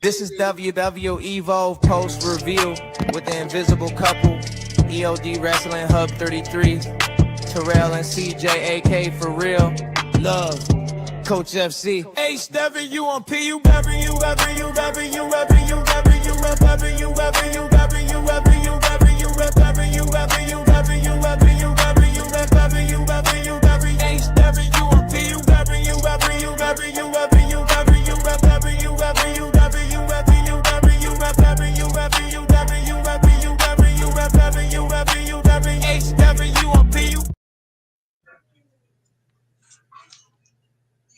This is WWE Evolve post review with the invisible couple, EOD Wrestling Hub 33, Terrell and CJ, AK for real, love, Coach FC. H.W. on P.U.W.F.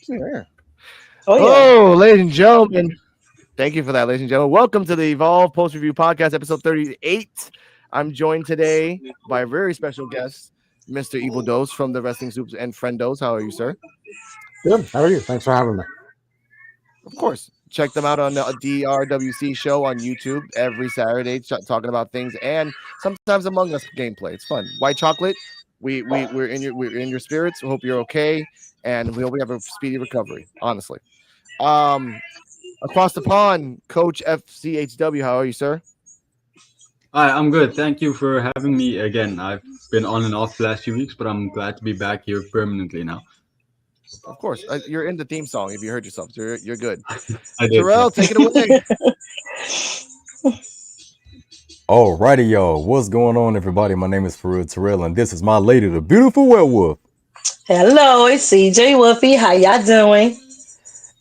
Yeah. Oh, ladies and gentlemen, thank you for that, ladies and gentlemen. Welcome to the Evolve Post Review Podcast, episode 38. I'm joined today by a very special guest, Mr. Evil Dose from the Wrestling Soups and Friendos. How are you, sir? Good. How are you? Thanks for having me. Of course. Check them out on the DRWC show on YouTube every Saturday, talking about things and sometimes Among Us gameplay. It's fun. White chocolate. We're in your spirits. We hope you're okay, and we hope we have a speedy recovery. Honestly, across the pond, Coach FCHW. How are you, sir? Hi, I'm good. Thank you for having me again. I've been on and off the last few weeks, but I'm glad to be back here permanently now. Of course, you're in the theme song. If you heard yourself, so you're good. I did. Terrell, take it away. Alrighty, y'all. What's going on, everybody? My name is Terrell, and this is my lady, the beautiful werewolf. Hello, it's CJ Wolfie. How y'all doing?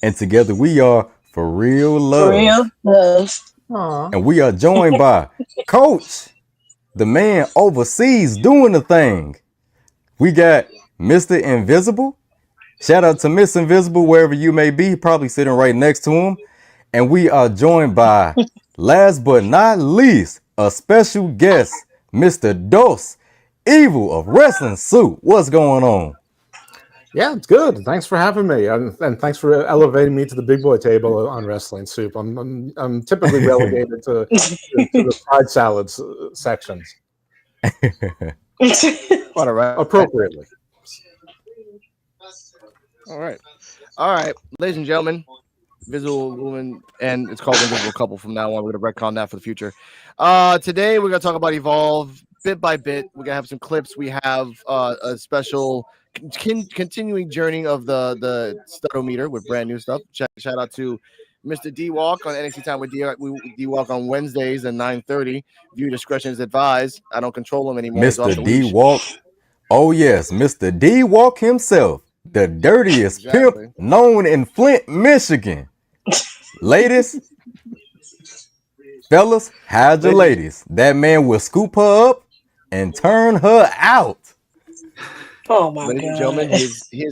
And together we are For Real Love. For real love. Aww. And we are joined by Coach, the man overseas doing the thing. We got Mr. Invisible. Shout out to Miss Invisible, wherever you may be, probably sitting right next to him. And we are joined by, last but not least, a special guest, Mr. Dos Evil of Wrestling Soup. What's going on? Yeah, it's good. Thanks for having me, and thanks for elevating me to the big boy table on Wrestling Soup. I'm typically relegated to the fried salads sections. All right. Appropriately. All right, ladies and gentlemen, Visible Woman, and it's called Invisible Couple from now on. We're gonna retcon that for the future. Today we're gonna talk about Evolve bit by bit. We're gonna have some clips. We have a special continuing journey of the Studometer with brand new stuff. Shout out to Mr. D Walk on NXT Time with D Walk on Wednesdays at 9:30. Viewer discretion is advised. I don't control him anymore. Mr. D Walk. Oh yes, Mr. D Walk himself, the dirtiest pimp known in Flint, Michigan. Ladies, fellas, hide your ladies. That man will scoop her up and turn her out. Oh my Ladies and God. gentlemen, he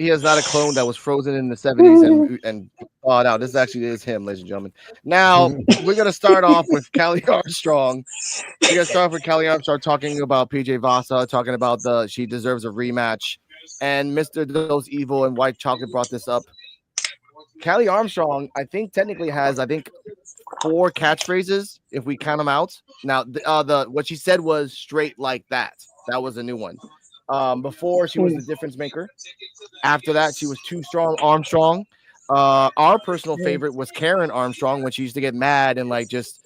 is not a clone that was frozen in the 70s and thawed out. This actually is him, ladies and gentlemen. Now we're gonna start off with Callie Armstrong. We're gonna start off with Callie Armstrong talking about PJ Vasa, talking about she deserves a rematch. And Mr. Those Evil and White Chocolate brought this up. Callie Armstrong, I think, technically has 4 catchphrases if we count them out. Now, what she said was straight like that. That was a new one. Before she was the difference maker. After that, she was too strong, Armstrong. Our personal favorite was Karen Armstrong when she used to get mad and just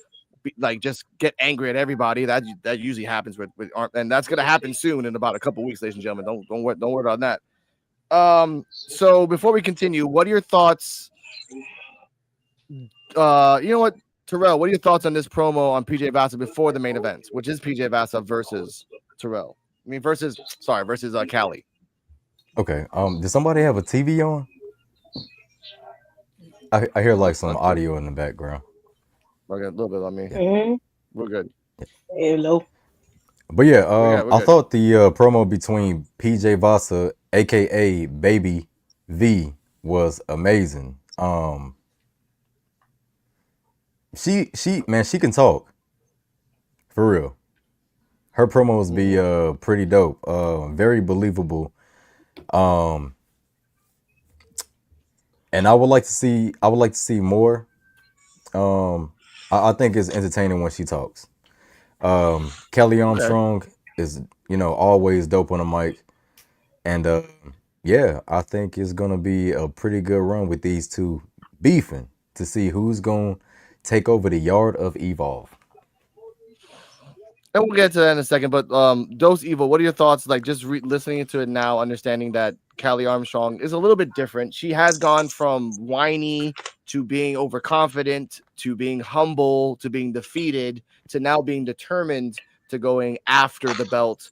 get angry at everybody. That usually happens with and that's gonna happen soon in about a couple weeks, ladies and gentlemen. Don't worry about that. So before we continue, what are your thoughts? You know what, Terrell, what are your thoughts on this promo on PJ Vasa before the main event, which is PJ Vasa versus Terrell? I mean, versus Callie. Okay. Does somebody have a TV on? I hear some audio in the background. Okay, a little bit on me. Mm-hmm. We're good. Hello. But yeah, we're I good. thought the promo between PJ Vasa, aka Baby V, was amazing. She can talk. For real. Her promos be pretty dope. Very believable. And I would like to see more. I think it's entertaining when she talks. Kelly Armstrong is, always dope on the mic. And yeah, I think it's gonna be a pretty good run with these two beefing. to see who's going to take over the yard of Evolve. And we'll get to that in a second. But Dose Evil, what are your thoughts? Like just listening to it now, understanding that Callie Armstrong is a little bit different. She has gone from whiny to being overconfident to being humble to being defeated to now being determined to going after the belt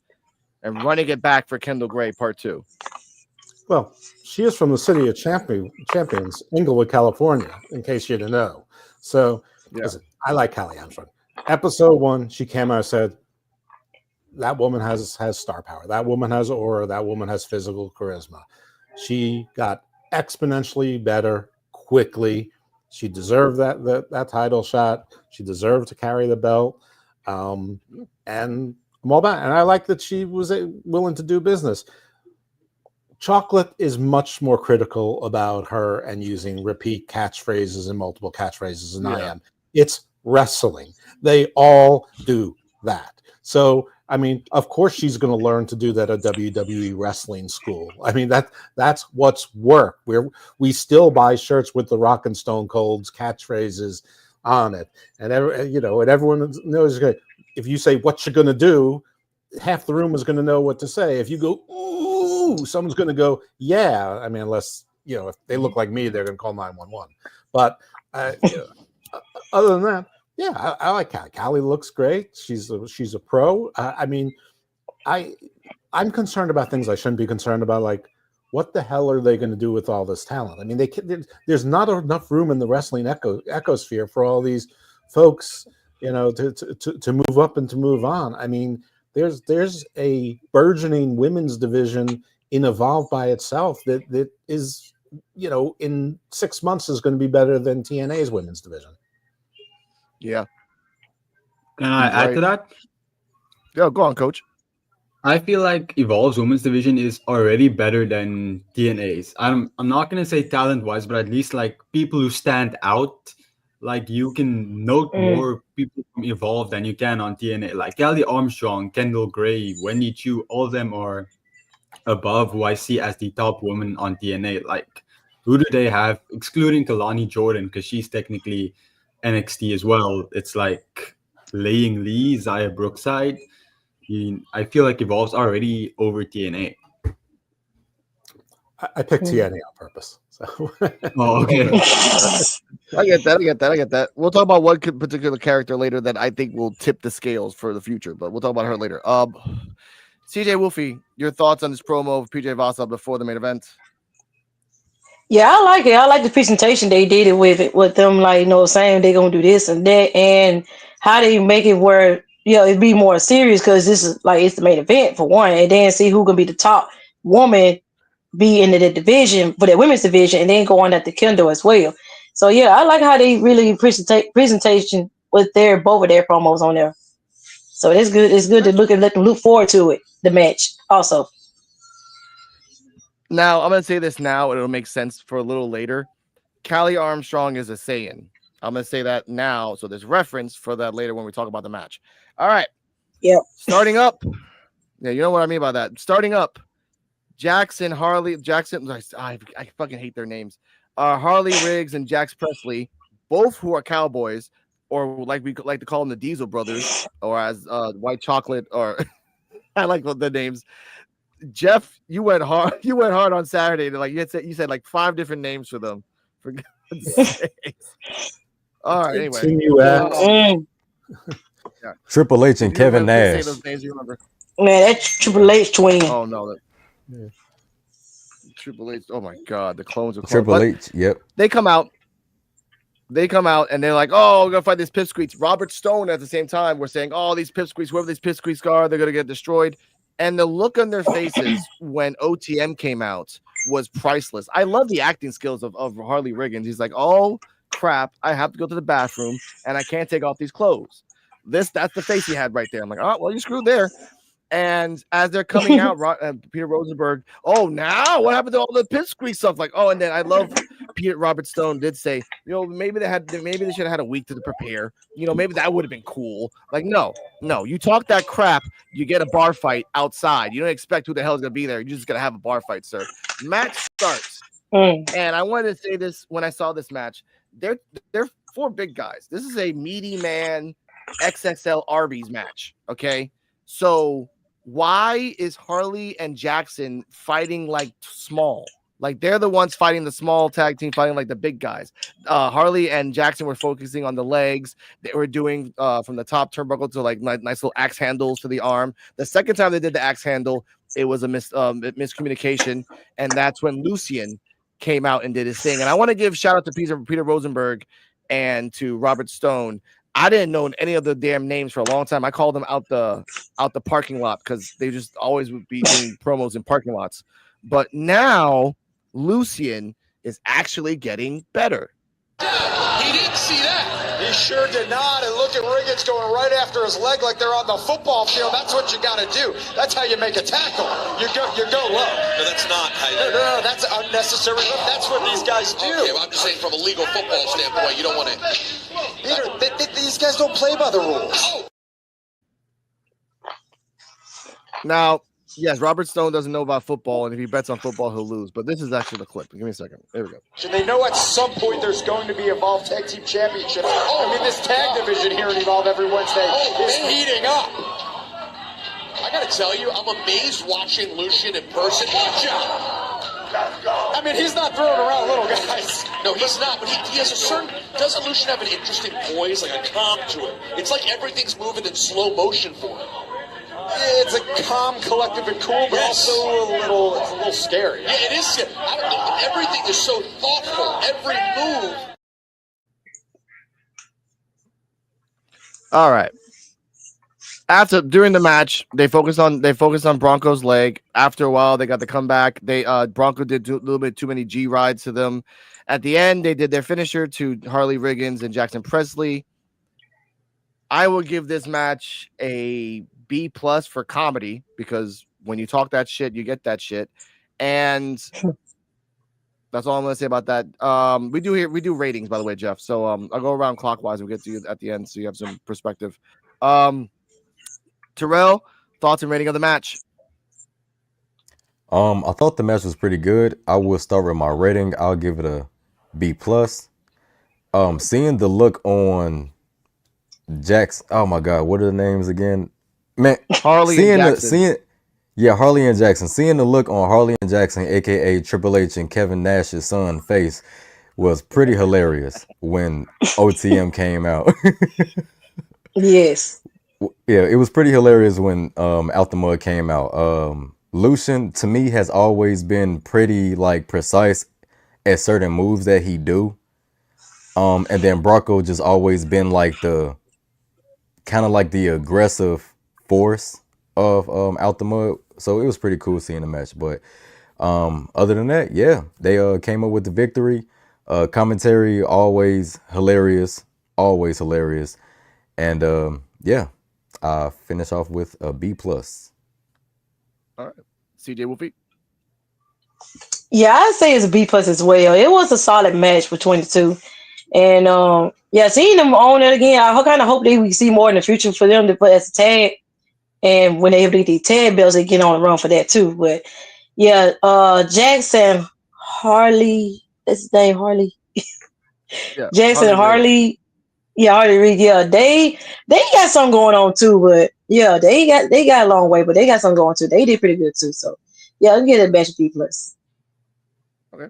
and running it back for Kendall Gray Part 2. Well, she is from the city of Champions, Inglewood, California, in case you didn't know. So, listen, I like Callie Armstrong. Episode 1, she came out and said, that woman has star power. That woman has aura. That woman has physical charisma. She got exponentially better quickly. She deserved that title shot. She deserved to carry the belt. And I'm all about it. And I like that she was willing to do business. Chocolate is much more critical about her and using repeat catchphrases and multiple catchphrases than I am. It's wrestling. They all do that. So, I mean, of course she's going to learn to do that at WWE wrestling school. I mean, that's what's work. We still buy shirts with the Rock and Stone Cold's catchphrases on it. And everyone knows if you say what you're going to do, half the room is going to know what to say. If you go, ooh, someone's going to go, yeah. I mean, unless, if they look like me, they're going to call 911. But other than that, yeah, I like Callie. Callie looks great. She's a pro. I mean, I'm concerned about things I shouldn't be concerned about. Like, what the hell are they going to do with all this talent? I mean, there's not enough room in the wrestling ecosphere for all these folks, to move up and to move on. I mean, there's a burgeoning women's division in Evolve by itself that is, in 6 months is going to be better than TNA's women's division. Yeah. Can I add to that? Yeah, go on, Coach. I feel like Evolve's women's division is already better than TNA's. I'm not gonna say talent-wise, but at least like people who stand out. Like you can note more people from Evolve than you can on TNA. Like Callie Armstrong, Kendall Gray, Wendy Chu, all of them are above who I see as the top woman on TNA. Like who do they have, excluding Kalani Jordan, because she's technically NXT as well. It's like Laying Lee, Zaya Brookside. I feel like Evolve's already over TNA. I picked TNA on purpose. So. Oh, okay. I get that. We'll talk about one particular character later that I think will tip the scales for the future, but we'll talk about her later. CJ Wolfie, your thoughts on this promo of PJ Vasa before the main event? Yeah, I like it. I like the presentation they did it with them, like, saying they're gonna do this and that, and how they make it where it'd be more serious because this is like it's the main event for one, and then see who can be the top woman be into the division for the women's division, and then go on at the Kendall as well. So yeah, I like how they really presentation with both of their promos on there. So it's good. It's good to let them look forward to it. The match also. Now, I'm going to say this now, and it'll make sense for a little later. Callie Armstrong is a Saiyan. I'm going to say that now, so there's reference for that later when we talk about the match. All right. Yep. Starting up. Yeah, you know what I mean by that. Starting up, I fucking hate their names. Harley Riggs and Jax Presley, both who are cowboys, or like we like to call them the Diesel Brothers, or as White Chocolate, or I like the names. Jeff, you went hard. You went hard on Saturday. Like you said like 5 different names for them. For God's sake. All right. Anyway, Triple H and Kevin Nash. Say those names you remember. Man, that's Triple H twin. Oh no, Triple H. Oh my God, the clones are Triple H. Yep. They come out. And they're like, "Oh, we're gonna fight this pipsqueaks." Robert Stone at the same time. We're saying, "Oh, these pipsqueaks, whoever these pipsqueaks are, they're gonna get destroyed." And the look on their faces when OTM came out was priceless. I love the acting skills of Harley Riggins. He's like, "Oh crap, I have to go to the bathroom and I can't take off these clothes." That's the face he had right there. I'm like, "Oh, well, you screwed there." And as they're coming out, Peter Rosenberg, "Oh, now what happened to all the pipsqueak stuff?" Like, oh, and then I love Robert Stone did say, maybe they should have had a week to prepare. Maybe that would have been cool. Like, no, you talk that crap, you get a bar fight outside. You don't expect who the hell is gonna be there. You're just gonna have a bar fight, sir. Match starts, and I wanted to say this when I saw this match. they're 4 big guys. This is a meaty man XXL Arby's match. Okay, so why is Harley and Jackson fighting like small? Like they're the ones fighting the small tag team, fighting like the big guys. Harley and Jackson were focusing on the legs. They were doing from the top turnbuckle to like nice little axe handles to the arm. The second time they did the axe handle, it was a miscommunication, and that's when Lucien came out and did his thing. And I want to give shout out to Peter Rosenberg and to Robert Stone. I didn't know any of the damn names for a long time. I called them out the parking lot because they just always would be doing promos in parking lots. But now Lucien is actually getting better. He didn't see that. He sure did not. And look at Riggins going right after his leg like they're on the football field. That's what you got to do. That's how you make a tackle. You go low. No, that's not how you do it. No, that's unnecessary. That's what these guys do. Okay, well, I'm just saying from a legal football standpoint, you don't want to. Peter, these guys don't play by the rules. Now, yes, Robert Stone doesn't know about football, and if he bets on football, he'll lose. But this is actually the clip. Give me a second. There we go. Should they know at some point there's going to be Evolve Tag Team Championships? I mean, this tag division here in Evolve every Wednesday is heating up. I got to tell you, I'm amazed watching Lucien in person. Watch out! I mean, he's not throwing around little guys. No, he's not, but he has a certain... Doesn't Lucien have an interesting poise, like a calm to it? It's like everything's moving in slow motion for him. It's a calm, collective, and cool, but also it's a little scary. Yeah, it is. I don't know. Everything is so thoughtful. Every move. All right. During the match, they focused on Bronco's leg. After a while, they got the comeback. Bronco did a little bit too many G rides to them. At the end, they did their finisher to Harley Riggins and Jackson Presley. I will give this match a B+ for comedy, because when you talk that shit, you get that shit. And that's all I'm going to say about that. We do ratings, by the way, Jeff. So I'll go around clockwise. We'll get to you at the end so you have some perspective. Terrell, thoughts and rating of the match? I thought the match was pretty good. I will start with my rating. I'll give it a B+. Seeing the look on Jackson. Oh my God, what are the names again? Man, Harley and Jackson. Harley and Jackson. Seeing the look on Harley and Jackson, aka Triple H and Kevin Nash's son face, was pretty hilarious when OTM came out. Yes. Yeah, it was pretty hilarious when Out the Mud came out. Lucien, to me, has always been pretty like precise at certain moves that he do. And then Bronco just always been like the kind of like the aggressive force of Out the Mud. So it was pretty cool seeing the match. But other than that, yeah, they came up with the victory. Commentary always hilarious, and yeah, I finish off with a B+. All right, CJ Wolfie. Yeah, I'd say it's a B+ as well. It was a solid match between the two. And yeah, seeing them on it again, I kind of hope we see more in the future for them to put as a tag. And when they have these tag belts, they get on the run for that too. But yeah, Jackson Harley, that's his name, Harley. Yeah, Jackson Harley. Yeah, Harley Reid. Yeah, they got something going on too. But yeah, they got a long way, but they got something going too. They did pretty good too. So yeah, I'll get a match B+. Okay,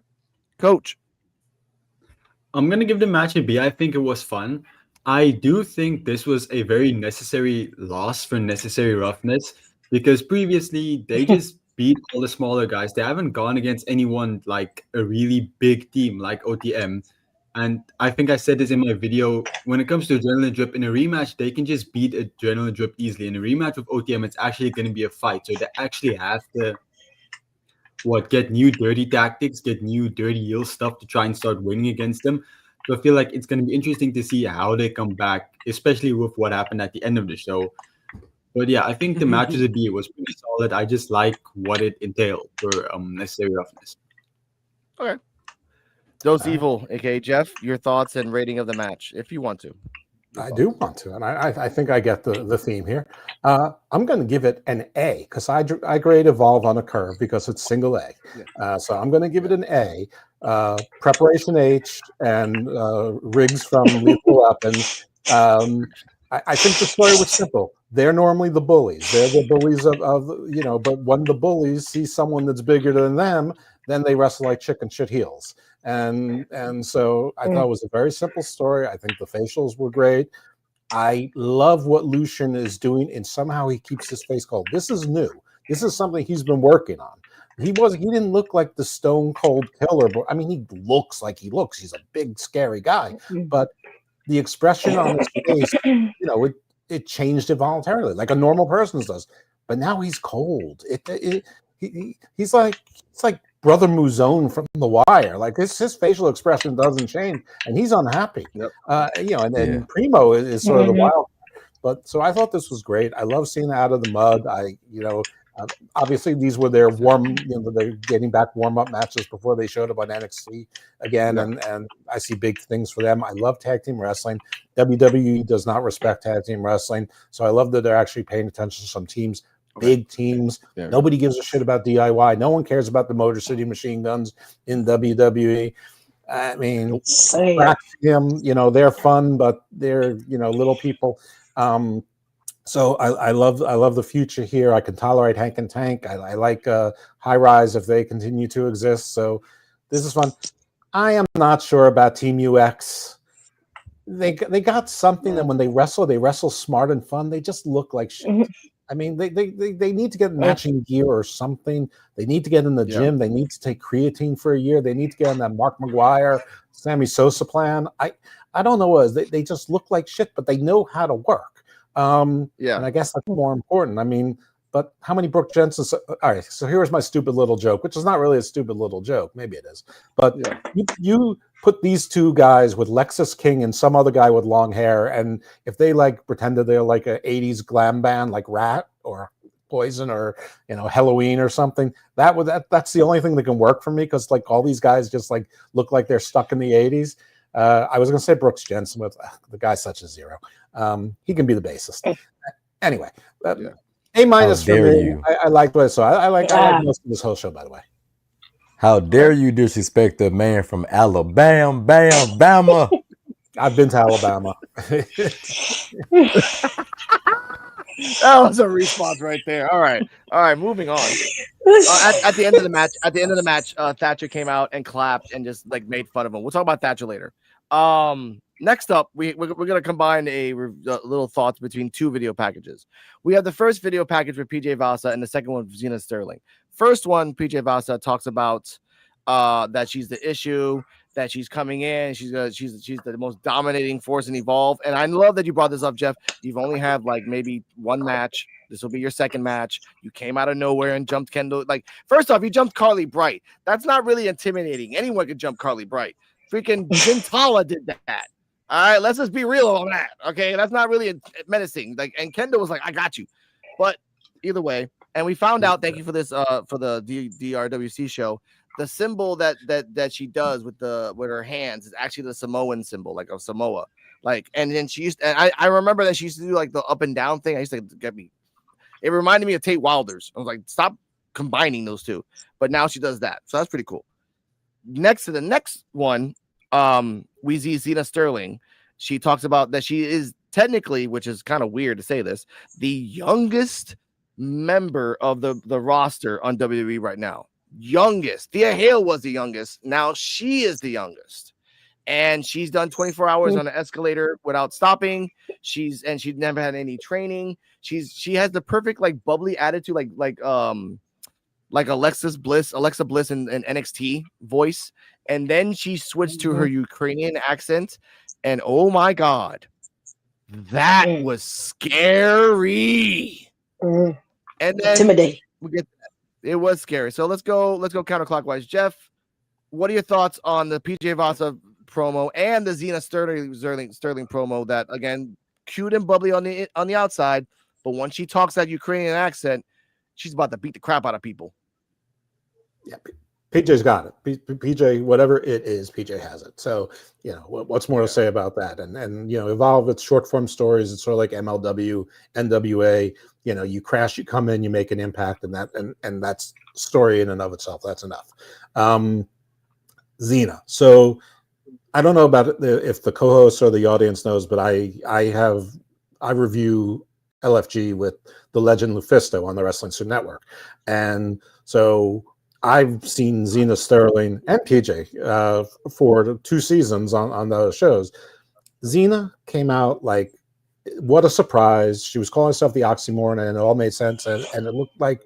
Coach. I'm gonna give the match a B. I think it was fun. I do think this was a very necessary loss for Necessary Roughness, because previously they just beat all the smaller guys. They haven't gone against anyone like a really big team like OTM. And I think I said this in my video, when it comes to Adrenaline Drip, in a rematch, they can just beat Adrenaline Drip easily. In a rematch with OTM, it's actually going to be a fight. So they actually have to get new dirty tactics, get new dirty heel stuff to try and start winning against them. So I feel like it's going to be interesting to see how they come back, especially with what happened at the end of the show. But yeah, I think the match was a B. It was pretty solid. I just like what it entailed for Necessary Roughness. Okay. Dose Evil, aka Jeff, your thoughts and rating of the match, if you want to. I do want to, and I think I get the theme here. I'm going to give it an A, because I grade Evolve on a curve because it's single A. So I'm going to give it an A. Preparation H and Riggs from Lethal Weapon. I think the story was simple. They're normally the bullies. They're the bullies of but when the bullies see someone that's bigger than them, then they wrestle like chicken shit heels. And so I thought it was a very simple story. I think the facials were great. I love what Lucian is doing, and somehow he keeps his face cold. This is new. This is something he's been working on. He didn't look like the stone cold killer, but I mean, he looks like he looks. He's a big, scary guy, but the expression on his face, it changed it voluntarily, like a normal person does. But now he's cold. He's like Brother Muzone from The Wire. Like his facial expression doesn't change, and he's unhappy. Yep. And Primo is sort of the wild. But so I thought this was great. I love seeing Out of the Mud. Obviously these were their they're getting back warm-up matches before they showed up on NXT again, and I see big things for them. I love tag team wrestling. WWE does not respect tag team wrestling, so I love that they're actually paying attention to some teams, big teams. Nobody gives a shit about DIY. No one cares about the Motor City Machine Guns in WWE. I mean, Axiom, they're fun, but they're little people. So I love the future here. I can tolerate Hank and Tank. I like High Rise if they continue to exist. So this is fun. I am not sure about Team UX. They got something that when they wrestle smart and fun. They just look like shit. I mean, they need to get matching gear or something. They need to get in the gym. They need to take creatine for a year. They need to get on that Mark McGuire, Sammy Sosa plan. I don't know what it is. They just look like shit, but they know how to work. And I guess that's more important. I mean, but how many Brooke Jensen's? All right, so here's my stupid little joke, which is not really a stupid little joke. Maybe it is, but you put these two guys with Lexus King and some other guy with long hair, and if they pretended they're like a '80s glam band like Rat or Poison or Halloween or something, that's the only thing that can work for me, because all these guys just look like they're stuck in the '80s. I was going to say Brooks Jensen, but the guy's such a zero. He can be the bassist. Anyway, A- for me. I liked what I saw. I like most of this whole show, by the way. How dare you disrespect the man from Alabama, Bama? I've been to Alabama. That was a response right there. All right, moving on. At the end of the match, Thatcher came out and clapped and just made fun of him. We'll talk about Thatcher later. Next up, we're gonna combine a little thoughts between two video packages. We have the first video package with PJ Vasa and the second one with Zena Sterling. First one, PJ Vasa talks about that she's the issue, that she's coming in, she's the most dominating force in Evolve. And I love that you brought this up, Jeff. You've only had maybe one match. This will be your second match. You came out of nowhere and jumped Kendall. First off, you jumped Carly Bright. That's not really intimidating. Anyone could jump Carly Bright. Freaking Gintala did that. All right, let's just be real on that. Okay, that's not really menacing. And Kendall was like, "I got you," but either way. And we found out. Thank you for this. For the DRWC show, the symbol that she does with her hands is actually the Samoan symbol, of Samoa. And then she used. And I remember that she used to do the up and down thing. I used to get me. It reminded me of Tate Wilder's. I was like, stop combining those two. But now she does that, so that's pretty cool. Next to the next one, we see Zena Sterling. She talks about that she is technically, which is kind of weird to say this, the youngest member of the roster on WWE right now. Youngest. Thea Hale was the youngest. Now she is the youngest. And she's done 24 hours on an escalator without stopping. She's never had any training. She has the perfect bubbly attitude, like Alexa Bliss in NXT voice. And then she switched to her Ukrainian accent, and oh my god, that was scary. And then Intimidating. It was scary. So let's go counterclockwise. Jeff, what are your thoughts on the PJ Vasa promo and the Zena Sterling promo? That again, cute and bubbly on the outside, but when she talks that Ukrainian accent, she's about to beat the crap out of people. Yeah, PJ's got it. PJ, whatever it is, PJ has it. So, what's more to say about that? And Evolve, it's short form stories. It's sort of like MLW, NWA. You crash, you come in, you make an impact, and that's story in and of itself. That's enough. Xena. So I don't know about if the co-host or the audience knows, but I review LFG with the legend Lufisto on the Wrestling Suit Network, and so I've seen Xena Sterling and PJ for 2 seasons on those shows. Xena came out like, what a surprise! She was calling herself the Oxymoron, and it all made sense, and it looked like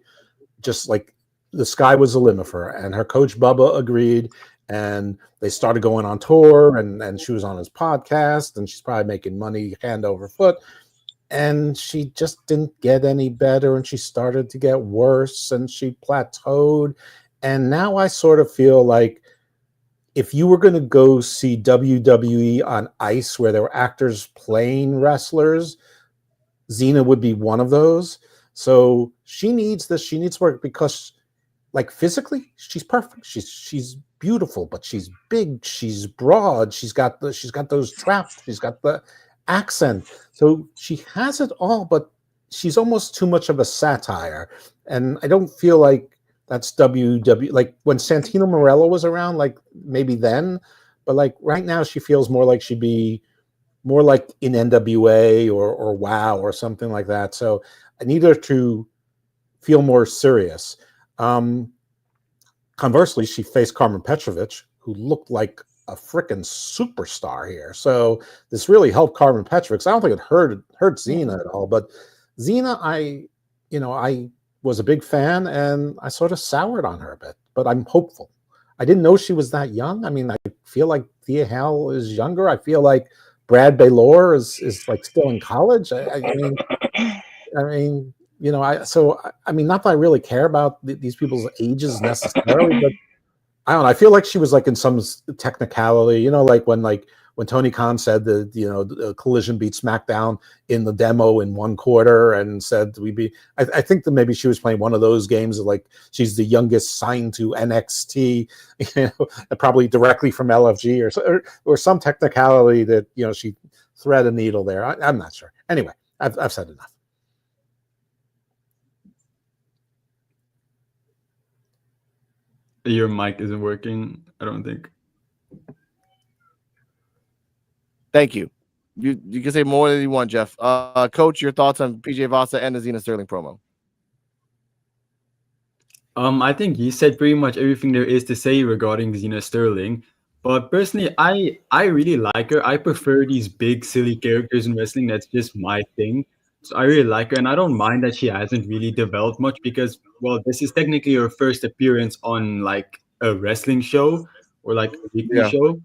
just like the sky was the limit for her. And her coach Bubba agreed, and they started going on tour, and she was on his podcast, and she's probably making money hand over foot. And she just didn't get any better, and she started to get worse, and she plateaued. And now I sort of feel like if you were going to go see WWE on ice where there were actors playing wrestlers, Xena would be one of those. So she needs this. She needs work because, like, physically, she's perfect. She's beautiful, but she's big. She's broad. She's got those traps. She's got the accent. So she has it all, but she's almost too much of a satire. And I don't feel like that's WWE. Like when Santino Marella was around, like maybe then, but like right now, she feels more like she'd be more like in NWA or WOW or something like that. So I need her to feel more serious. Conversely, she faced Carmen Petrovich, who looked like a freaking superstar here. So this really helped Carmen Petrovich. I don't think it hurt Xena at all, but Xena, I was a big fan, and I sort of soured on her a bit, but I'm hopeful. I didn't know she was that young. I mean, I feel like Thea Hale is younger. I feel like Brad Baylor is like still in college. I mean, I mean, not that I really care about these people's ages necessarily, but I don't know. I feel like she was like in some technicality, like when Tony Khan said the Collision beat SmackDown in the demo in 1 quarter and said I think that maybe she was playing one of those games of like she's the youngest signed to NXT, probably directly from LFG or some technicality that she thread a needle there. I'm not sure. Anyway, I've said enough. Your mic isn't working, I don't think. Thank you. You can say more than you want, Jeff. Coach, your thoughts on PJ Vasa and the Xena Sterling promo? I think you said pretty much everything there is to say regarding Xena Sterling. But personally, I really like her. I prefer these big, silly characters in wrestling. That's just my thing. So I really like her, and I don't mind that she hasn't really developed much because, well, this is technically her first appearance on like a wrestling show or like a weekly show.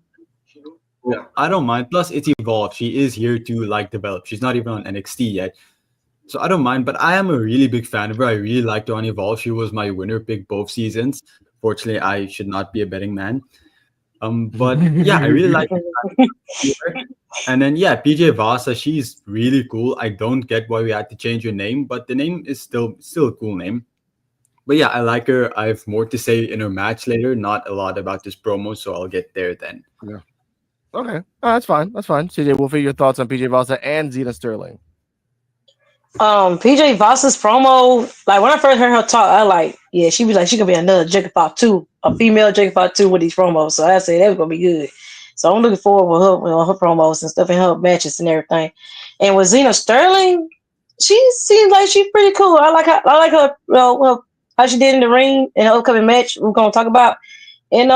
Well, I don't mind. Plus, it's evolved. She is here to like develop. She's not even on NXT yet. So I don't mind, but I am a really big fan of her. I really liked her on Evolve. She was my winner pick both seasons. Fortunately, I should not be a betting man. But yeah, I really like her. And then yeah, PJ Vasa, she's really cool. I don't get why we had to change her name, but the name is still a cool name. But yeah, I like her. I have more to say in her match later. Not a lot about this promo, so I'll get there then. Yeah. Okay. Oh, that's fine. That's fine. CJ, we'll figure your thoughts on PJ Vasa and Xena Sterling. PJ Vasa's promo, like when I first heard her talk, I like, yeah, she was like, she could be another Jacob 2, a female Jacob 2 with these promos. So I said that was gonna be good. So I'm looking forward with her promos and stuff and her matches and everything. And with Xena Sterling, she seems like she's pretty cool. I like her well, how she did in the ring in her upcoming match we're gonna talk about. And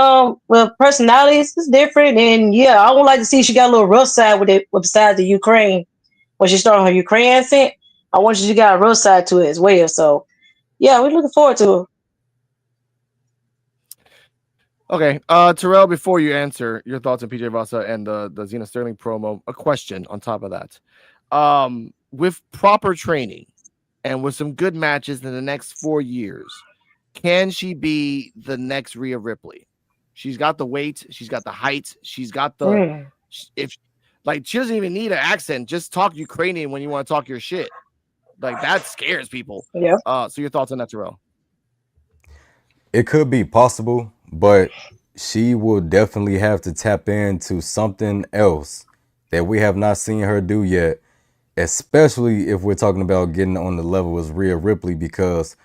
well, personalities is different. And yeah, I would like to see she got a little rough side with it besides the Ukraine. When she started her Ukraine accent, I want you to got a rough side to it as well. So yeah, we're looking forward to it. Okay. Terrell, before you answer your thoughts on PJ Vasa and the Xena Sterling promo, a question on top of that. With proper training and with some good matches in the next 4 years, can she be the next Rhea Ripley? She's got the weight, she's got the height, she's got the if like she doesn't even need an accent. Just talk Ukrainian when you want to talk your shit. Like that scares people. Yeah. So your thoughts on that, Terrell? It could be possible, but she will definitely have to tap into something else that we have not seen her do yet, especially if we're talking about getting on the level as Rhea Ripley, because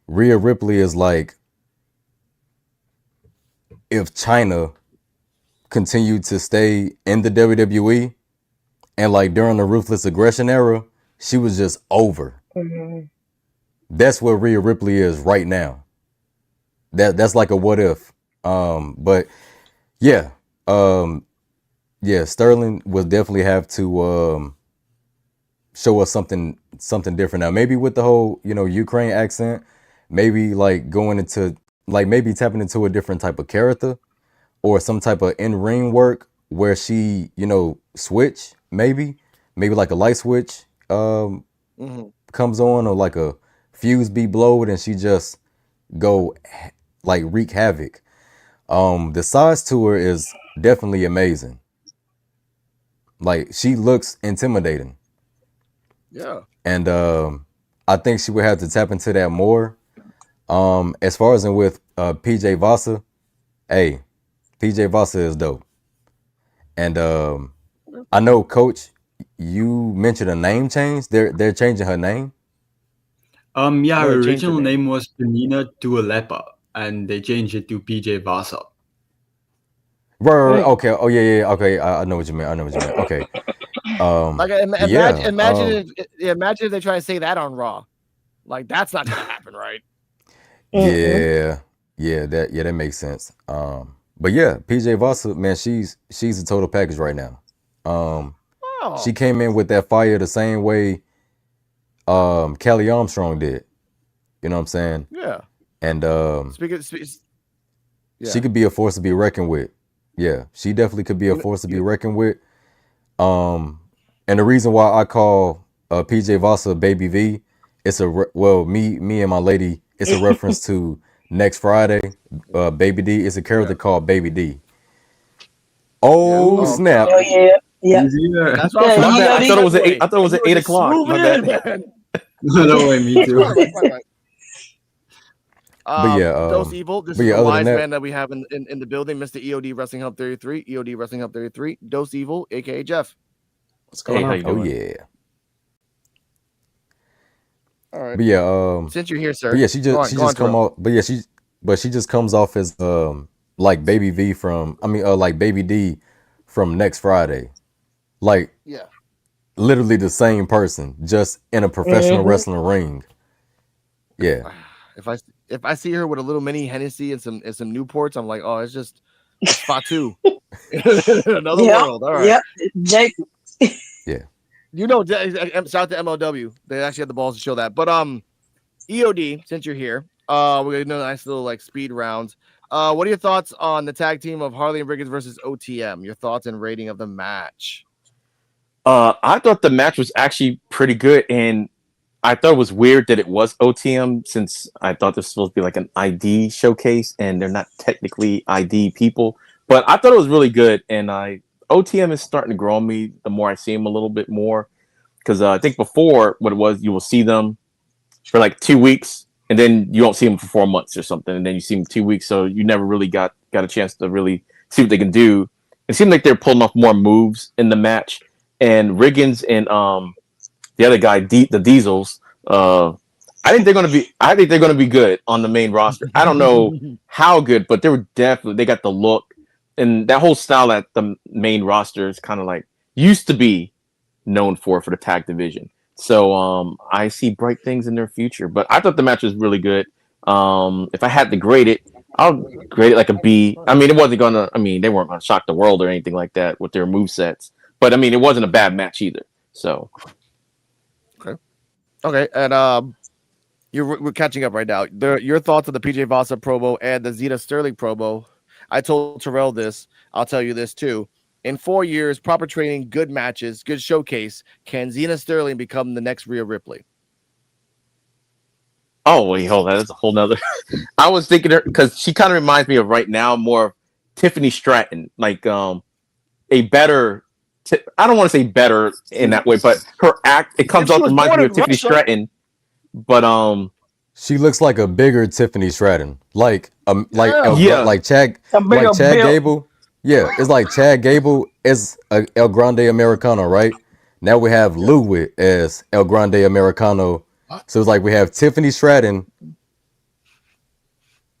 Rhea Ripley is like if China continued to stay in the WWE, and like during the Ruthless Aggression era, she was just over. Mm-hmm. That's what Rhea Ripley is right now. That's like a what if. But yeah, Sterling will definitely have to show us something different now. Maybe with the whole, Ukraine accent, maybe like going into like maybe tapping into a different type of character or some type of in-ring work where she, switch, maybe like a light switch comes on, or like a fuse be blowed and she just go like wreak havoc. The size to her is definitely amazing. Like she looks intimidating. Yeah. And I think she would have to tap into that more. As far as in with PJ Vasa, hey, PJ Vasa is dope. And I know, Coach, you mentioned a name change. They're changing her name. Yeah, No, her they changed her original name. name was Penina Tualepa, and they changed it to PJ Vasa. Right. Okay. Oh yeah. Okay. I know what you meant. Okay. Like imagine if they try to say that on Raw. Like that's not gonna happen, right? Yeah. That makes sense. But yeah, PJ Vasa, man, she's a total package right now. She came in with that fire the same way Kelly Armstrong did. You know what I'm saying? Yeah. And yeah. she could be a force to be reckoned with. Yeah, she definitely could be a force to be reckoned with. And the reason why I call PJ Vasa Baby V, it's me and my lady, it's a reference to next Friday, Baby D. It's a character called Baby D. Oh snap! Oh yeah. That's what My bad. I thought it was at 8. I thought it was at 8 o'clock. My bad. No way, me too. Right. But yeah, Dose Evil. This but is yeah, the other than wise that- man that we have in the building, Mr. EOD Wrestling Hub 33. EOD Wrestling Hub 33. Dose Evil, aka Jeff. What's going Hey, how on? you Oh doing? yeah. All right. But yeah, Since you're here, sir. but yeah, she just come off. But she just comes off as like Baby V from like Baby D from next Friday, like Yeah. literally the same person, just in a professional wrestling ring. Yeah, If I see her with a little mini Hennessy and some Newports, I'm like, oh, it's Fatu. Another world. All right. Yep. Jake. yeah. Shout out to MLW. They actually had the balls to show that. But EOD, since you're here, we're gonna do a nice little like speed rounds. What are your thoughts on the tag team of Harley and Riggins versus OTM? Your thoughts and rating of the match? I thought the match was actually pretty good, and I thought it was weird that it was OTM, since I thought this was supposed to be like an ID showcase, and they're not technically ID people. But I thought it was really good, and OTM is starting to grow on me the more I see them a little bit more, because I think before what it was, you will see them for like 2 weeks, and then you won't see them for 4 months or something, and then you see them 2 weeks, so you never really got a chance to really see what they can do. It seemed like they're pulling off more moves in the match, and Riggins and the other guy, the Diesels, I think they're gonna be good on the main roster. I don't know how good, but they got the look, and that whole style that the main roster is kind of like used to be known for the tag division. So I see bright things in their future. But I thought the match was really good. If I had to grade it, I'll grade it like a B. I mean, they weren't gonna shock the world or anything like that with their movesets. But I mean, it wasn't a bad match either. So Okay, and we're catching up right now. Your thoughts on the PJ Vasa promo and the Zeta Sterling promo. I told Terrell this. I'll tell you this too. In 4 years, proper training, good matches, good showcase, can Zeta Sterling become the next Rhea Ripley? oh wait, hold on, that's a whole nother. I was thinking her because she kind of reminds me of right now more of Tiffany Stratton, like a better. I don't want to say better in that way, but her act reminds me of Tiffany Stratton. But She looks like a bigger Tiffany Stratton, like Yeah. like Chad Gable. Yeah, it's like Chad Gable is a El Grande Americano, right? Now we have Lewitt as El Grande Americano. So it's like we have Tiffany Stratton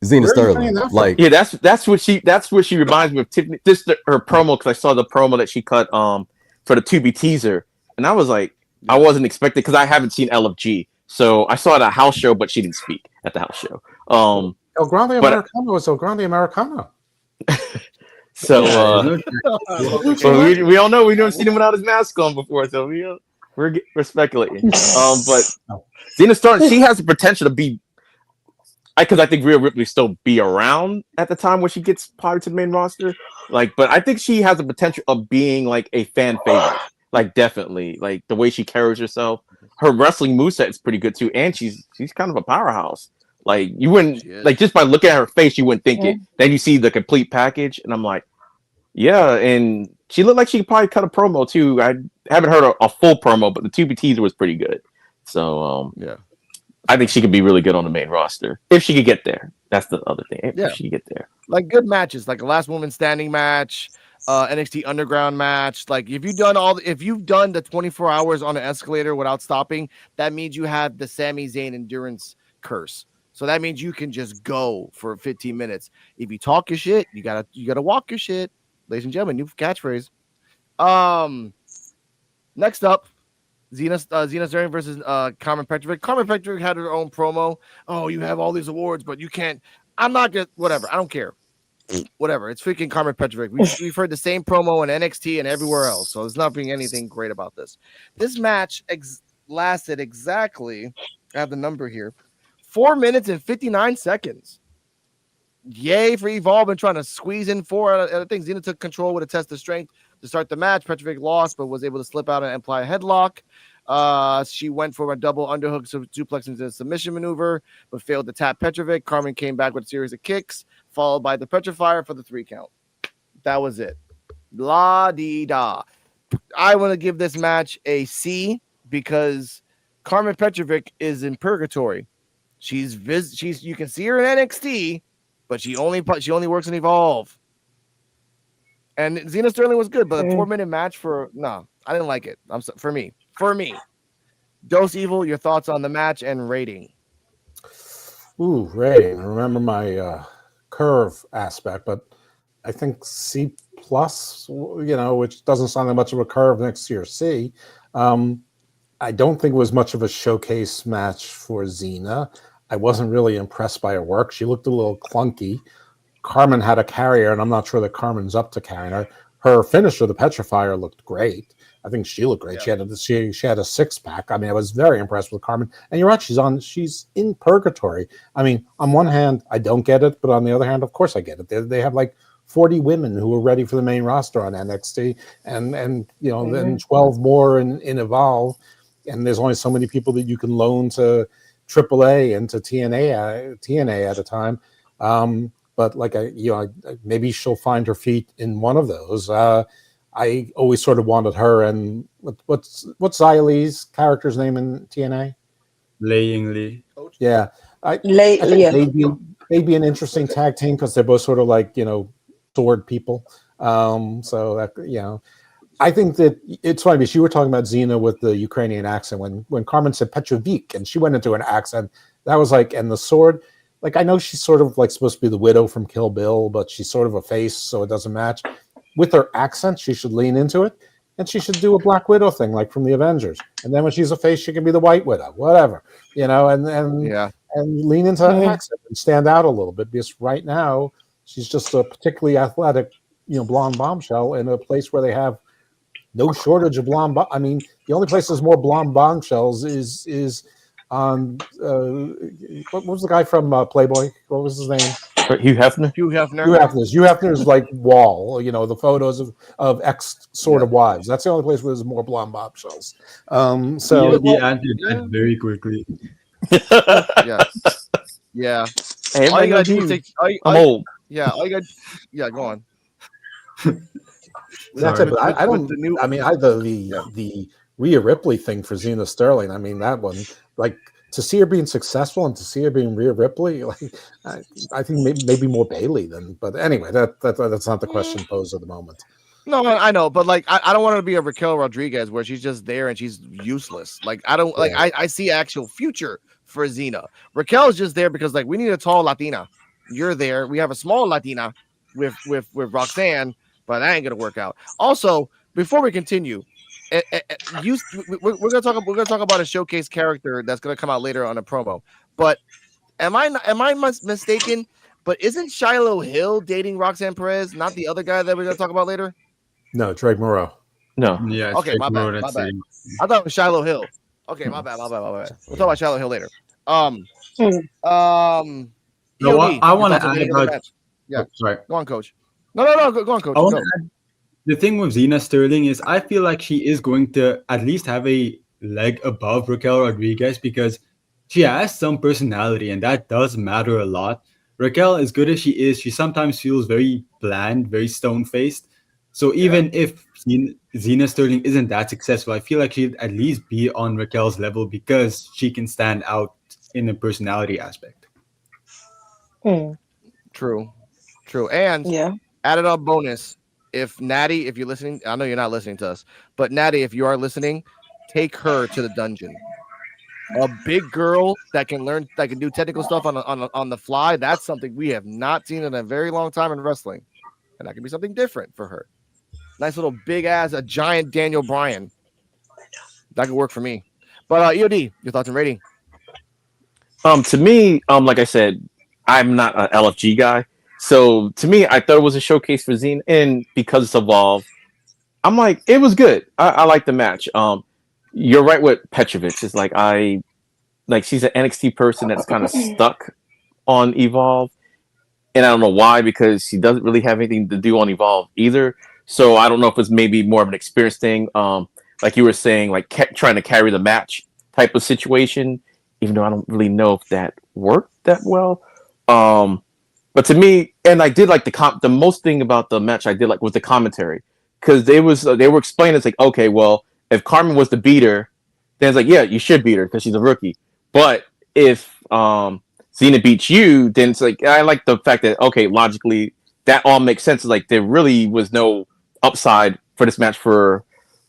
Xena Where are you Sterling. getting that from? Like, Yeah, that's what she reminds me of. Tiffany, her promo, because I saw the promo that she cut for the Tubi teaser, and I was like, I wasn't expecting, because I haven't seen LFG, so I saw it at a house show, but she didn't speak at the house show. El Grande but- Americano is El Grande Americano. So Yeah, we all know we never seen him without his mask on before, so we're speculating. But Xena Sterling, she has the potential to be, because I think Rhea Ripley still be around at the time when she gets part to the main roster. Like, but I think she has the potential of being like a fan favorite. Like, definitely, like the way she carries herself, her wrestling moveset is pretty good too, and she's kind of a powerhouse. Like, you wouldn't, like, just by looking at her face, you wouldn't think it. Then you see the complete package, and I'm like, yeah. And she looked like she could probably cut a promo too. I haven't heard a full promo, but the Tubi teaser was pretty good. So yeah, I think she could be really good on the main roster if she could get there. That's the other thing. If she could get there, like good matches, like a last woman standing match, NXT Underground match. Like if you've done the 24 hours on an escalator without stopping, that means you have the Sami Zayn endurance curse. So that means you can just go for 15 minutes. If you talk your shit, you gotta walk your shit, ladies and gentlemen. New catchphrase. Next up, Xena Sterling versus Carmen Petrovic. Carmen Petrovic had her own promo. Oh, you have all these awards, but you can't. I'm not gonna. Whatever. I don't care. Whatever. It's freaking Carmen Petrovic. We've heard the same promo in NXT and everywhere else, so there's not being anything great about this. This match lasted exactly. I have the number here. 4 minutes and 59 seconds. Yay for Evolve and trying to squeeze in 4 other things. Xena took control with a test of strength to start the match. Petrovic lost, but was able to slip out and apply a headlock. She went for a double underhook suplex into a submission maneuver, but failed to tap Petrovic. Carmen came back with a series of kicks, followed by the Petrifier for the 3 count. That was it. La-dee-da. I want to give this match a C because Carmen Petrovic is in purgatory. She's you can see her in NXT, but she only works in Evolve. And Xena Sterling was good, but a 4-minute match I didn't like it. For me. Dose Evil, your thoughts on the match and rating? Ooh, rating. I remember my curve aspect, but I think C plus, which doesn't sound like much of a curve next to your C. I don't think it was much of a showcase match for Xena. I wasn't really impressed by her work. She looked a little clunky. Carmen had a carrier, and I'm not sure that Carmen's up to carrying her. Her finisher, the Petrifier, looked great. I think she looked great. Yeah. She had a 6-pack. I mean, I was very impressed with Carmen. And you're right, she's in purgatory. I mean, on one hand, I don't get it, but on the other hand, of course I get it. They have like 40 women who are ready for the main roster on NXT, and then 12 more in Evolve, and there's only so many people that you can loan to AAA and to TNA at a time. But like maybe she'll find her feet in one of those. I always sort of wanted her and what's Xia Li's character's name in TNA? Lei Ying Li. Yeah, I think they'd be an interesting tag team because they're both sort of like sword people. So that I think that it's funny because you were talking about Xena with the Ukrainian accent when Carmen said Petrovic and she went into an accent that was like, and the sword. Like, I know she's sort of like supposed to be the widow from Kill Bill, but she's sort of a face, so it doesn't match. With her accent, she should lean into it, and she should do a Black Widow thing like from the Avengers. And then when she's a face, she can be the White Widow, whatever, and lean into that accent and stand out a little bit. Because right now, she's just a particularly athletic, blonde bombshell in a place where they have no shortage of blonde. I mean, the only place there's more blonde bombshells is on what was the guy from Playboy? What was his name? Hugh Hefner. Hugh Hefner's like wall. The photos of ex sort of wives. That's the only place where there's more blonde bombshells. So he answered that very quickly. Yeah. Hey, all you gotta do is I'm old. Yeah. All you got. Yeah. Go on. That's it. But I don't. The Rhea Ripley thing for Xena Sterling. I mean, that one, like, to see her being successful and to see her being Rhea Ripley, like, I think maybe more Bailey than. But anyway, that's not the question posed at the moment. No, I know, but like, I don't want her to be a Raquel Rodriguez where she's just there and she's useless. Like, I don't like. I see actual future for Xena. Raquel is just there because like we need a tall Latina. You're there. We have a small Latina with Roxanne, but that ain't gonna work out. Also, before we continue, we're gonna talk about a showcase character that's gonna come out later on a promo. But am I mistaken? But isn't Shiloh Hill dating Roxanne Perez, not the other guy that we're gonna talk about later? No, Drake Moreau. No. Yeah, it's Okay, my bad. Road My at bad. City. I thought it was Shiloh Hill. Okay, my bad. We'll talk about Shiloh Hill later. No, EOD, I want to your thoughts on add the about. match? Yeah, Sorry. go on, Coach. No, go on, Coach. I want Go. to add, the thing with Zena Sterling is I feel like she is going to at least have a leg above Raquel Rodriguez because she has some personality and that does matter a lot. Raquel, as good as she is, she sometimes feels very bland, very stone faced. So even if Zena Sterling isn't that successful, I feel like she'd at least be on Raquel's level because she can stand out in the personality aspect. True. And Yeah. added on bonus, if Natty, if you're listening, I know you're not listening to us, but Natty, if you are listening, take her to the dungeon. A big girl that can do technical stuff on the fly. That's something we have not seen in a very long time in wrestling, and that can be something different for her. Nice little big ass, a giant Daniel Bryan. That could work for me. But EOD, your thoughts and rating? To me, like I said, I'm not an LFG guy. So to me, I thought it was a showcase for Zine, and because it's Evolve, I'm like, it was good. I like the match. You're right with Petrovich. It's like she's an NXT person that's kind of stuck on Evolve, and I don't know why, because she doesn't really have anything to do on Evolve either. So I don't know if it's maybe more of an experience thing. Like you were saying, like trying to carry the match type of situation, even though I don't really know if that worked that well. But to me, and I did like the most thing about the match I did like was the commentary, because they were explaining, it's like, okay, well, if Carmen was the beater, then it's like, yeah, you should beat her because she's a rookie. But if Xena beats you, then it's like, I like the fact that, okay, logically that all makes sense. It's like there really was no upside for this match for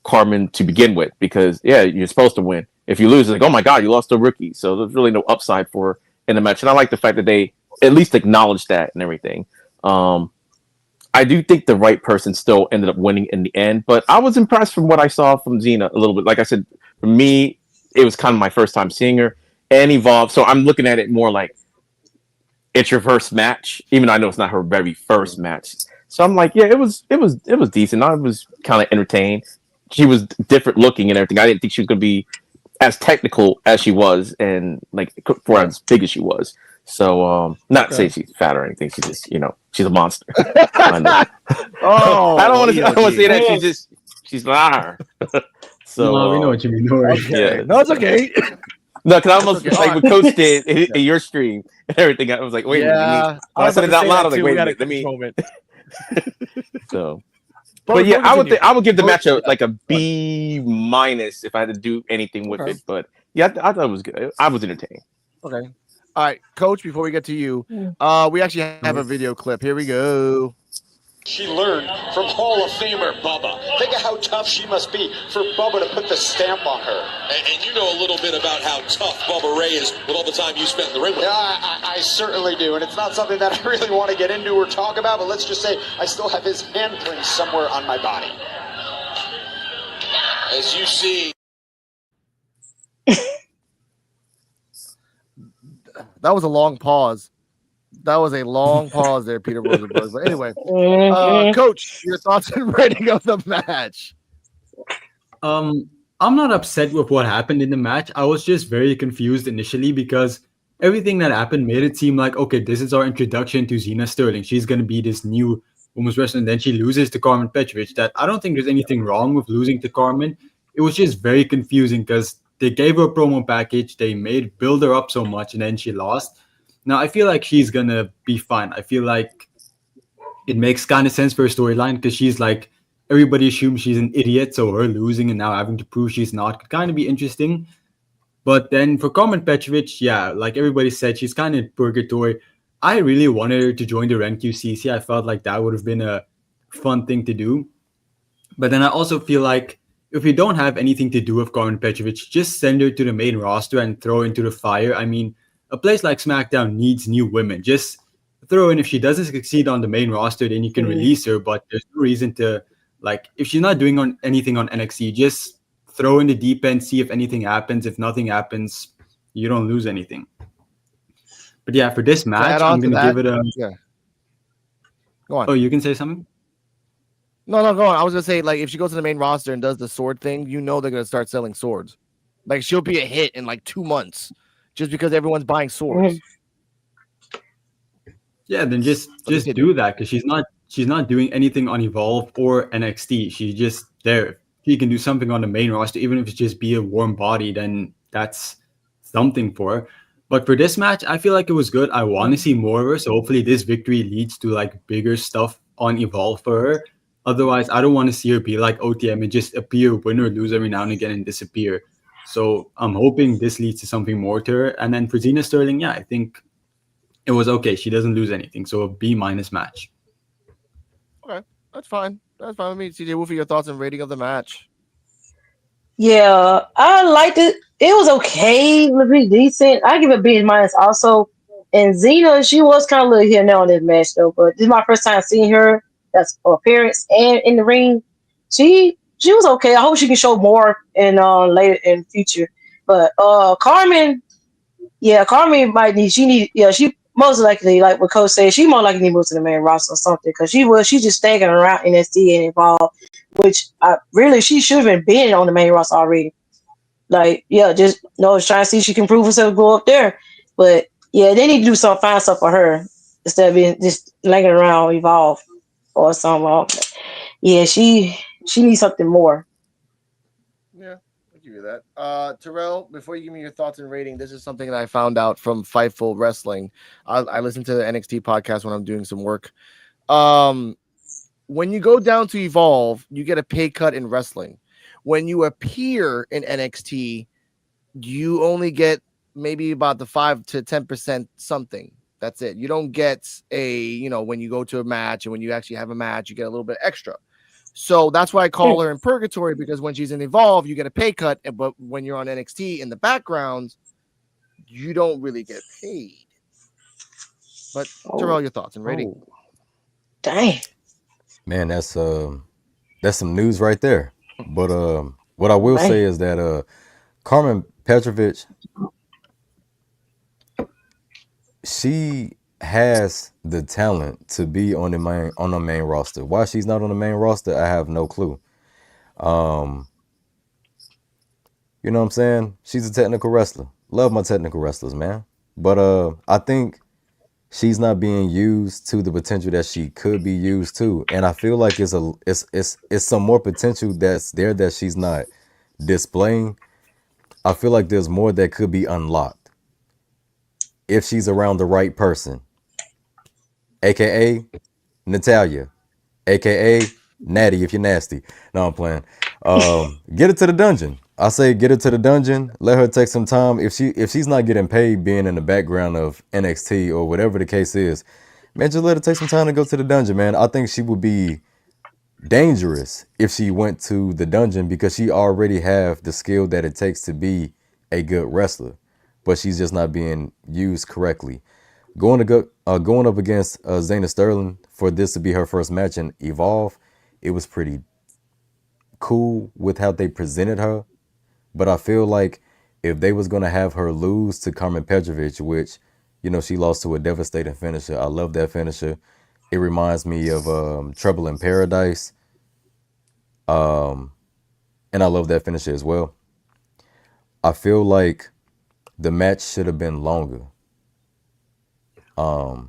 Carmen to begin with, because yeah, you're supposed to win. If you lose, it's like, oh my god, you lost to a rookie. So there's really no upside for in the match. And I like the fact that they at least acknowledge that and everything. I do think the right person still ended up winning in the end, but I was impressed from what I saw from Xena a little bit. Like I said, for me, it was kind of my first time seeing her and Evolve, so I'm looking at it more like it's your first match, even though I know it's not her very first match. So I'm like, yeah, it was decent. I was kind of entertained. She was different looking and everything. I didn't think she was going to be as technical as she was, and like for as big as she was. So, not to say she's fat or anything. She's just, she's a monster. I don't want to say that she's not. So no, we know what you mean. No, okay. Yeah. No, it's okay. No, because I almost like what Coach did in your stream and everything. I was like, wait a minute. I said it out loud. I was like, wait a minute. Let me. So, but yeah, I would give the match like a B- if I had to do anything with it. But yeah, I thought it was good. I was entertained. Okay. All right, Coach, before we get to you, we actually have a video clip. Here we go. She learned from Hall of Famer Bubba. Think of how tough she must be for Bubba to put the stamp on her. And you know a little bit about how tough Bubba Ray is with all the time you spent in the ring with him. Yeah, I certainly do. And it's not something that I really want to get into or talk about, but let's just say I still have his handprints somewhere on my body. As you see. That was a long pause. That was a long pause there, Peter Rosenberg. But anyway, Coach, your thoughts and rating of the match. I'm not upset with what happened in the match. I was just very confused initially because everything that happened made it seem like, okay, this is our introduction to Xena Sterling. She's going to be this new women's wrestler, and then she loses to Carmen Petrovich. That I don't think there's anything wrong with losing to Carmen. It was just very confusing because they gave her a promo package. They build her up so much, and then she lost. Now, I feel like she's going to be fine. I feel like it makes kind of sense for her storyline because she's like, everybody assumes she's an idiot, so her losing and now having to prove she's not could kind of be interesting. But then for Carmen Petrovich, yeah, like everybody said, she's kind of in purgatory. I really wanted her to join the Ren QCC. I felt like that would have been a fun thing to do. But then I also feel like if you don't have anything to do with Carmen Petrovich, just send her to the main roster and throw her into the fire. I mean, a place like SmackDown needs new women. Just throw in. If she doesn't succeed on the main roster, then you can release her. But there's no reason to, like, if she's not doing anything on NXT, just throw in the deep end, see if anything happens. If nothing happens, you don't lose anything. But yeah, for this match, I'm gonna give it a. Yeah. Go on. Oh, you can say something. No, go on. I was gonna say, like, if she goes to the main roster and does the sword thing, you know they're gonna start selling swords. Like, she'll be a hit in like 2 months, just because everyone's buying swords. Yeah, then just do that, because she's not doing anything on Evolve or NXT. She's just there. She can do something on the main roster, even if it's just be a warm body, then that's something for her. But for this match, I feel like it was good. I want to see more of her, so hopefully this victory leads to like bigger stuff on Evolve for her. Otherwise, I don't want to see her be like OTM and just appear, win or lose every now and again and disappear. So I'm hoping this leads to something more to her. And then for Xena Sterling, yeah, I think it was okay. She doesn't lose anything, so a B- match. Okay, that's fine. That's fine with me. CJ Wolfie, your thoughts and rating of the match? Yeah, I liked it. It was okay, it was pretty decent. I give it a B minus also. And Xena, she was kind of a little here now in this match though, but this is my first time seeing her. That's her appearance and in the ring. She was okay. I hope she can show more in later in future. But Carmen, yeah, Carmen might need. She most likely, like what Coach said, she more likely need to move to the main roster or something because she's just staggering around NXT and involved, which really she should have been on the main roster already. Like, yeah, just trying to see if she can prove herself, go up there. But yeah, they need to find stuff for her instead of being just laying around, evolve or something. Yeah, she needs something more. Yeah, I'll give you that. Terrell, before you give me your thoughts and rating, this is something that I found out from Fightful Wrestling. I listen to the NXT podcast when I'm doing some work. When you go down to Evolve, you get a pay cut in wrestling. When you appear in NXT, you only get maybe about the 5 to 10% something. That's it. You don't get when you go to a match and when you actually have a match, you get a little bit extra. So that's why I call her in purgatory, because when she's in Evolve, you get a pay cut. But when you're on NXT in the background, you don't really get paid. But Terrell, your thoughts and rating? Dang. Man, that's some news right there. But what I will say is that Carmen Petrovic, she has the talent to be on the main roster. Why she's not on the main roster, I have no clue. You know what I'm saying? She's a technical wrestler. Love my technical wrestlers, man. But I think she's not being used to the potential that she could be used to. And I feel like it's some more potential that's there that she's not displaying. I feel like there's more that could be unlocked if she's around the right person, aka Natalia, aka Natty if you're nasty. No, I'm playing. Get her to the dungeon. I say get her to the dungeon. Let her take some time. If she's not getting paid being in the background of NXT or whatever the case is, man, just let her take some time to go to the dungeon, man. I think she would be dangerous if she went to the dungeon because she already have the skill that it takes to be a good wrestler, but she's just not being used correctly. Going up against Xena Sterling for this to be her first match in Evolve, it was pretty cool with how they presented her. But I feel like if they was going to have her lose to Carmen Petrovic, which, she lost to a devastating finisher. I love that finisher. It reminds me of Trouble in Paradise. And I love that finisher as well. I feel like the match should have been longer. Not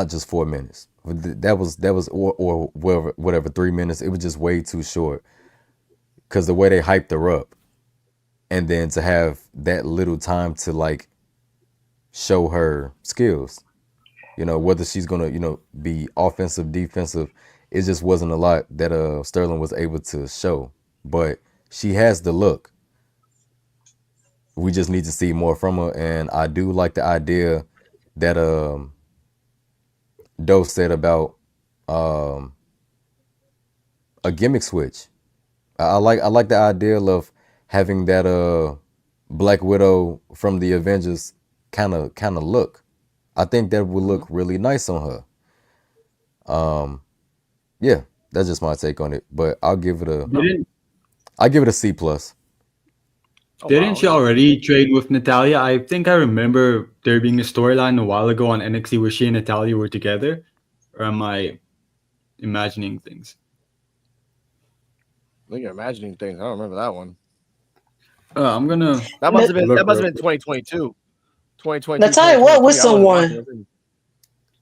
just 4 minutes. That was or whatever 3 minutes. It was just way too short. Because the way they hyped her up, and then to have that little time to like show her skills, whether she's gonna be offensive, defensive, it just wasn't a lot that Sterling was able to show. But she has the look. We just need to see more from her, and I do like the idea that Doe said about a gimmick switch. I like the idea of having that Black Widow from the Avengers kind of look. I think that would look really nice on her. Yeah, that's just my take on it. But I'll give it a C plus. Didn't she already trade with Natalia? I think I remember there being a storyline a while ago on NXT where she and Natalia were together. Or am I imagining things? I think you're imagining things. I don't remember that one. I'm gonna. That must have been 2022. 2022. Natalia, what with someone?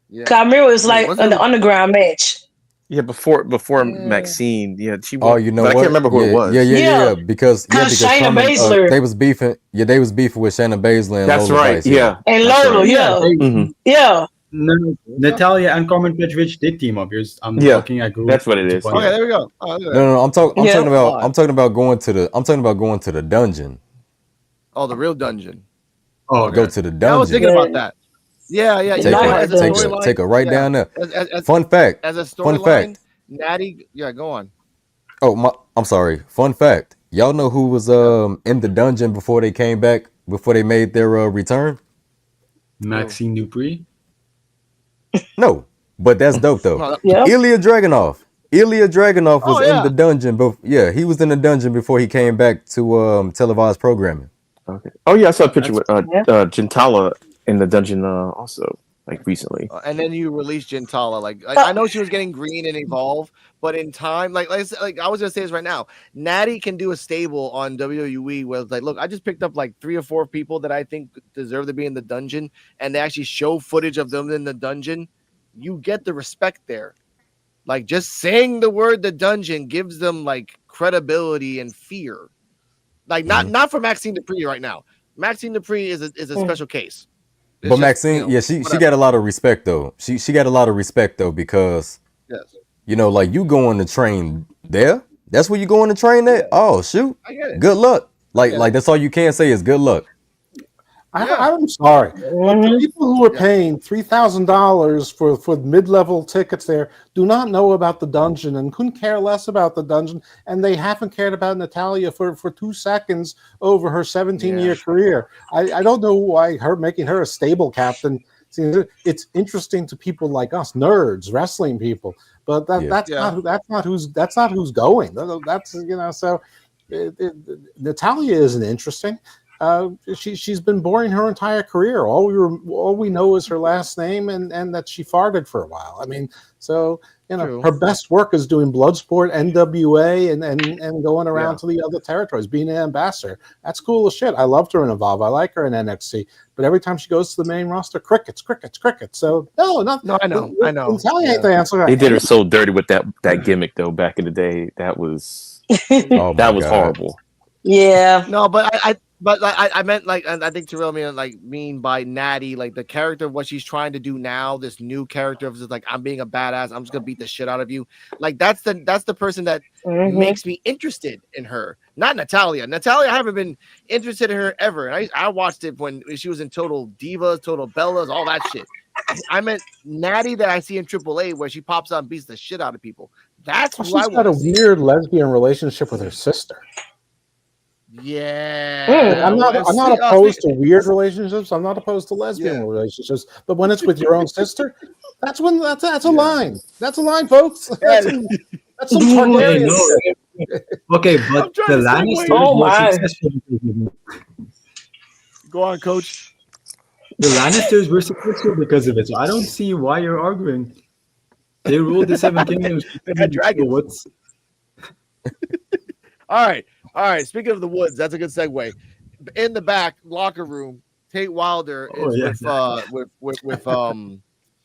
Yeah. I remember it was like an underground match. Yeah, before Maxine, she. Oh, you know but what? I can't remember who it was. Yeah. Because Shayna Baszler. They was beefing. Yeah, they was beefing with Shayna Baszler. And That's Lola right. Vice, And Lola, yeah. No, Natalia and Carmen Petrovic did team up. I'm looking at Google. That's what it is. Okay, there we go. No, I'm talking about going to the dungeon. Oh, the real dungeon. Oh, okay. Go to the dungeon. I was thinking about that. Yeah. Take her right down there. Fun fact. As a storyline, Natty. Yeah, go on. Oh, I'm sorry. Fun fact. Y'all know who was in the dungeon before they came back? Before they made their return? Maxine Dupree. No, but that's dope though. Ilya Dragunov. Was in the dungeon, but he was in the dungeon before he came back to televised programming. Okay. Oh yeah, I saw a picture with Gentala in the dungeon also, like recently. And then you released Gentala. Like I know she was getting green and evolve, but in time, like I was gonna say this right now, Natty can do a stable on WWE where it's like, look, I just picked up like 3 or 4 people that I think deserve to be in the dungeon, and they actually show footage of them in the dungeon. You get the respect there. Like just saying the word the dungeon gives them like credibility and fear. Like not for Maxine Dupree right now. Maxine Dupree is a special case. It's but Maxine, she got a lot of respect though. She got a lot of respect though because like you going to train there. That's where you going to train there. Oh shoot, I get it. Good luck. Like that's all you can say is good luck. I'm sorry, but the people who are paying $3,000 for mid-level tickets there do not know about the dungeon and couldn't care less about the dungeon, and they haven't cared about Natalia for 2 seconds over her 17-year career. I don't know why making her a stable captain. It's interesting to people like us, nerds, wrestling people, but that's not who's going. That's so. Natalia isn't interesting. She's been boring her entire career. All we know is her last name and that she farted for a while. I mean, so her best work is doing Bloodsport, NWA, and going around to the other territories, being an ambassador. That's cool as shit. I loved her in Evolve. I like her in NXT. But every time she goes to the main roster, crickets. So no, I know. Natalia ain't the answer. They did her so dirty with that gimmick though back in the day. That was that was horrible. Yeah. No, but I meant like, and I think Terrell mean by Natty, like the character of what she's trying to do now, this new character of just like, I'm being a badass, I'm just gonna beat the shit out of you. Like that's the person that makes me interested in her. Not Natalia. Natalia, I haven't been interested in her ever. And I watched it when she was in Total Divas, Total Bellas, all that shit. I meant Natty that I see in AAA where she pops out and beats the shit out of people. That's who she's got a weird lesbian relationship with her sister. Yeah, I'm not opposed to weird relationships. I'm not opposed to lesbian relationships. But when it's with your own sister, that's a line. That's a line, folks. That's some Targaryen shit. Okay, but the Lannisters were successful. Go on, Coach. The Lannisters were successful because of it. So I don't see why you're arguing. They ruled the 7 kingdoms. They had dragons. All right. Speaking of the Woods, that's a good segue. In the back locker room, Tate Wilder is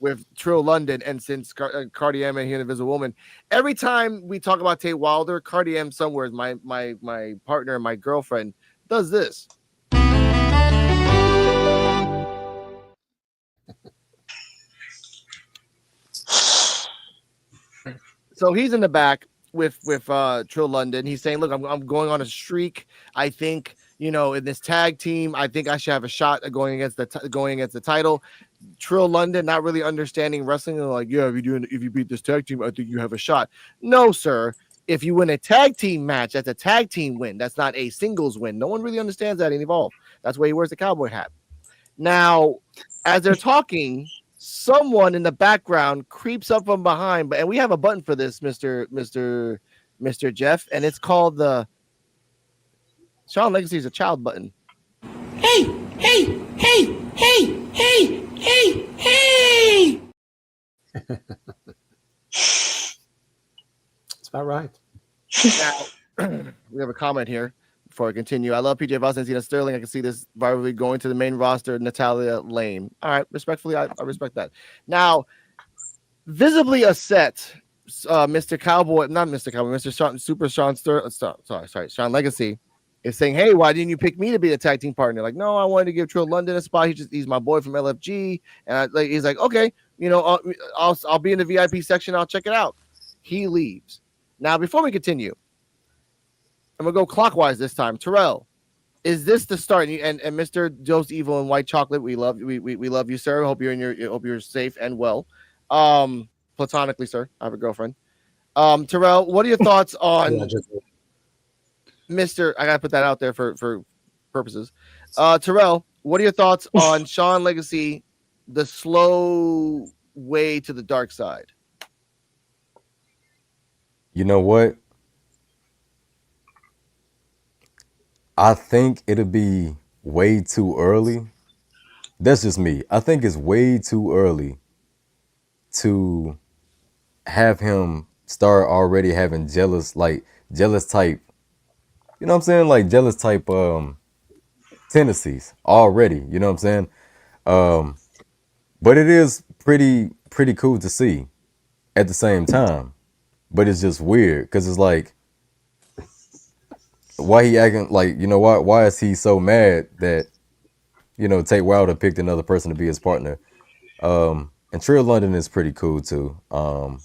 with Trill London, and since Cardi M and he and Invisible Woman, every time we talk about Tate Wilder, Cardi M somewhere, my partner, my girlfriend, does this. So he's in the back with Trill London. He's saying, look, I'm going on a streak. I think, in this tag team, I think I should have a shot at going against the title. Trill London not really understanding wrestling, and like, yeah, if you beat this tag team, I think you have a shot. No, sir. If you win a tag team match, that's a tag team win. That's not a singles win. No one really understands that in Evolve. That's why he wears the cowboy hat. Now, as they're talking, someone in the background creeps up from behind, and we have a button for this, Mr. Jeff, and it's called the Sean Legacy's a child button. Hey, hey, hey, hey, hey, hey, hey. That's about right. Now, we have a comment here before I continue. I love PJ Voss and Tina Sterling. I can see this virally going to the main roster, Natalia Lane. All right, respectfully, I respect that. Now, visibly upset, Mr. Cowboy, not Mr. Cowboy, Mr. Sean, Super Sean Sean Legacy is saying, "Hey, why didn't you pick me to be a tag team partner?" Like, no, I wanted to give Trill London a spot. He's my boy from LFG, and he's like, okay, I'll be in the VIP section. I'll check it out. He leaves. Now, before we continue, I'm gonna go clockwise this time. Terrell, is this the start? And Mr. Joe's Evil and White Chocolate, we love you, sir. Hope you're safe and well. Platonically, sir. I have a girlfriend. Terrell, what are your thoughts on Mr. I gotta put that out there for purposes. Terrell, what are your thoughts on Sean Legacy, the slow way to the dark side? You know what? I think it'll be way too early. That's just me. I think it's way too early to have him start already having jealous type, you know what I'm saying? Like jealous type tendencies already, you know what I'm saying? But it is pretty cool to see at the same time. But it's just weird because it's like, why he acting like, why is he so mad that, Tate Wilder picked another person to be his partner? And Trill London is pretty cool too. I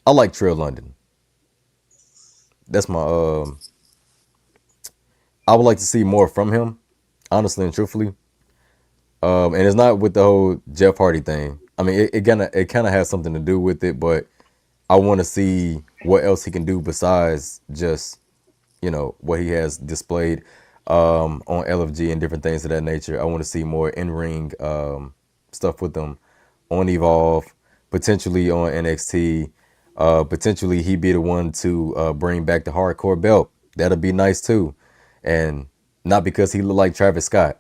like Trill London. That's my I would like to see more from him, honestly and truthfully. And it's not with the whole Jeff Hardy thing. I mean, it kind of has something to do with it, but I want to see what else he can do besides just, what he has displayed on LFG and different things of that nature. I want to see more in-ring stuff with them on Evolve, potentially on NXT. Potentially he be the one to bring back the hardcore belt. That'll be nice too. And not because he look like Travis Scott.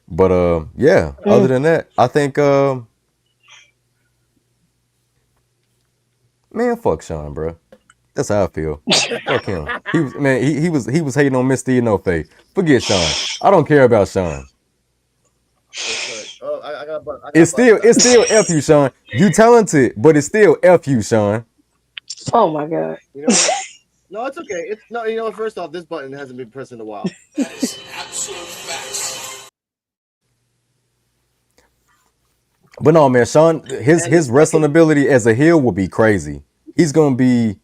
But yeah, other than that, I think man, fuck Sean, bro. That's how I feel. Fuck him. He was hating on Mr. Inoue. Forget Sean. I don't care about Sean. It's still F you, Sean. You talented, but it's still F you, Sean. Oh my god. You know what? No, it's okay. First off, this button hasn't been pressed in a while. That is absolute facts. But no, man, Sean, his wrestling ability as a heel will be crazy. He's gonna be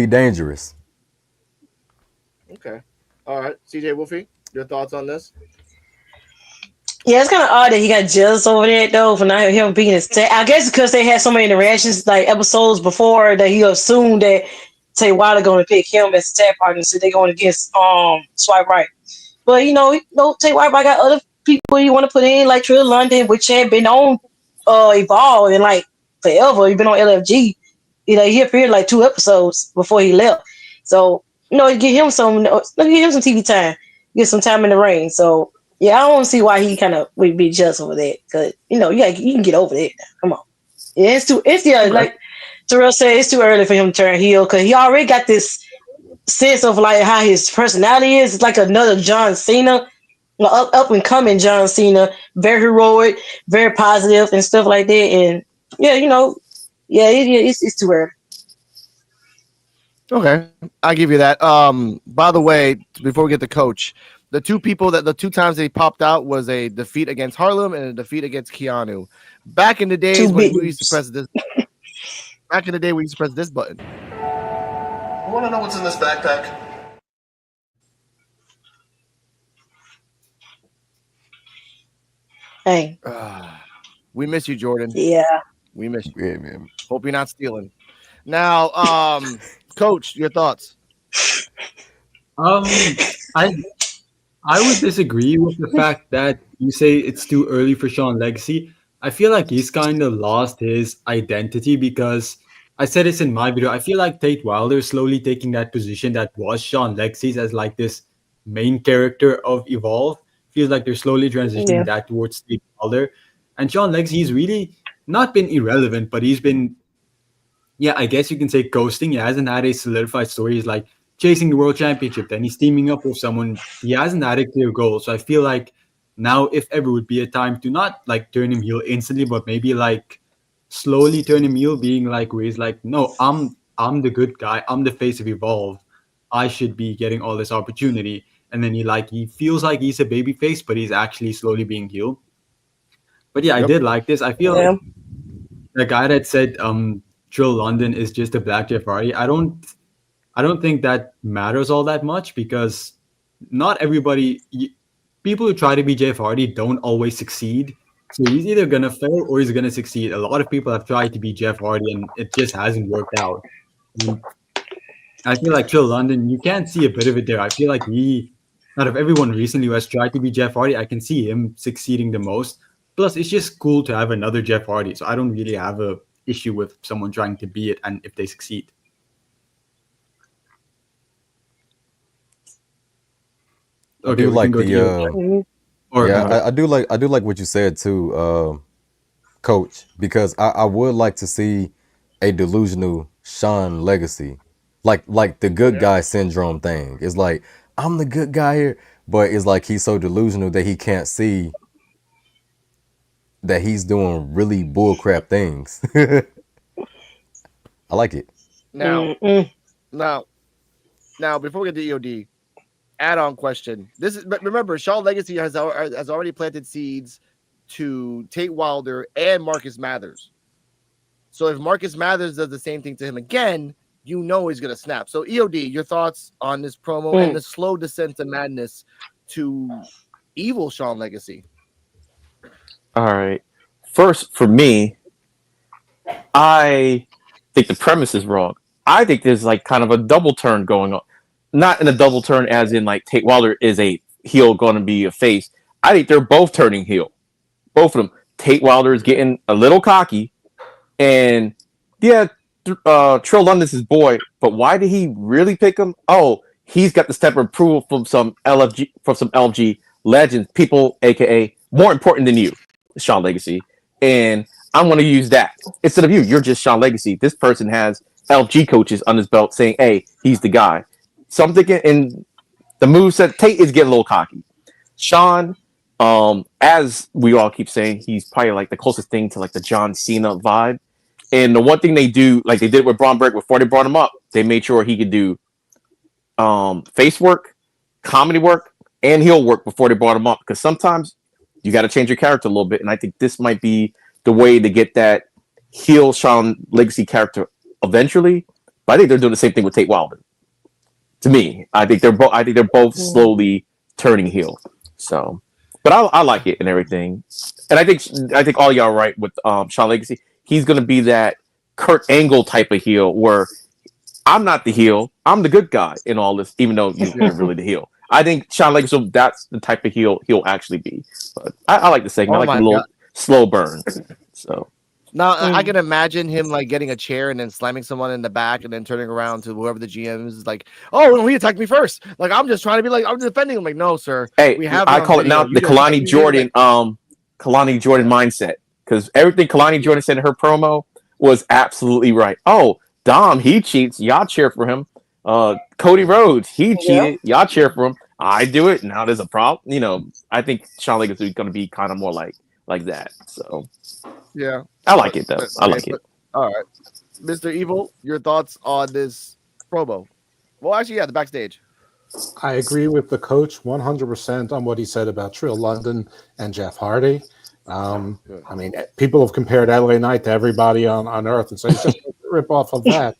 dangerous. Okay. All right. CJ Wolfie, your thoughts on this? Yeah, it's kind of odd that he got jealous over that though for not him being his tag. I guess because they had so many interactions like episodes before that he assumed that Tay Wilder going to pick him as a tag partner, so they going against Swipe Right. But Tay Wilder got other people you want to put in like Trill London, which had been on Evolve and like forever. He's been on LFG. He appeared like 2 episodes before he left. So give him some TV time, get some time in the ring. So. Yeah, I don't see why he kind of would be jealous over that. Cause you can get over that. Come on. Yeah, like Terrell said, it's too early for him to turn heel because he already got this sense of like how his personality is. It's like another John Cena, up and coming John Cena, very heroic, very positive and stuff like that. And it's too early. Okay, I'll give you that. By the way, before we get to Coach, the two times they popped out was a defeat against Harlem and a defeat against Keanu. Back in the days when we used to press this. Back in the day, we used to press this button. You want to know what's in this backpack? Hey. We miss you, Jordan. Yeah. We miss you. Yeah, man. Hope you're not stealing. Now, Coach, your thoughts. I I would disagree with the fact that you say it's too early for Sean Legacy. I feel like he's kind of lost his identity because I said this in my video. I feel like Tate Wilder is slowly taking that position that was Sean Legacy's as like this main character of Evolve. Feels like they're slowly transitioning Yeah. that towards Tate Wilder. And Sean Legacy, he's really not been irrelevant, but he's been, yeah, I guess you can say ghosting. He hasn't had a solidified story. He's like chasing the world championship. Then he's teaming up with someone. He hasn't had a clear goal. So I feel like now, if ever would be a time to not like turn him heel instantly, but maybe like slowly turn him heel, being like where he's like, no, I'm the good guy. I'm the face of Evolve. I should be getting all this opportunity. And then he feels like he's a baby face, but he's actually slowly being healed. But yeah, I Yep. did like this. I feel Yeah. the guy that said Trill London is just a black Jeff Hardy. I don't think that matters all that much because not everybody people who try to be Jeff Hardy don't always succeed. So he's either gonna fail or he's gonna succeed. A lot of people have tried to be Jeff Hardy and it just hasn't worked out. And I feel like Trill London, you can see a bit of it there. I feel like out of everyone recently who has tried to be Jeff Hardy, I can see him succeeding the most. Plus, it's just cool to have another Jeff Hardy. So I don't really have a issue with someone trying to be it and if they succeed. I Okay, do we like can go to you. Mhm. Or yeah, I do like what you said too, Coach, because I would like to see a delusional Sean Legacy, like the good guy syndrome thing. It's like I'm the good guy here, but it's like he's so delusional that he can't see that he's doing really bullcrap things. I like it. Now, Mm-mm. now, before we get to EOD, add-on question. But remember, Shaw Legacy has already planted seeds to Tate Wilder and Marcus Mathers. So if Marcus Mathers does the same thing to him again, you know he's gonna snap. So EOD, your thoughts on this promo and the slow descent to madness to evil Sean Legacy? All right. First, for me, I think the premise is wrong. I think there's like kind of a double turn going on. Not in a double turn as in like Tate Wilder is a heel going to be a face. I think they're both turning heel. Both of them. Tate Wilder is getting a little cocky. And yeah, Trill London's his boy. But why did he really pick him? Oh, he's got the step of approval from some LG legends, people, aka more important than you, Sean Legacy. And I'm going to use that instead of you. You're just Sean Legacy. This person has LG coaches on his belt saying, "Hey, he's the guy." So I'm thinking, and the move said Tate is getting a little cocky. Sean, as we all keep saying, he's probably like the closest thing to like the John Cena vibe. And the one thing they do, like they did with Braun Break before they brought him up, they made sure he could do face work, comedy work, and heel work before they brought him up. Because sometimes you got to change your character a little bit, and I think this might be the way to get that heel Sean Legacy character eventually. But I think they're doing the same thing with Tate Wilder. To me, I think they're both slowly turning heel. So, but I like it and everything, and I think all y'all are right with Sean Legacy. He's gonna be that Kurt Angle type of heel where I'm not the heel, I'm the good guy in all this, even though you're really the heel. I think Sean Legacy, that's the type of heel he'll actually be. But I like the segment. I like the little slow burn. So. Now I can imagine him like getting a chair and then slamming someone in the back and then turning around to whoever the GM is like, "Oh, no, he attacked me first. Like I'm just trying to be like I'm defending him." Like, no, sir. Hey, we have. I call it now the Kalani Jordan, Kalani Jordan mindset, because everything Kalani Jordan said in her promo was absolutely right. Oh, Dom, he cheats. Y'all cheer for him. Cody Rhodes, he cheated. Y'all cheer for him. I do it. Now there's a problem. You know, I think Sean Legacy is going to be kind of more like that. So. Yeah, I like it though. I like it. All right, Mr. Evil, your thoughts on this promo? Well, actually, yeah, the backstage. I agree with the coach 100% on what he said about Trill London and Jeff Hardy. I mean, people have compared LA Knight to everybody on Earth, and so it's just a rip off of that.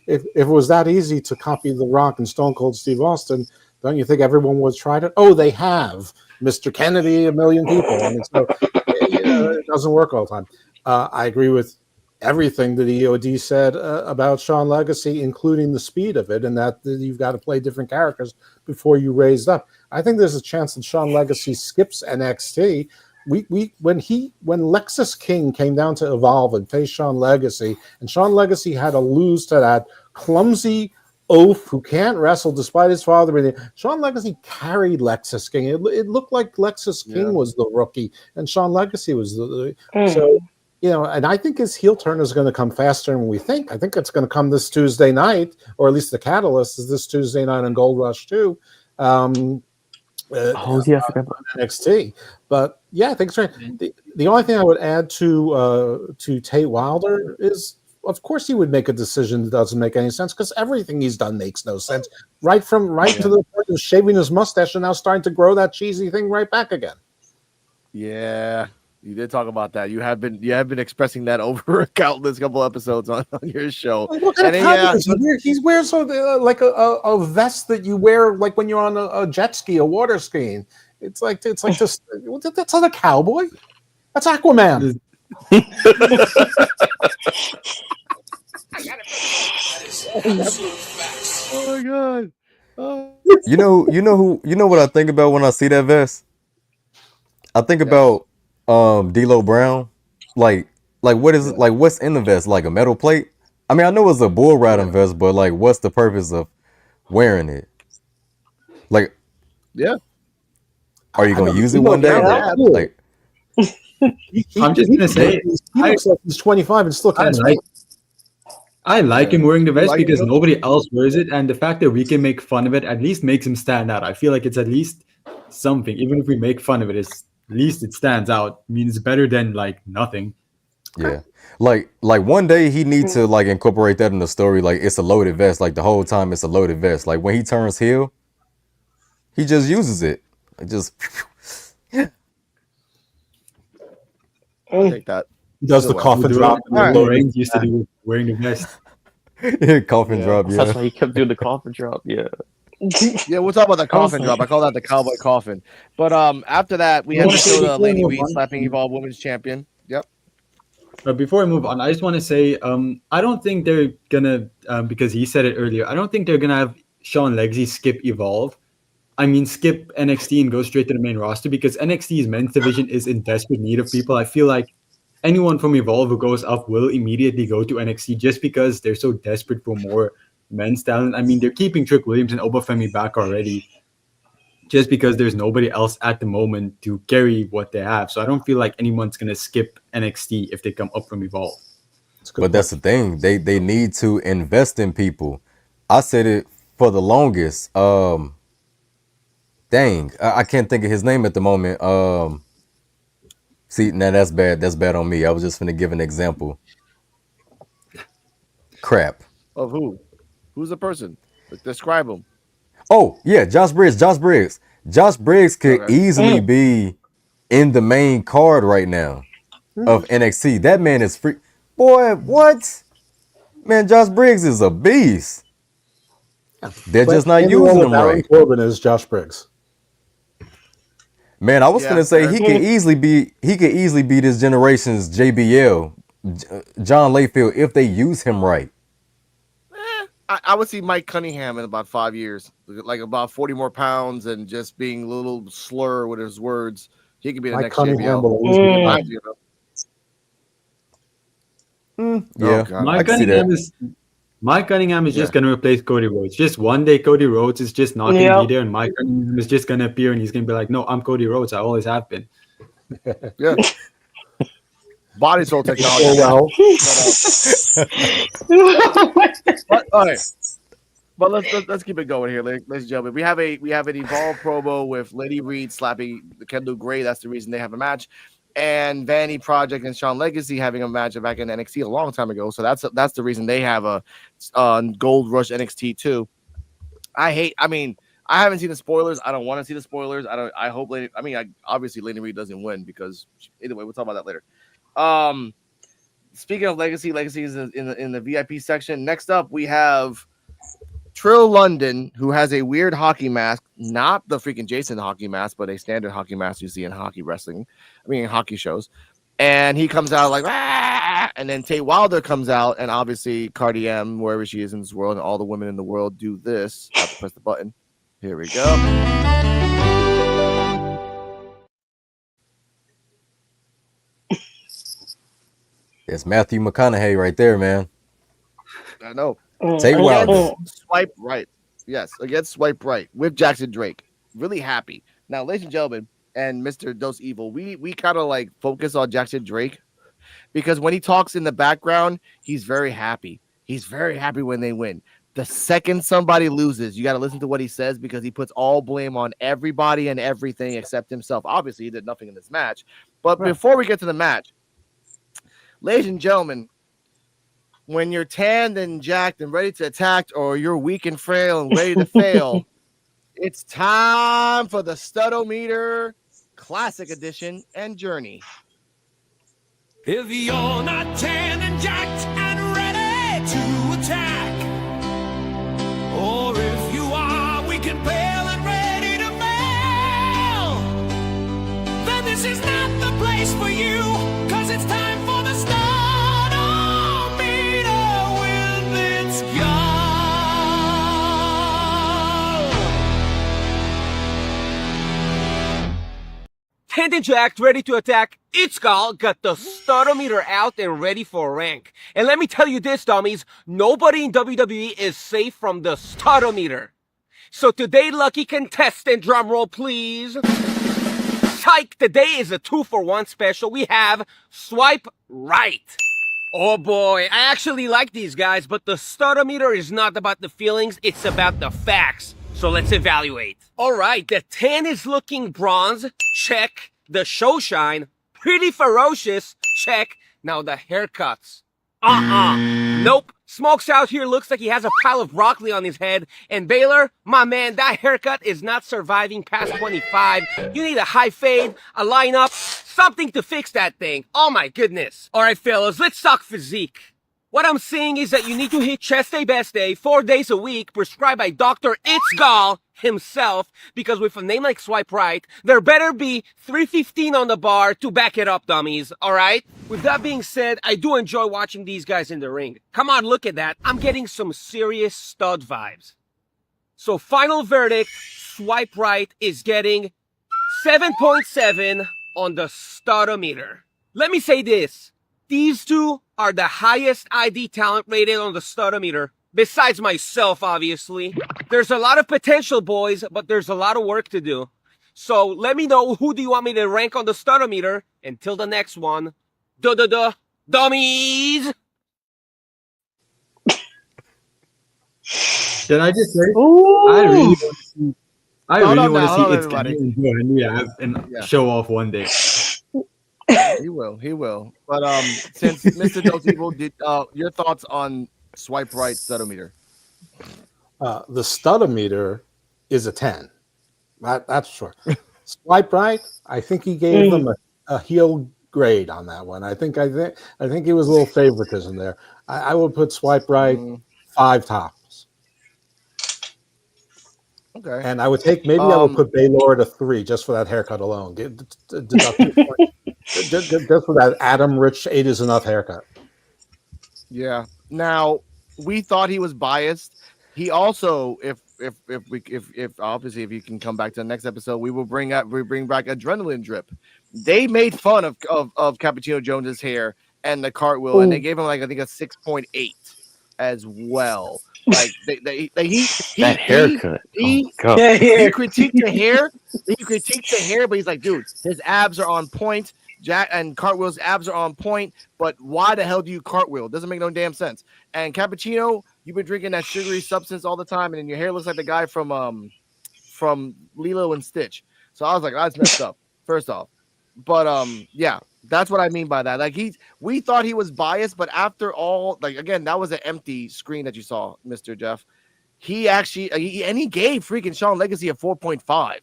If it was that easy to copy The Rock and Stone Cold Steve Austin, don't you think everyone would try it? Oh, they have. Mr. Kennedy, a million people. I mean, so it doesn't work all the time. I agree with everything that EOD said about Sean Legacy, including the speed of it, and that you've got to play different characters before you raised up. I think there's a chance that Sean Legacy skips NXT. When Lexus King came down to Evolve and face Sean Legacy, and Sean Legacy had to lose to that clumsy oaf who can't wrestle despite his father. Sean Legacy carried Lexus King. It looked like Lexus King was the rookie, and Sean Legacy was the so. And I think his heel turn is going to come faster than we think. I think it's going to come this Tuesday night, or at least the catalyst is this Tuesday night on Gold Rush 2. I forgot about NXT. But yeah, I think it's right. The only thing I would add to Tate Wilder is, of course, he would make a decision that doesn't make any sense because everything he's done makes no sense. Right to the point of shaving his mustache and now starting to grow that cheesy thing right back again. Yeah. You did talk about that. You have been expressing that over a countless couple episodes on your show. What kind of he wears like a vest that you wear like when you're on a jet ski, a water skiing. It's like this. That's not a cowboy. That's Aquaman. Oh my god. Oh. You know what I think about when I see that vest? I think about D'Lo Brown, like what is it? Like what's in the vest? Like a metal plate? I mean, I know it's a bull riding vest, but like, what's the purpose of wearing it? Like, are you gonna use it one day? Like, I'm just gonna say, he looks like he's 25 and still can't. I like him wearing the vest because nobody else wears it, and the fact that we can make fun of it at least makes him stand out. I feel like it's at least something, even if we make fun of it. It's at least it stands out. I mean, it's better than like nothing. Yeah, like one day he needs to like incorporate that in the story. Like it's a loaded vest. Like the whole time it's a loaded vest. Like when he turns heel, he just uses it. It just take that. He does the coffin drop. Lorraine used to do wearing the vest. Coffin drop. Yeah, that's why he kept doing the coffin drop. Yeah. Yeah, we'll talk about the coffin drop. I call that the cowboy coffin. But after that, we have to show the Lady Reed slapping Evolve Women's Champion. Yep. Before I move on, I just want to say, I don't think they're gonna, because he said it earlier, I don't think they're gonna have Sean Legacy skip Evolve. I mean, skip NXT and go straight to the main roster because NXT's men's division is in desperate need of people. I feel like anyone from Evolve who goes up will immediately go to NXT just because they're so desperate for more men's talent. I mean, they're keeping Trick Williams and Obafemi back already just because there's nobody else at the moment to carry what they have. So I don't feel like anyone's going to skip NXT if they come up from Evolve. But that's the thing. They need to invest in people. I said it for the longest. Dang, I can't think of his name at the moment. See, now that's bad. That's bad on me. I was just going to give an example. Crap. Of who? Who's the person? Describe him. Oh, yeah, Josh Briggs. Josh Briggs could easily be in the main card right now of NXT. That man is free. Boy, what? Man, Josh Briggs is a beast. They're just not using him right. Corbin is Josh Briggs. Man, I was gonna say he could easily be this generation's JBL, John Layfield, if they use him right. I would see Mike Cunningham in about 5 years, like about 40 more pounds and just being a little slur with his words. He could be the next JBL. Yeah, Mike Cunningham is just going to replace Cody Rhodes. Just one day, Cody Rhodes is just not going to be there, and Mike Cunningham is just going to appear, and he's going to be like, "No, I'm Cody Rhodes. I always have been." Yeah. Body soul technology. All right. But let's keep it going here, ladies and gentlemen. We have an Evolve promo with Lady Reed slapping Kendall Gray. That's the reason they have a match. And Vanity Project and Sean Legacy having a match back in NXT a long time ago. So that's the reason they have a Gold Rush NXT too. I haven't seen the spoilers. I don't want to see the spoilers. I hope obviously Lady Reed doesn't win because either way, we'll talk about that later. Speaking of Legacy is in the VIP section. Next up, we have Trill London, who has a weird hockey mask, not the freaking Jason hockey mask, but a standard hockey mask you see in hockey wrestling. I mean, in hockey shows. And he comes out like, and then Tate Wilder comes out, and obviously Cardi M, wherever she is in this world, and all the women in the world do this. I have to press the button. Here we go. It's Matthew McConaughey right there, man. I know. Tate Wilder. Swipe right. Yes, against Swipe Right with Jackson Drake. Really happy. Now, ladies and gentlemen, and Mr. Dose Evil, we kind of like focus on Jackson Drake because when he talks in the background, he's very happy. He's very happy when they win. The second somebody loses, you got to listen to what he says because he puts all blame on everybody and everything except himself. Obviously, he did nothing in this match. But before we get to the match, ladies and gentlemen, when you're tanned and jacked and ready to attack, or you're weak and frail and ready to fail, it's time for the Studometer Classic Edition and Journey. If you're not tan and jacked and ready to attack, or if you are weak and pale and ready to fail, then this is not the place for you, because it's time for the Studometer with its go. Tanned and jacked, ready to attack. Itzgal got the Studometer out and ready for rank. And let me tell you this, dummies, nobody in WWE is safe from the Studometer. So today, lucky contestant, drumroll please. Psych, today is a 2-for-1 special. We have Swipe Right. Oh boy, I actually like these guys, but the Studometer is not about the feelings, it's about the facts. So let's evaluate. Alright, the tan is looking bronze, check. The show shine, pretty ferocious, check. Now the haircuts. Nope. Smokes out here looks like he has a pile of broccoli on his head. And Baylor, my man, that haircut is not surviving past 25. You need a high fade, a lineup, something to fix that thing. Oh my goodness. Alright fellas, let's talk physique. What I'm saying is that you need to hit chest day, best day, 4 days a week, prescribed by Dr. Itzgal himself, because with a name like Swipe Right, there better be 315 on the bar to back it up, dummies, alright? With that being said, I do enjoy watching these guys in the ring. Come on, look at that. I'm getting some serious stud vibes. So final verdict, Swipe Right is getting 7.7 on the Studometer. Let me say this. These two are the highest ID talent rated on the Studometer, besides myself, obviously. There's a lot of potential, boys, but there's a lot of work to do. So let me know who do you want me to rank on the Studometer. Until the next one, dummies! Can I just say, Ooh. I really want to see, it's everybody. and show off one day. He will. But since Mr. Dose Evil did your thoughts on Swipe Right Studometer? The Studometer is a 10. That's sure. Swipe Right, I think he gave them a heel grade on that one. I think he was a little favoritism there. I would put Swipe Right 5 tops. Okay. And I would take I would put Baylor at a 3 just for that haircut alone. Just for that Adam Rich 8 is enough haircut. Yeah. Now we thought he was biased. He also, if obviously if you can come back to the next episode, we bring back Adrenaline Drip. They made fun of Cappuccino Jones's hair and the cartwheel, and they gave him like I think a 6.8 as well. Like that haircut. He critiqued the hair. He critiqued the hair, but he's like, dude, his abs are on point. Jack and Cartwheel's abs are on point, but why the hell do you cartwheel? It doesn't make no damn sense. And Cappuccino, you've been drinking that sugary substance all the time, and your hair looks like the guy from Lilo and Stitch. So I was like, that's messed up. First off, but yeah, that's what I mean by that. Like we thought he was biased, but after all, like again, that was an empty screen that you saw, Mr. Jeff. He actually he gave freaking Shawn Legacy a 4.5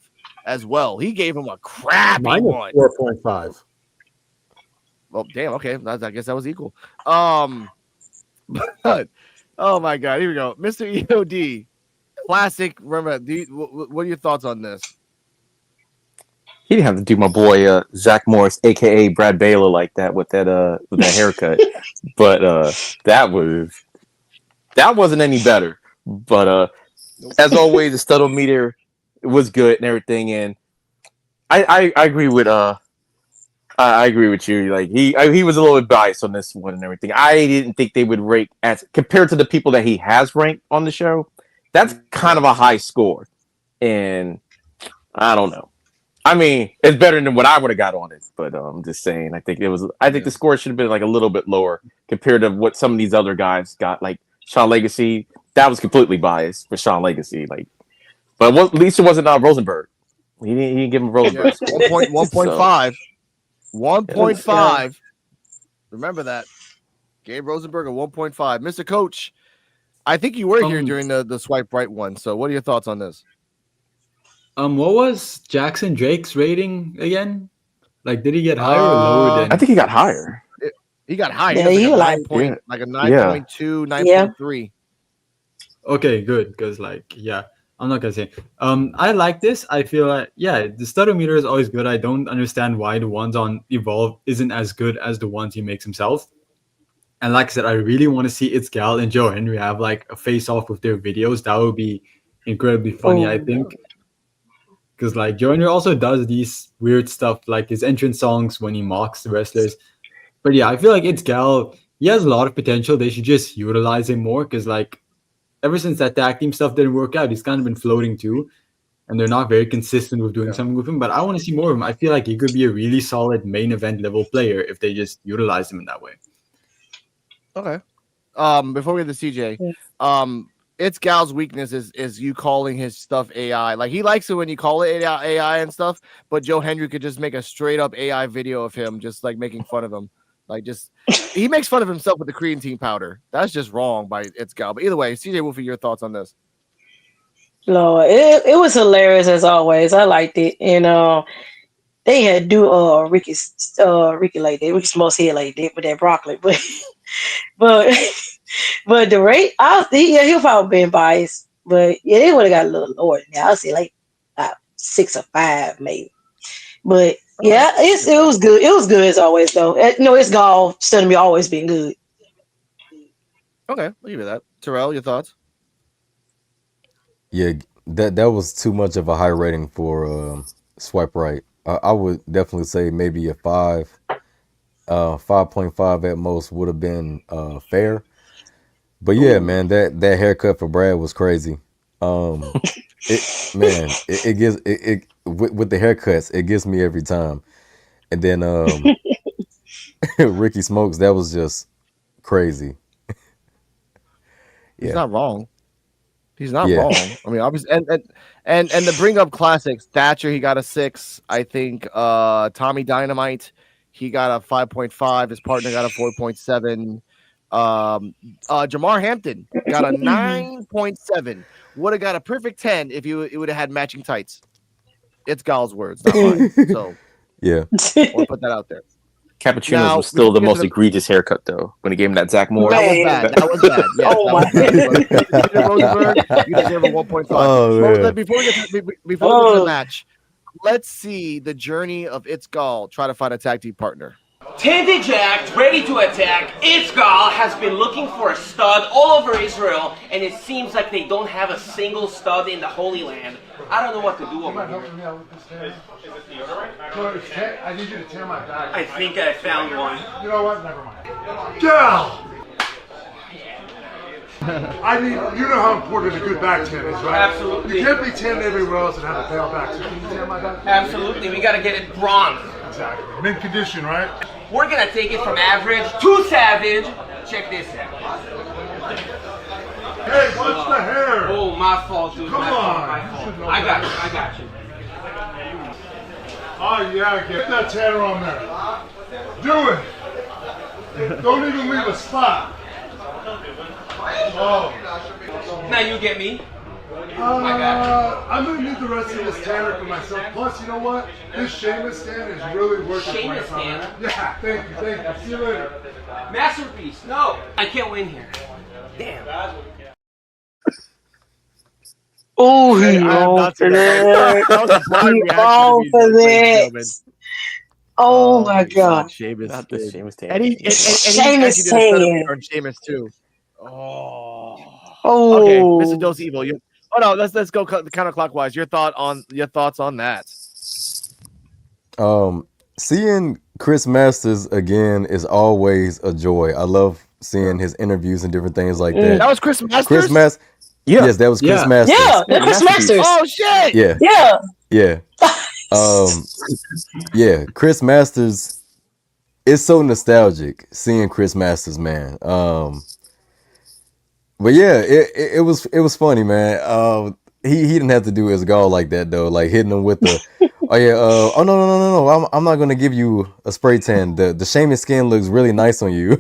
as well. He gave him a crappy one. 4.5. Well, damn. Okay, I guess that was equal. But oh my god, here we go, Mr. EOD, classic. Remember, what are your thoughts on this? He didn't have to do my boy Zach Morris, aka Brad Baylor, like that with that haircut. But that wasn't any better. But as always, the studometer was good and everything. And I agree with I agree with you. Like he was a little bit biased on this one and everything. I didn't think they would rank as compared to the people that he has ranked on the show. That's kind of a high score, and I don't know. I mean, it's better than what I would have got on it, but I'm just saying. I think the score should have been like a little bit lower compared to what some of these other guys got. Like Sean Legacy, that was completely biased for Sean Legacy. Like, but at least it wasn't Rosenberg. He didn't give him Rosenberg. 1.5. 1.5. Remember that. Gabe Rosenberg a 1.5. Mr. Coach, I think you were here during the swipe right one. So what are your thoughts on this? What was Jackson Drake's rating again? Like, did he get higher or lower than? I think he got higher. He got higher. Yeah, He like like a 9.2, 9.3. Okay, good. Because I'm not gonna say. I like this. I feel like the studometer is always good. I don't understand why the ones on Evolve isn't as good as the ones he makes himself. And like I said, I really want to see It's Gal and Joe Henry have like a face off with their videos. That would be incredibly funny, I think. Because like Joe Henry also does these weird stuff, like his entrance songs when he mocks the wrestlers. But yeah, I feel like It's Gal, he has a lot of potential. They should just utilize him more. Because like ever since that tag team stuff didn't work out, he's kind of been floating too. And they're not very consistent with doing something with him. But I want to see more of him. I feel like he could be a really solid main event level player if they just utilize him in that way. Okay. Before we get to CJ, It's Gal's weakness is you calling his stuff AI. Like he likes it when you call it AI and stuff, but Joe Henry could just make a straight up AI video of him just like making fun of him. Like just he makes fun of himself with the creatine powder. That's just wrong by It's Gal. But either way, CJ Wolfie, your thoughts on this? Lord, it was hilarious as always. I liked it. And they had do Ricky like that, Ricky Smoke's head like that with that broccoli. But the rate, he'll probably been biased. But yeah, they would have got a little lower than that. I'll say like 6 or 5 maybe. But yeah, it was good. It was good as always though. It's Gal studying me always been good. Okay, I'll give you that. Terrell, your thoughts? Yeah, that was too much of a high rating for Swipe Right. I would definitely say maybe a 5, 5.5 at most would have been fair. But yeah, man, that haircut for Brad was crazy. It gives it with the haircuts, it gets me every time. And then Ricky Smokes, that was just crazy. He's not wrong. He's not wrong. I mean, obviously, and to bring up classics, Thatcher, he got a 6. I think Tommy Dynamite, he got a 5.5. His partner got a 4.7. Jamar Hampton got a 9.7. Would have got a perfect 10 if it would have had matching tights. It's Gal's words, not mine. So yeah, I want to put that out there. Cappuccino's was still the most egregious haircut, though, when he gave him that Zach Morris. That was bad. Yes, oh my God. You deserve a 1.5. Oh, before we get to the match, let's see the journey of It's Gal try to find a tag team partner. Tandy Jacked, ready to attack. It's Gal has been looking for a stud all over Israel, and it seems like they don't have a single stud in the Holy Land. I don't know what to do over here. Is it deodorant? I need you to tear my bag. I think I found one. You know what? Never mind. Gal! You know how important a good back tan is, right? Absolutely. You can't be tanned everywhere else and have a pale back. So can you tan my back? Absolutely. We gotta get it bronze. Exactly. Mint condition, right? We're gonna take it from average to savage. Check this out. Hey, watch the hair. Oh, my fault, dude. Come on. My fault. I got you. Oh, yeah, get that tanner on there. Do it. Don't even leave a spot. Oh. Now you get me. I'm going to need the rest of this tanner for myself. Plus, you know what? This Sheamus stand is really working for me. Sheamus stand? Yeah, thank you. See you later. Masterpiece. No, I can't win here. Damn. Oh, Hey, he I have wrong not for seen that. that. That was a blind He reaction wrong for immediately, ladies and that. gentlemen. Oh my God. Sheamus Not the did. Sheamus And he Tan. actually Seamus did a stutter Tan. on Sheamus too. Oh. Okay, Mr. Oh. Dose Evil. Oh no, let's go counterclockwise. Your thoughts on that? Seeing Chris Masters again is always a joy. I love seeing his interviews and different things like that. That was Chris Masters. Chris Masters. Yeah. Yes, that was Chris Yeah. Masters. Yeah, Yeah, they're Chris masterpiece. Masters. Oh shit. Yeah. Yeah. Yeah. Yeah, Chris Masters. It's so nostalgic seeing Chris Masters, man. But yeah, it was funny, man. He didn't have to do his goal like that though, like hitting him with the oh no. I'm not gonna give you a spray tan. The Sheamus skin looks really nice on you.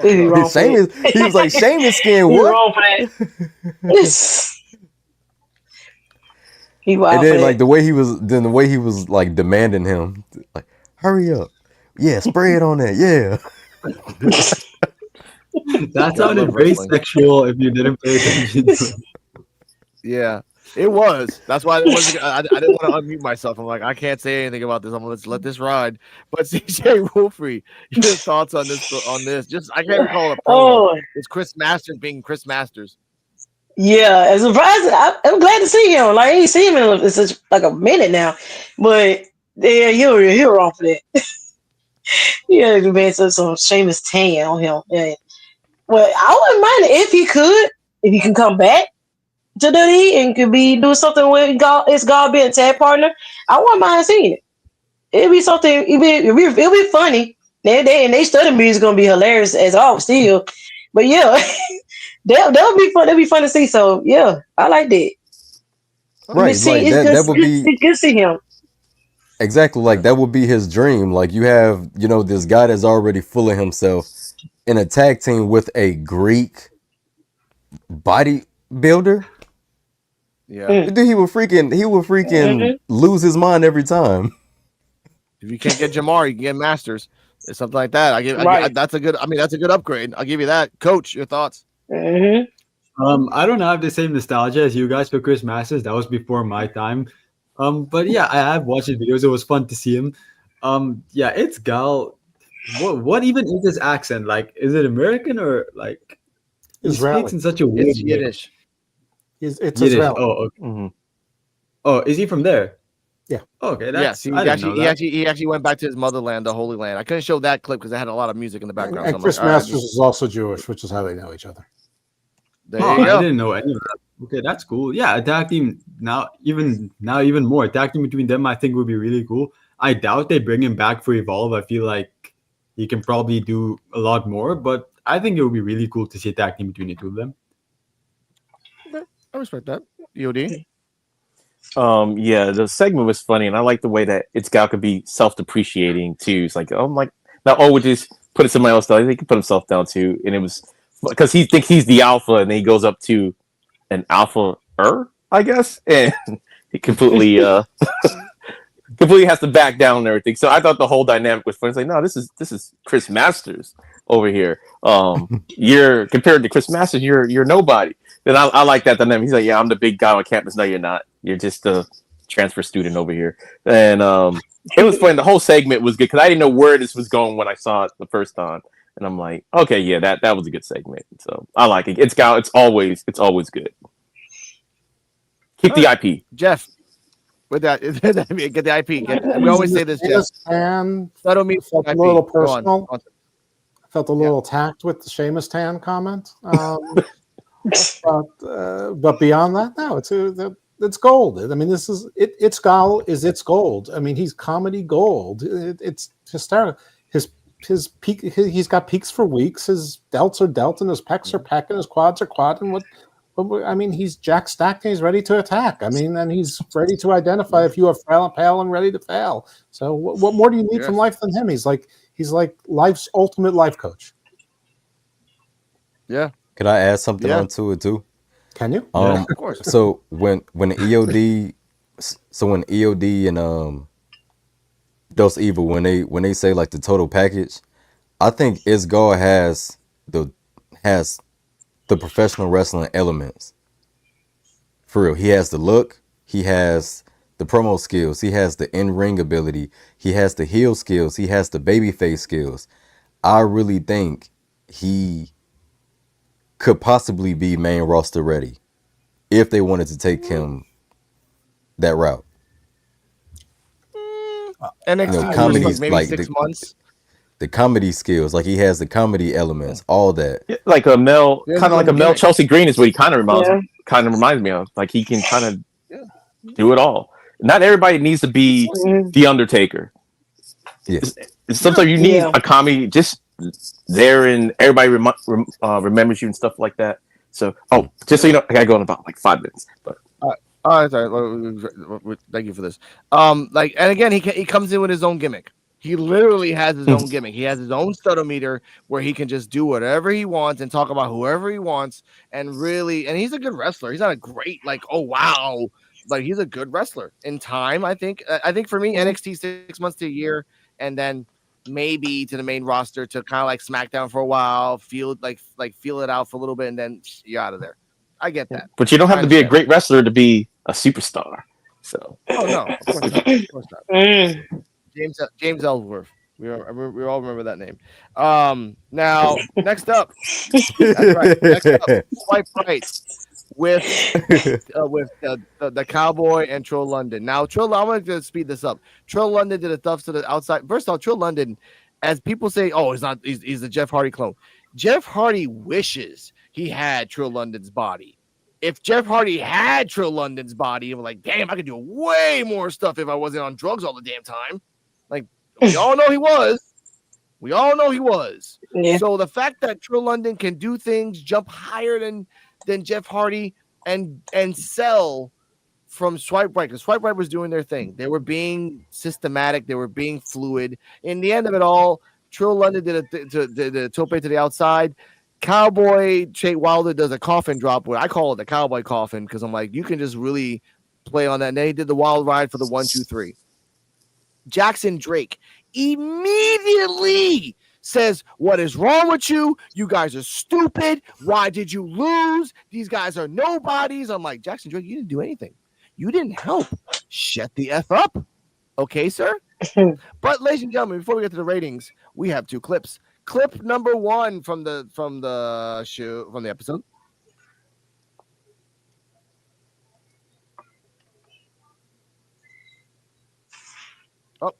He wrong for Sheamus, that. he was like, Sheamus skin, He what? wrong for that. He wild And for then like that. the way he was like demanding him, like, hurry up. Yeah, spray it on that. Yeah. That I sounded love very wrestling. sexual if you didn't pay attention to it. Yeah, it was. That's why I didn't want to unmute myself. I'm like, I can't say anything about this. I'm gonna let this ride. But CJ Wolfrey, your thoughts on this? Just I can't even call it a promo. Oh, It's Chris Masters being Chris Masters. yeah. It's surprising. I'm glad to see him. Like, I ain't seen him in such like a minute now. But yeah, you're wrong for that. Yeah, the man said some Seamus Tan on him. Yeah. Well, I wouldn't mind it if he can come back to WWE and could be doing something with God being a tag partner. I wouldn't mind seeing it. It'd be something. It'd be funny. They study music gonna be hilarious as all still. But yeah, that'll be fun. That'll be fun to see. So yeah, I like that. Right. Like that would be It's good to see him. exactly like that would be his dream. Like you have, this guy that's already full of himself in a tag team with a Greek bodybuilder. Yeah, Dude, he would freaking lose his mind every time. if you can't get Jamar, you can get Masters. It's something like that. That's a good. I mean, that's a good upgrade. I'll give you that. Coach, your thoughts? I don't have the same nostalgia as you guys for Chris Masters. That was before my time. But yeah, I have watched his videos. It was fun to see him. Yeah, it's Gal. What even is his accent? Like, is it American or like he Israeli. speaks in such a weird It's way? Yiddish. It's Yiddish. Israeli. Oh, okay. Mm-hmm. Oh, is he from there? Yeah. Okay, Yes, I didn't know that. he actually went back to his motherland, the Holy Land. I couldn't show that clip because I had a lot of music in the background. And so I'm Chris like, all right, Masters is also Jewish, which is how they know each other. there Oh, you I go. didn't know any of that. Okay, that's cool. Yeah, a tag team even more. A tag team between them, I think, would be really cool. I doubt they bring him back for Evolve. I feel like he can probably do a lot more, but I think it would be really cool to see a tag team between the two of them. I respect that. EOD. Yeah, the segment was funny, and I like the way that Gal could be self-depreciating too. It's like, oh my, not always just put it somebody else down. He can put himself down too, and it was because he thinks he's the alpha, and then he goes up to an alpha, I guess, and he completely has to back down and everything. So I thought the whole dynamic was fun. It's like, no, this is Chris Masters over here. You're compared to Chris Masters, you're nobody. Then I like that dynamic. He's like, yeah, I'm the big guy on campus. No, you're not. You're just a transfer student over here. And it was fun. The whole segment was good because I didn't know where this was going when I saw it the first time. And I'm like, okay, yeah, that was a good segment. So I like it. It's always good. Keep the IP. Jeff, with that, get the IP. We always say this, Jeff. And That'll mean felt a IP. little Go on. personal. I felt a little attacked with the Seamus Tan comment. But beyond that, no, it's gold. I mean, it's gold. I mean, he's comedy gold. It's hysterical. His peak. He's got peaks for weeks. His delts are delt, and his pecs are pecking. His quads are quadding. I mean, he's jack stacked and he's ready to attack. I mean, and he's ready to identify if you are frail and pale and ready to fail. So, what more do you need from life than him? He's like life's ultimate life coach. Yeah. Could I add something onto it too? Can you? Of course. So when EOD and Dose Evil when they say like the total package, I think Isgar has the professional wrestling elements. For real, he has the look, he has the promo skills, he has the in-ring ability, he has the heel skills, he has the babyface skills. I really think he could possibly be main roster ready if they wanted to take him that route. NXT comedies, maybe like 6 months. The comedy skills, like he has the comedy elements, all that. Yeah, like a Mel, There's kind of like a no Mel gimmick. Chelsea Green is what he kind of reminds me of. Like he can kind of do it all. Not everybody needs to be the Undertaker. Yeah. Sometimes you need a comedy just there, and everybody remembers you and stuff like that. So, just so you know, I gotta go in about like 5 minutes. But sorry. Thank you for this. And again, he comes in with his own gimmick. He literally has his own gimmick. He has his own studometer where he can just do whatever he wants and talk about whoever he wants. And he's a good wrestler. He's not a great, like, oh, wow. Like, he's a good wrestler in time. I think for me, NXT 6 months to a year, and then maybe to the main roster to kind of like SmackDown for a while, feel it out for a little bit, and then you're out of there. I get that. But you don't have to be a great wrestler to be a superstar. So. Oh, no. Of course not. James Ellsworth. We all remember that name. Now, next up. That's right. Next up, Swipe Right with the Cowboy and Trill London. Now, I'm going to speed this up. Trill London did a stuff to the outside. First off, Trill London, as people say, he's a Jeff Hardy clone. Jeff Hardy wishes he had Trill London's body. If Jeff Hardy had Trill London's body, and was like, damn, I could do way more stuff if I wasn't on drugs all the damn time. Like, we all know he was. Yeah. So the fact that Trill London can do things, jump higher than Jeff Hardy, and sell from Swipe Right, because Swipe Right was doing their thing. They were being systematic. They were being fluid. In the end of it all, Trill London did a tope to the outside. Cowboy Jay Wilder does a coffin drop, where I call it the cowboy coffin, because I'm like, you can just really play on that. And then he did the wild ride for the 1, 2, 3. Jackson Drake immediately says, what is wrong with you? You guys are stupid. Why did you lose? These guys are nobodies. I'm like, Jackson Drake, you didn't do anything. You didn't help. Shut the F up. Okay, sir? But ladies and gentlemen, before we get to the ratings, we have 2 clips. Clip number 1 from the episode. Oh,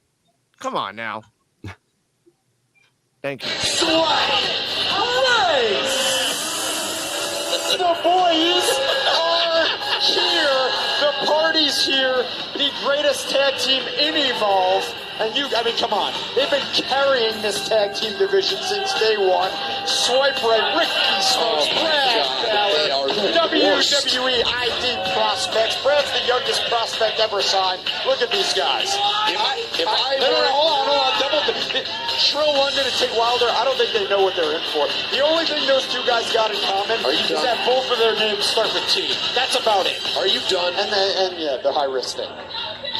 come on now. Thank you. The boys are here. The party's here. The greatest tag team in Evolve. And come on. They've been carrying this tag team division since day 1. Swipe Right, Ricky Smokes, Brad Ballard, WWE ID prospects. Brad's the youngest prospect ever signed. Look at these guys. Hold on. Trill London and Tate Wilder, I don't think they know what they're in for. The only thing those 2 guys got in common is that both of their names start with T. That's about it. Are you done? And the high risk thing.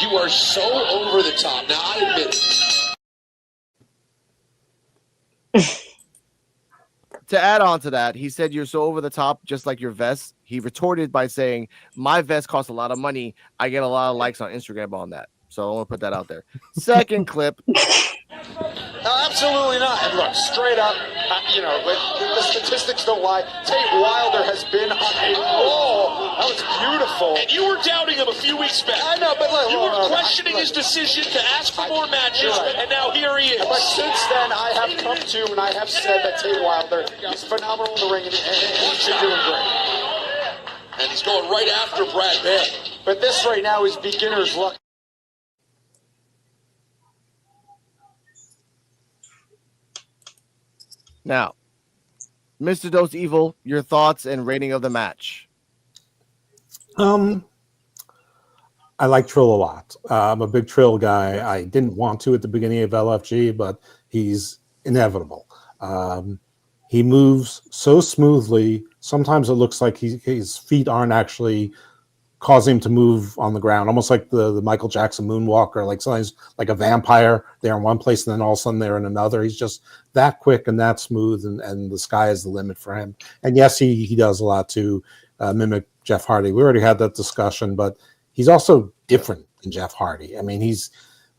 You are so over the top. Now, I admit it. To add on to that, he said, you're so over the top, just like your vest. He retorted by saying, my vest costs a lot of money. I get a lot of likes on Instagram on that. So I want to put that out there. Second clip. Absolutely not. And look, straight up, the statistics don't lie. Tate Wilder has been on a roll. That was beautiful. And you were doubting him a few weeks back. I know, but you were questioning his decision to ask for more matches, and now here he is. But since then, I have come to, and I have said that Tate Wilder is phenomenal in the ring, and he's been doing great. And he's going right after Brad Bay. But this right now is beginner's luck. Now, Mr. Dose Evil, your thoughts and rating of the match. I like Trill a lot. I'm a big Trill guy. I didn't want to at the beginning of LFG, but he's inevitable. He moves so smoothly. Sometimes it looks like his feet aren't actually cause him to move on the ground, almost like the Michael Jackson moonwalker, like sometimes like a vampire. They're in one place and then all of a sudden they're in another. He's just that quick and that smooth, and the sky is the limit for him. And yes, he does a lot to mimic Jeff Hardy. We already had that discussion, but he's also different than Jeff Hardy. I mean, he's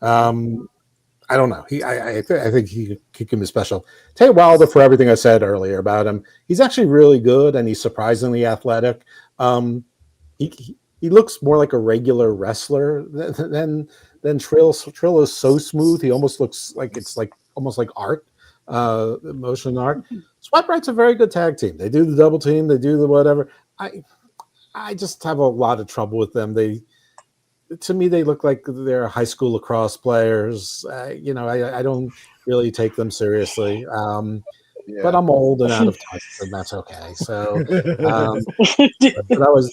I don't know. I think he can be special. Tay Wilder, for everything I said earlier about him, he's actually really good and he's surprisingly athletic. He looks more like a regular wrestler than Trill. Trill is so smooth. He almost looks like it's like almost like art, motion art. Swipe Right's a very good tag team. They do the double team. They do the whatever. I just have a lot of trouble with them. To me, they look like they're high school lacrosse players. I don't really take them seriously. But I'm old and out of touch, and that's okay. So, but I was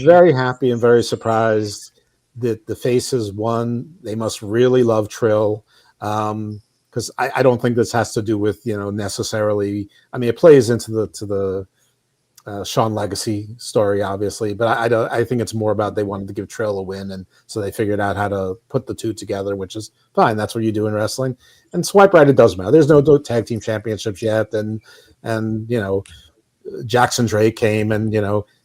very happy and very surprised that the faces won. They must really love Trill, because I don't think this has to do with necessarily. I mean, it plays into the Sean Legacy story, obviously, but I think it's more about they wanted to give Trill a win, and so they figured out how to put the two together, which is fine. That's what you do in wrestling. And Swipe Right, it does matter. There's no tag team championships yet, and Jackson Drake came, and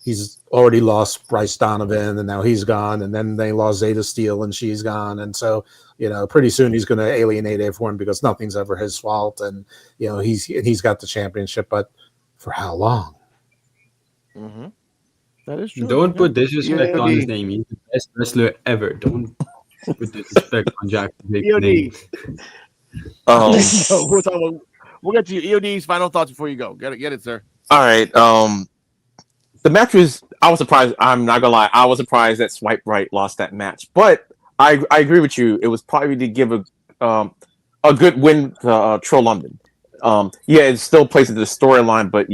he's already lost Bryce Donovan, and now he's gone, and then they lost Zeta Steele, and she's gone, and so pretty soon he's going to alienate everyone because nothing's ever his fault, and he's got the championship, but for how long? Mm-hmm. That is true. Don't put disrespect on his name. He's the best wrestler ever. Don't put disrespect on Jackson Drake's name. So we'll get to you. EOD's final thoughts before you go. Get it, sir. All right. The match was. I was surprised. I'm not gonna lie. I was surprised that Swipe Right lost that match, but I agree with you. It was probably to give a good win to Trill London. It still plays into the storyline, but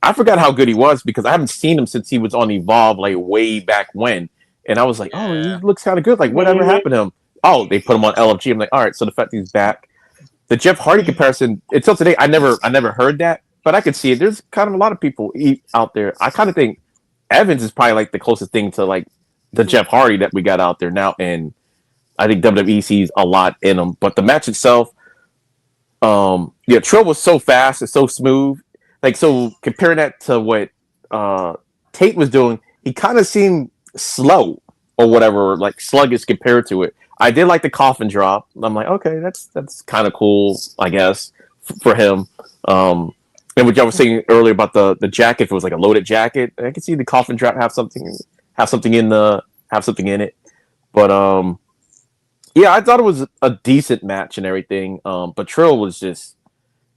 I forgot how good he was because I haven't seen him since he was on Evolve, like way back when. And I was like, oh, he looks kind of good. Like, whatever happened to him? Oh, they put him on LFG. I'm like, all right. So the fact he's back, the Jeff Hardy comparison until today, I never heard that, but I could see it. There's kind of a lot of people out there. I kind of think Evans is probably like the closest thing to like the Jeff Hardy that we got out there now, and I think WWE sees a lot in him. But the match itself, Trill was so fast and so smooth. Like, so comparing that to what Tate was doing, he kind of seemed slow or whatever, like sluggish compared to it. I did like the coffin drop. I'm like, okay, that's kind of cool, I guess, for him. And what y'all was saying earlier about the jacket, if it was like a loaded jacket, I can see the coffin drop have something in it. But I thought it was a decent match and everything. But Trill was just.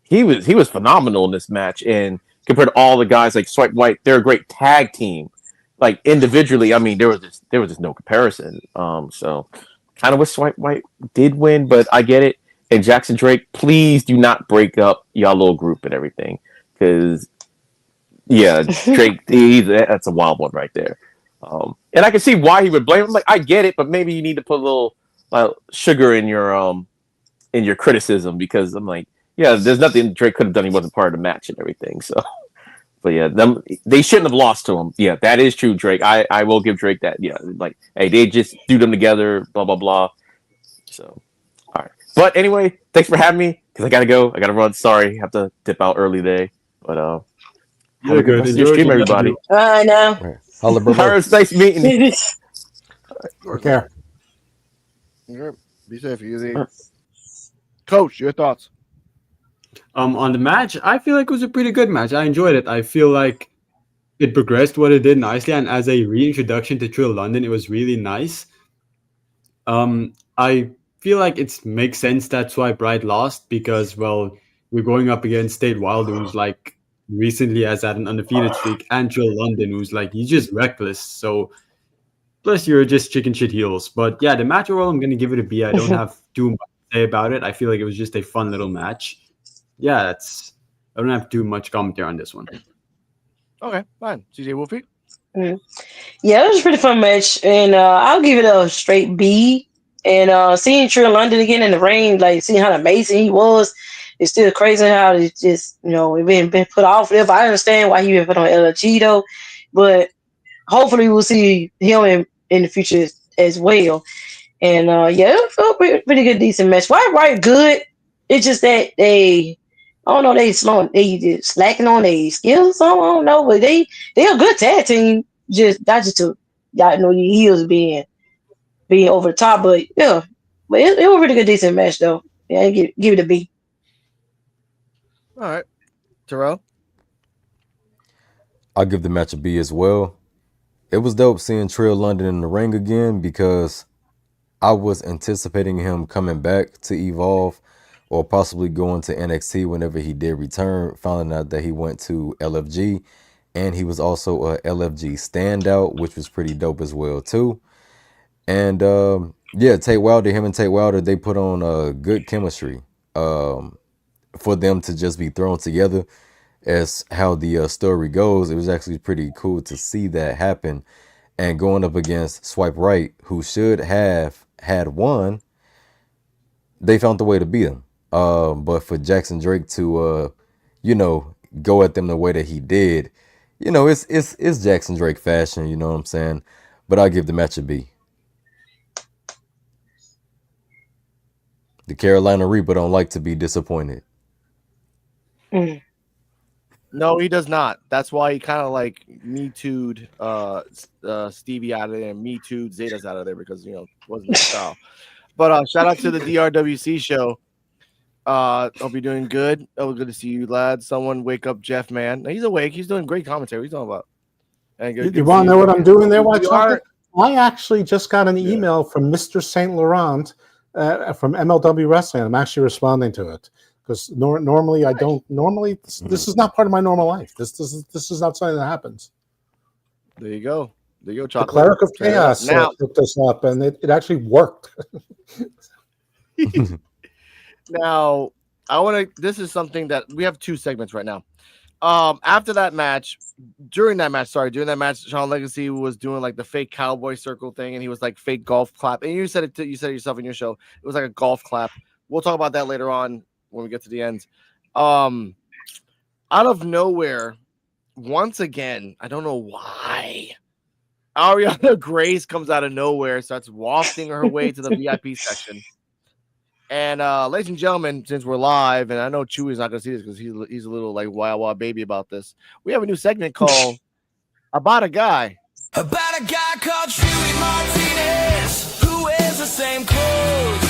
He was phenomenal in this match, and compared to all the guys like Swipe White, they're a great tag team. Like individually, I mean, there was just no comparison. So kind of wish Swipe White did win, but I get it. And Jackson Drake, please do not break up y'all little group and everything, because Drake, that's a wild one right there. And I can see why he would blame him. Like, I get it, but maybe you need to put a little sugar in your criticism, because I'm like. Yeah, there's nothing Drake could have done. He wasn't part of the match and everything. So, but they shouldn't have lost to him. Yeah, that is true, Drake. I will give Drake that. Yeah, like, hey, they just threw them together, blah, blah, blah. So, all right. But anyway, thanks for having me, because I got to go. I got to run. Sorry, have to dip out early today. But have a good rest of your stream, everybody. I know. It's nice meeting you. Take care. Be safe, easy. Coach, your thoughts? On the match, I feel like it was a pretty good match. I enjoyed it. I feel like it progressed what it did nicely, and as a reintroduction to Trill London, it was really nice. I feel like it makes sense that Swipe Right lost because, well, we're going up against Tate Wilder, who's like recently has had an undefeated streak, and Trill London, who's like, he's just reckless. So plus you're just chicken shit heels. But yeah, the match overall, I'm gonna give it a B. I don't have too much to say about it. I feel like it was just a fun little match. Yeah, I don't have too much commentary on this one. Okay, fine. CJ Wolfie? Yeah, it was a pretty fun match, and I'll give it a straight B. And seeing Trill London again in the ring, like seeing how amazing he was, it's still crazy how it just, it been put off. If I understand why he been put on LFG though, but hopefully we'll see him in the future as well. And yeah, it felt pretty good, decent match. Right, good. It's just that I don't know, they just slacking on their skills. I don't know, but they're a good tag team. Just not just to y'all know your heels being over the top, but yeah, but it was a really good, decent match though. Yeah, give it a B. All right, Terrell. I'll give the match a B as well. It was dope seeing Trill London in the ring again because I was anticipating him coming back to Evolve or possibly going to NXT whenever he did return, finding out that he went to LFG, and he was also a LFG standout, which was pretty dope as well too. And yeah, him and Tate Wilder, they put on good chemistry for them to just be thrown together. As how the story goes, it was actually pretty cool to see that happen. And going up against Swipe Right, who should have had won, they found the way to beat him. But for Jackson Drake to, go at them the way that he did, it's Jackson Drake fashion. You know what I'm saying? But I'll give the match a B. The Carolina Reaper don't like to be disappointed. No, he does not. That's why he kind of like Me Too'd Stevie out of there and Me Too'd Zeta's out of there because, it wasn't his style. But shout out to the DRWC show. Hope you're doing good. Oh, good to see you, lad. Someone wake up Jeff, man. He's awake. He's doing great commentary. What are you talking about? And You want to know what I'm doing there, White Chocolate? I actually just got an email from Mr. St. Laurent from MLW Wrestling. I'm actually responding to it. Because normally I don't. Normally, this is not part of my normal life. This is not something that happens. There you go. Chocolate. The Cleric of Chaos hooked us up, and it actually worked. Now, this is something that we have two segments right now. After that match, during that match, Sean Legacy was doing like the fake cowboy circle thing, and he was like fake golf clap. And you said it yourself in your show. It was like a golf clap. We'll talk about that later on when we get to the end. Out of nowhere, once again, I don't know why, Ariana Grace comes out of nowhere, starts wafting her way to the VIP section. And ladies and gentlemen, since we're live, and I know Chewy's not going to see this because he's a little like wild baby about this, we have a new segment called About a Guy. About a guy called Chewy Martinez who wears the same clothes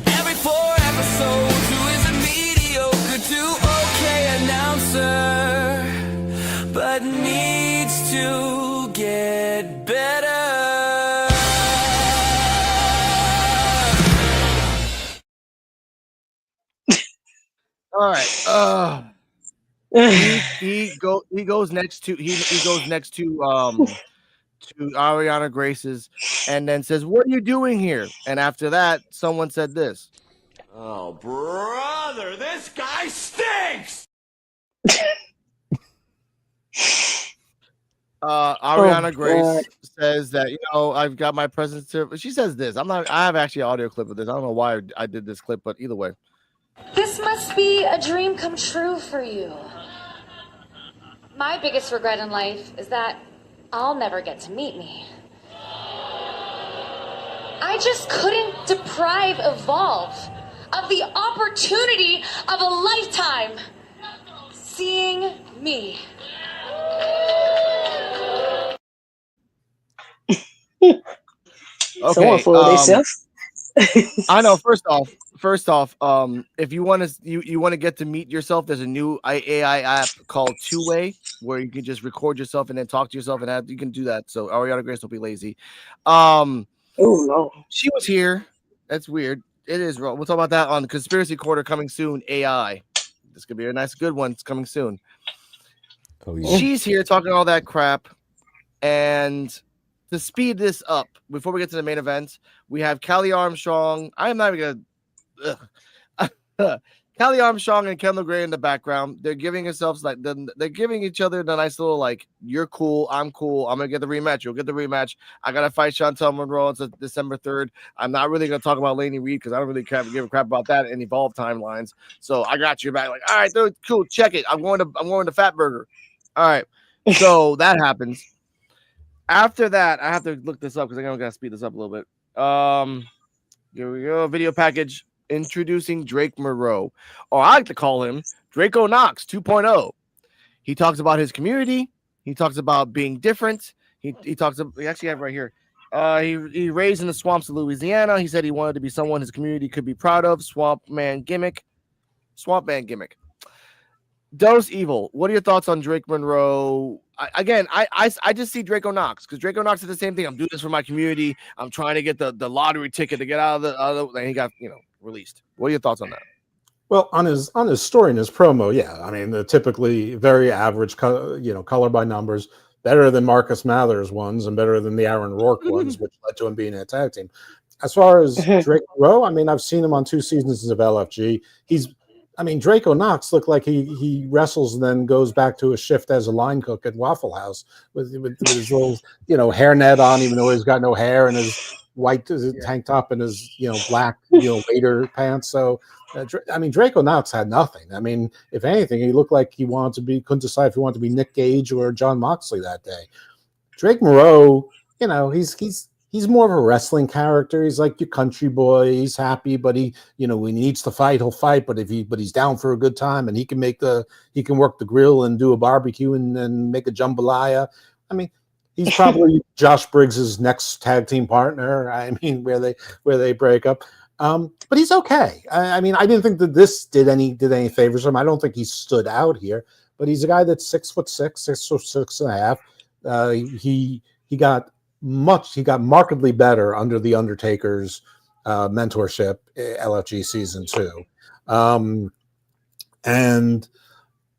every 4 episodes, who is a mediocre to okay announcer but needs to get better. All right. He goes next to Ariana Grace's and then says, "What are you doing here?" And after that, someone said this. Oh, brother, this guy stinks! Ariana Grace says that, I've got my presence to. She says this. I have actually an audio clip of this. I don't know why I did this clip, but either way. This must be a dream come true for you. My biggest regret in life is that I'll never get to meet me. I just couldn't deprive Evolve of the opportunity of a lifetime seeing me. Okay. I know. First off, if you want to get to meet yourself, there's a new AI app called Two Way where you can just record yourself and then talk to yourself, and you can do that. So Ariana Grace, don't be lazy. Oh no, she was here. That's weird. It is wrong. We'll talk about that on the Conspiracy Quarter coming soon. AI. This could be a nice, good one. It's coming soon. Oh, yeah. She's here talking all that crap, and to speed this up, before we get to the main event, we have Callie Armstrong. I'm not even gonna. Callie Armstrong and Kendall Gray in the background. They're giving themselves they're giving each other the nice little like, you're cool, I'm cool. I'm gonna get the rematch. You'll get the rematch. I gotta fight Chantel Monroe on December 3rd. I'm not really gonna talk about Lainey Reed because I don't really give a crap about that in Evolve timelines. So I got you back. Like, all right, dude, cool. Check it. I'm going to Fat Burger. All right. So that happens. After that, I have to look this up because I'm gonna speed this up a little bit. Here we go. Video package introducing Drake Monroe, or I like to call him Draco Knox 2.0. He talks about his community. He talks about being different. He talks about, we actually have it right here. He raised in the swamps of Louisiana. He said he wanted to be someone his community could be proud of. Swamp man gimmick. Dose Evil, what are your thoughts on Drake Monroe? I just see Draco Knox because Draco Knox is the same thing. I'm doing this for my community. I'm trying to get the lottery ticket to get out of the and he got released. What are your thoughts on that? Well, on his story and his promo, yeah. I mean, the typically very average, color by numbers, better than Marcus Mathers ones and better than the Aaron Rourke ones, which led to him being in a tag team. As far as Drake Monroe, I mean, I've seen him on 2 seasons of LFG. Draco Knox looked like he wrestles and then goes back to a shift as a line cook at Waffle House with his little, hairnet on, even though he's got no hair, and his white tank top and his, black, waiter pants. So, Draco Knox had nothing. I mean, if anything, he looked like he couldn't decide if he wanted to be Nick Gage or John Moxley that day. Drake Monroe, he's more of a wrestling character. He's like your country boy. He's happy, but when he needs to fight, he'll fight. But he's down for a good time, and he can work the grill and do a barbecue and make a jambalaya. I mean, he's probably Josh Briggs's next tag team partner. I mean, where they break up. But he's okay. I didn't think that this did any favors him. I don't think he stood out here. But he's a guy that's 6'6", 6'6.5". He got markedly better under the Undertaker's mentorship, LFG season 2. And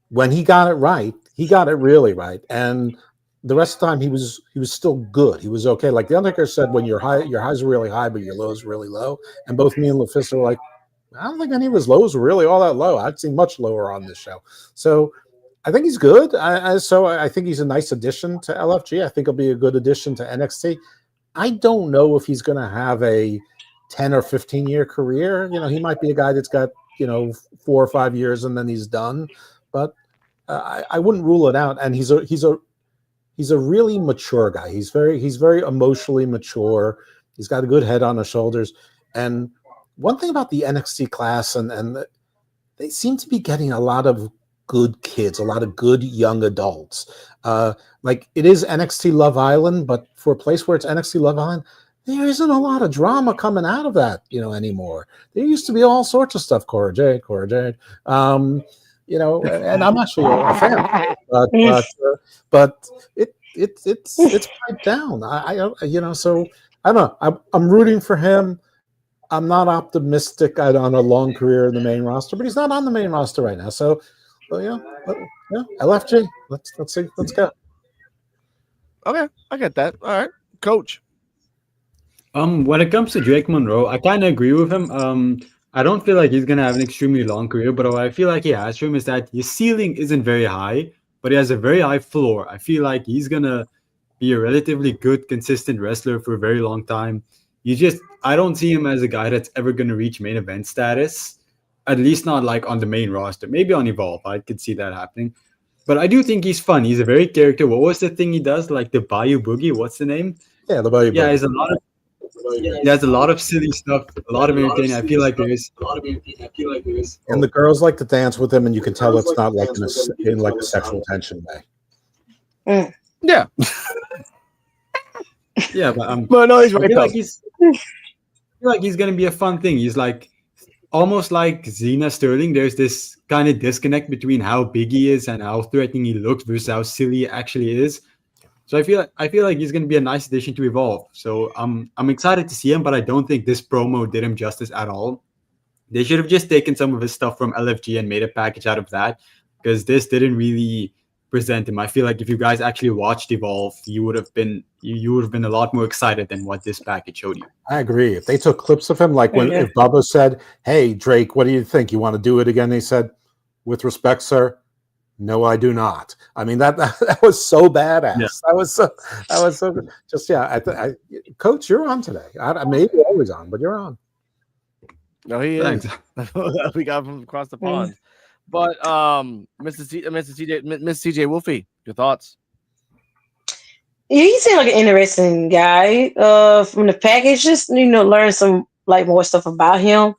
when he got it right, he got it really right. And the rest of the time he was still good. He was okay. Like the Undertaker said, when your highs are really high, but your lows are really low. And both me and LaFista were like, I don't think any of his lows were really all that low. I'd seen much lower on this show. So I think he's good. I think he's a nice addition to LFG. I think he'll be a good addition to NXT. I don't know if he's going to have a 10 or 15 year career. He might be a guy that's got 4 or 5 years and then he's done. But I wouldn't rule it out. And he's a really mature guy. He's very emotionally mature. He's got a good head on his shoulders. And one thing about the NXT class, and they seem to be getting a lot of good kids, a lot of good young adults. Like it is NXT Love Island, but for a place where it's NXT Love Island, there isn't a lot of drama coming out of that, anymore. There used to be all sorts of stuff. Cora Jade. And I'm actually a fan, but it's piped down. So I don't know. I'm rooting for him. I'm not optimistic on a long career in the main roster, but he's not on the main roster right now. So, LFG. Let's see. Let's go. Okay, I get that. All right, Coach. When it comes to Drake Monroe, I kind of agree with him. I don't feel like he's gonna have an extremely long career, but what I feel like he has for him is that his ceiling isn't very high, but he has a very high floor. I feel like he's gonna be a relatively good, consistent wrestler for a very long time. I don't see him as a guy that's ever gonna reach main event status. At least not like on the main roster. Maybe on Evolve, I could see that happening. But I do think he's fun. He's a very character. What was the thing he does? Like the Bayou Boogie? What's the name? Yeah, the Bayou Boogie. Yeah, he has a lot of silly stuff, a lot of entertaining. I feel like there is. And the girls like to dance with him, and you can tell it's not like in like a sexual tension way. Yeah. Yeah, but but no, he's right. I feel like he's gonna be a fun thing. He's like almost like Xena Sterling. There's this kind of disconnect between how big he is and how threatening he looks versus how silly he actually is. So I feel like he's going to be a nice addition to Evolve. So I'm excited to see him, but I don't think this promo did him justice at all. They should have just taken some of his stuff from LFG and made a package out of that, because this didn't really present him. I feel like if you guys actually watched Evolve, you would have been a lot more excited than what this package showed you. I agree. If they took clips of him, like if Bubba said, "Hey Drake, what do you think? You want to do it again?" He said, "With respect, sir, no, I do not." I mean, that was so badass. Yeah. That was so good. Just Coach, you're on today. I may be always on, but you're on. No, he is. We got from across the pond. But Mr. CJ Wolfie, your thoughts? he seemed like an interesting guy. From the package, just learn some like more stuff about him.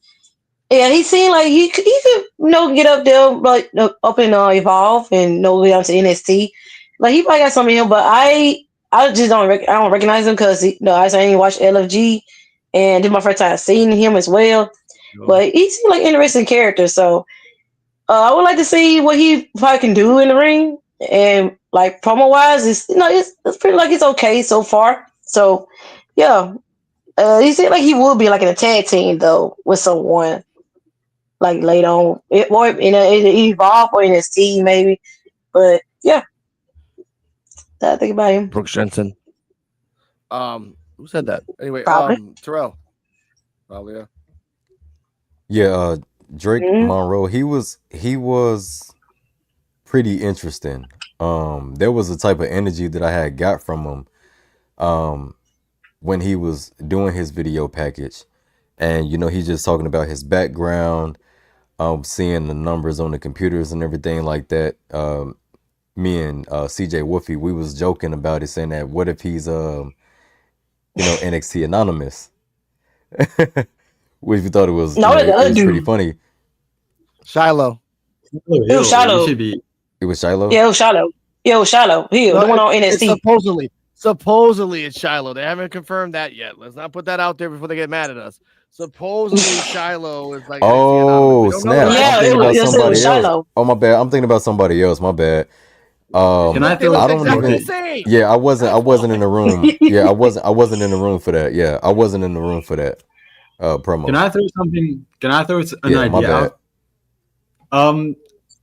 Yeah, he seemed like he could get up there, like up and evolve and get down to NXT. Like he probably got something in him, but I just I don't recognize him because I ain't watched LFG, and this is my first time seeing him as well. No. But he seemed like an interesting character, so I would like to see what he probably can do in the ring. And like promo wise, it's pretty like it's okay so far. So yeah, he seemed like he would be like in a tag team though with someone like later on, or it evolve or in his team maybe. But yeah, I think about him. Brooks Jensen. Who said that? Anyway, Probably. Terrell. Probably, yeah. Yeah, Drake Monroe. He was pretty interesting. There was a type of energy that I had got from him when he was doing his video package. And he's just talking about his background, seeing the numbers on the computers and everything like that. Me and CJ Woofy, we was joking about it, saying that what if he's NXT Anonymous? Which we thought it was, it was pretty funny. Shiloh. It was Shiloh. It was Shiloh? Yeah, it was Shiloh. Yeah, it was Shiloh. The one on NXT. Supposedly it's Shiloh. They haven't confirmed that yet. Let's not put that out there before they get mad at us. Supposedly Shiloh is like. Oh snap! Yeah, I'm thinking about somebody Shiloh. else. Oh my bad. I'm thinking about somebody else. My bad. Can I throw I don't even. Yeah, I wasn't in the room. Yeah, I wasn't in the room for that. Yeah, I wasn't in the room for that promo. Can I throw something? Can I throw an idea my bad. out?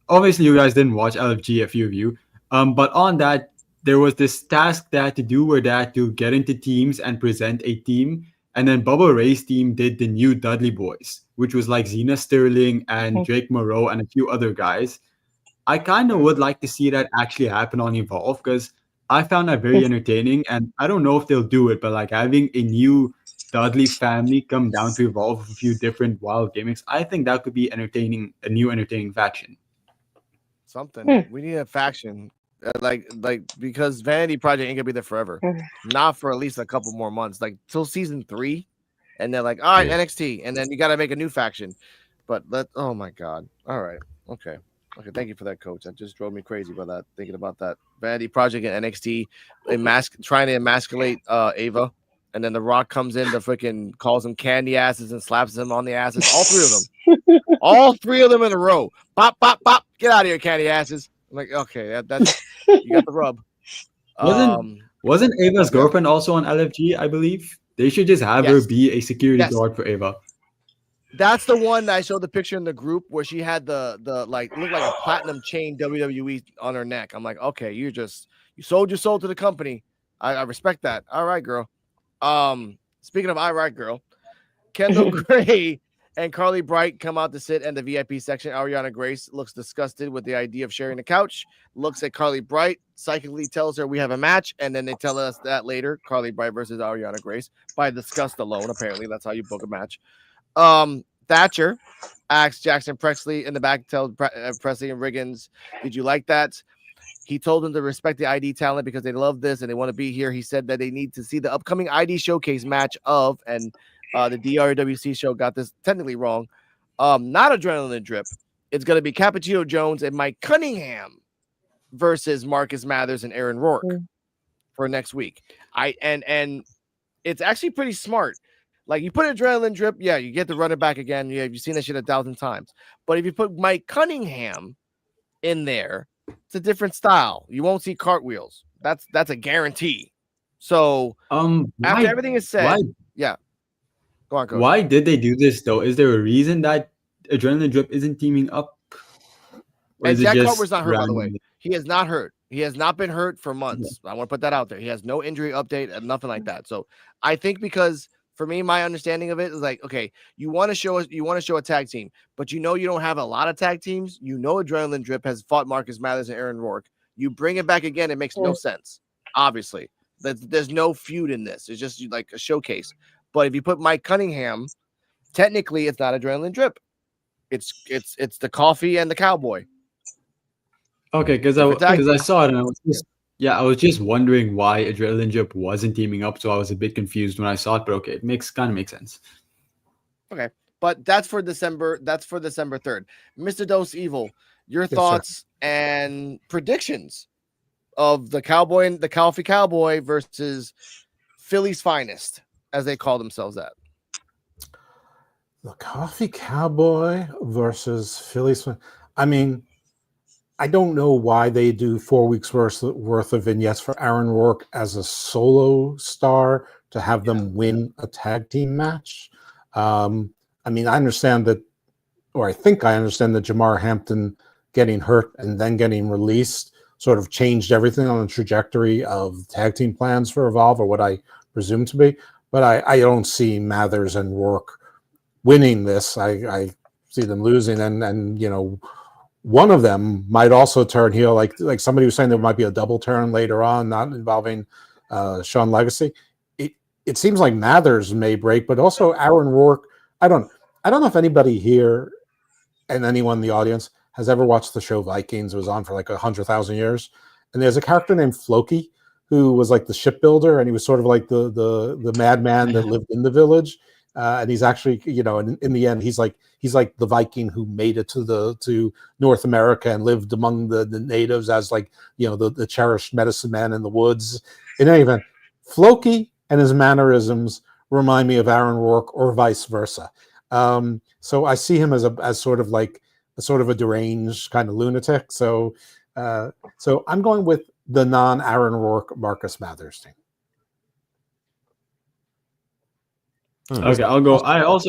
Obviously you guys didn't watch LFG, a few of you. But on that, there was this task they had to do where they had to get into teams and present a team. And then Bubba Ray's team did the new Dudley Boys, which was like Zena Sterling and Drake Moreau and a few other guys. I kind of would like to see that actually happen on Evolve because I found that very entertaining. And I don't know if they'll do it, but like having a new Dudley family come down to Evolve with a few different wild gimmicks, I think that could be entertaining, a new entertaining faction. Something. We need a faction. Because Vanity Project ain't gonna be there forever. Not for at least a couple more months, like till season 3, and they're like, all right, NXT, and then you gotta make a new faction. But oh my god. All right, okay, thank you for that, coach. That just drove me crazy by that, thinking about that. Vanity Project and NXT, trying to emasculate Ava, and then The Rock comes in to freaking calls them candy asses and slaps them on the asses. All 3 of them. All 3 of them in a row. Pop, pop, pop. Get out of here, candy asses. I'm like, okay, that's you got the rub. Wasn't Ava's girlfriend also on LFG, I believe? They should just have her be a security guard for Ava. That's the one that I showed the picture in the group where she had the like looked like a platinum chain WWE on her neck. I'm like, okay, you sold your soul to the company. I respect that. All right, girl. Speaking of all right, girl, Kendall Gray and Carly Bright come out to sit in the VIP section. Ariana Grace looks disgusted with the idea of sharing the couch, looks at Carly Bright, psychically tells her we have a match, and then they tell us that later, Carly Bright versus Ariana Grace, by disgust alone. Apparently, that's how you book a match. Thatcher asks Jackson Presley in the back, tells Presley and Riggins, did you like that? He told them to respect the ID talent because they love this and they want to be here. He said that they need to see the upcoming ID showcase match and the DRWC show got this technically wrong. Not Adrenaline Drip. It's going to be Cappuccino Jones and Mike Cunningham versus Marcus Mathers and Aaron Rourke for next week. And it's actually pretty smart. Like you put Adrenaline Drip, yeah, you get to run it back again. Yeah, you've seen that shit 1,000 times. But if you put Mike Cunningham in there, it's a different style. You won't see cartwheels. That's a guarantee. So after everything is said, yeah. Go on, Coach. Why did they do this though? Is there a reason that Adrenaline Drip isn't teaming up? And Jack Carter's not hurt, by the way. He is not hurt. He has not been hurt for months. I want to put that out there. He has no injury update and nothing like that. So I think because for me, my understanding of it is like, okay, you want to show a tag team, but you don't have a lot of tag teams. Adrenaline Drip has fought Marcus Mathers and Aaron Rourke. You bring it back again, it makes no sense. Obviously, there's no feud in this. It's just like a showcase. But if you put Mike Cunningham, technically it's not Adrenaline Drip. It's the coffee and the cowboy. Okay, because I saw it and I was just Yeah, I was just wondering why Adrenaline Drip wasn't teaming up, so I was a bit confused when I saw it. But okay, it makes sense. Okay, but that's for December. That's for December 3rd. Mr. Dose Evil, your Yes, sir. thoughts and predictions of the Coffee Cowboy versus Philly's Finest, as they call themselves at. The Coffee Cowboy versus Phillies. I mean, I don't know why they do 4 weeks worth of vignettes for Aaron Rourke as a solo star to have them win a tag team match. I mean, I understand that, or I think I understand that Jamar Hampton getting hurt and then getting released sort of changed everything on the trajectory of tag team plans for Evolve, or what I presume to be. But I don't see Mathers and Rourke winning this. I see them losing, and you know, one of them might also turn heel. Like somebody was saying, there might be a double turn later on, not involving Sean Legacy. It seems like Mathers may break, but also Aaron Rourke. I don't know if anybody here and anyone in the audience has ever watched the show Vikings. It was on for like 100,000 years, and there's a character named Floki who was like the shipbuilder, and he was sort of like the madman that lived in the village. And he's actually, you know, in the end, he's like the Viking who made it to North America and lived among the natives as, like, you know, the cherished medicine man in the woods. In any event, Floki and his mannerisms remind me of Aaron Rourke, or vice versa. So I see him as sort of a deranged kind of lunatic. So I'm going with the non-Aaron Rourke Marcus Mathers team. Okay, I'll go. I'll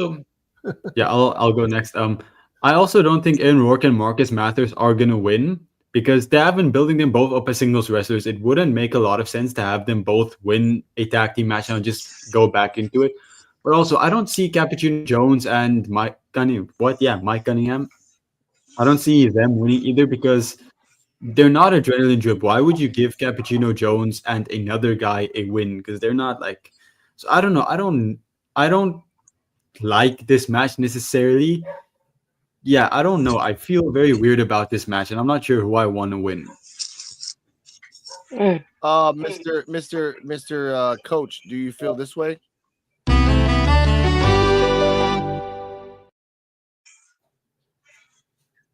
go next. I also don't think Aaron Rourke and Marcus Mathers are gonna win, because they have been building them both up as singles wrestlers. It wouldn't make a lot of sense to have them both win a tag team match and just go back into it. But also, I don't see Cappuccino Jones and Mike Cunningham. I don't see them winning either, because they're not Adrenaline Drip. Why would you give Cappuccino Jones and another guy a win? Because they're not like. So I don't know. I don't like this match necessarily. Yeah, I don't know. I feel very weird about this match, and I'm not sure who I want to win. Mr. Coach, do you feel this way?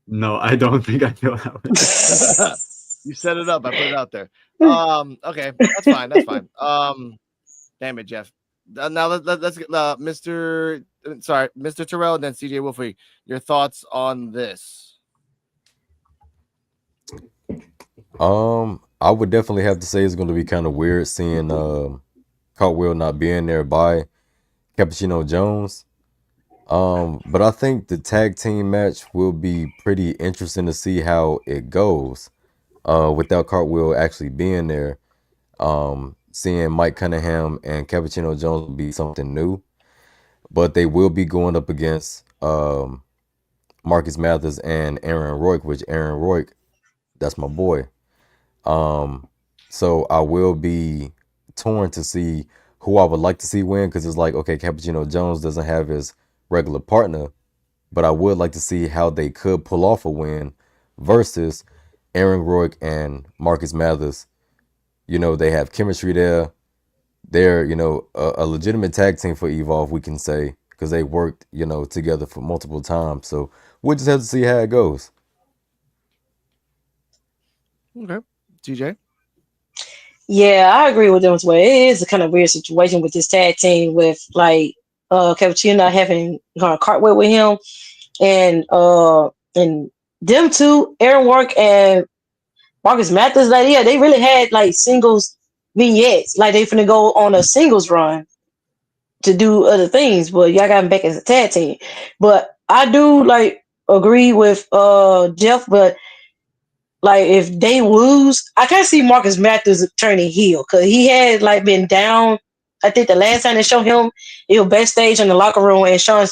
No, I don't think I feel that way. You set it up. I put it out there. Okay, that's fine. That's fine. Damn it, Jeff. Now let's get Mr. Terrell, and then CJ Wolfie. Your thoughts on this? I would definitely have to say it's going to be kind of weird seeing Cartwheel not being there by Cappuccino Jones. But I think the tag team match will be pretty interesting to see how it goes. Without Cartwheel actually being there, seeing Mike Cunningham and Cappuccino Jones will be something new. But they will be going up against Marcus Mathers and Aaron Rourke, which Aaron Rourke, that's my boy. So I will be torn to see who I would like to see win, because it's like, okay, Cappuccino Jones doesn't have his regular partner, but I would like to see how they could pull off a win versus Aaron Rourke and Marcus Mathers. You know, they have chemistry there. They're, you know, a legitimate tag team for Evolve, we can say, because they worked, you know, together for multiple times. So we'll just have to see how it goes. Okay. TJ? Yeah, I agree with them as well. It is a kind of weird situation with this tag team, with like Cappuccino not having Cartwheel with him, and them two, Aaron Rourke and Marcus Mathers, like, yeah, they really had like singles vignettes, like they finna go on a singles run to do other things, but y'all got them back as a tag team. But I do like agree with Jeff, but like if they lose, I can't see Marcus Mathers turning heel, because he had like been down. I think the last time they showed him, he was backstage in the locker room, and Sean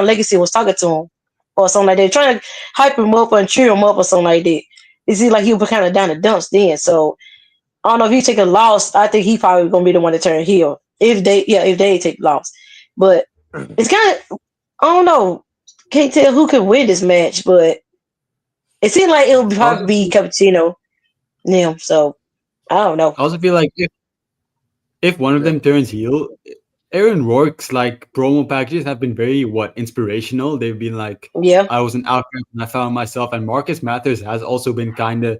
Legacy was talking to him or something like that, trying to hype him up and cheer him up or something like that. It seems like he was kind of down the dumps then. So I don't know if he take a loss. I think he probably gonna be the one to turn heel if they take loss. But it's kind of, I don't know, can't tell who could win this match, but it seems like it would probably be Cappuccino. Yeah, so I don't know. I also feel like if one of them turns heel, Aaron Rourke's like promo packages have been very inspirational. They've been like, Yeah. I was an outcast and I found myself. And Marcus Mathers has also been kind of,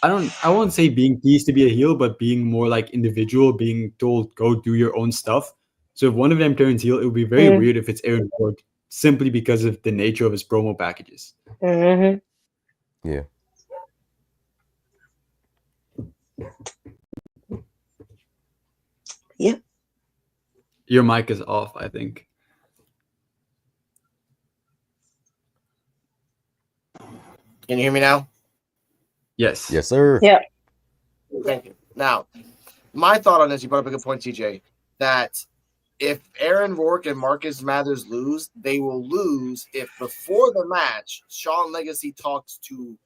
I won't say being teased to be a heel, but being more like individual, being told go do your own stuff. So if one of them turns heel, it would be very weird if it's Aaron Rourke simply because of the nature of his promo packages. Mm-hmm. Yeah. Yep. Your mic is off, I think. Can you hear me now? Yes. Yes, sir. Yeah. Thank you. Now, my thought on this, you brought up a good point, TJ, that if Aaron Rourke and Marcus Mathers lose, they will lose if before the match, Sean Legacy talks to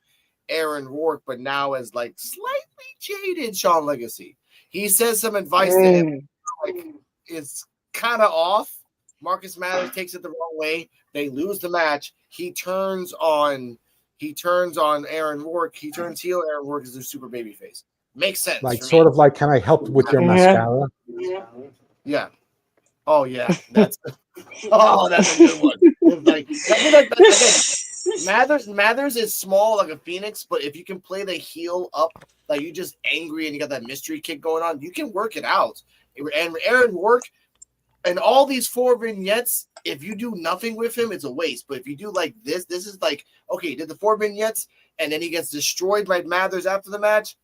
Aaron Rourke, but now as like slightly jaded Sean Legacy. He says some advice to him, like it's kind of off. Marcus Mathers takes it the wrong way. They lose the match. He turns on Aaron Rourke. He turns heel. Aaron Rourke is a super baby face. Makes sense. Like sort of like, can I help with your mascara? Yeah. Oh yeah. That's a good one. It's like Mathers is small like a phoenix, but if you can play the heel up, like you just angry and you got that mystery kick going on, you can work it out. And Aaron Rourke and all these 4 vignettes, if you do nothing with him, it's a waste. But if you do like this is like, okay, did the 4 vignettes and then he gets destroyed by Mathers after the match,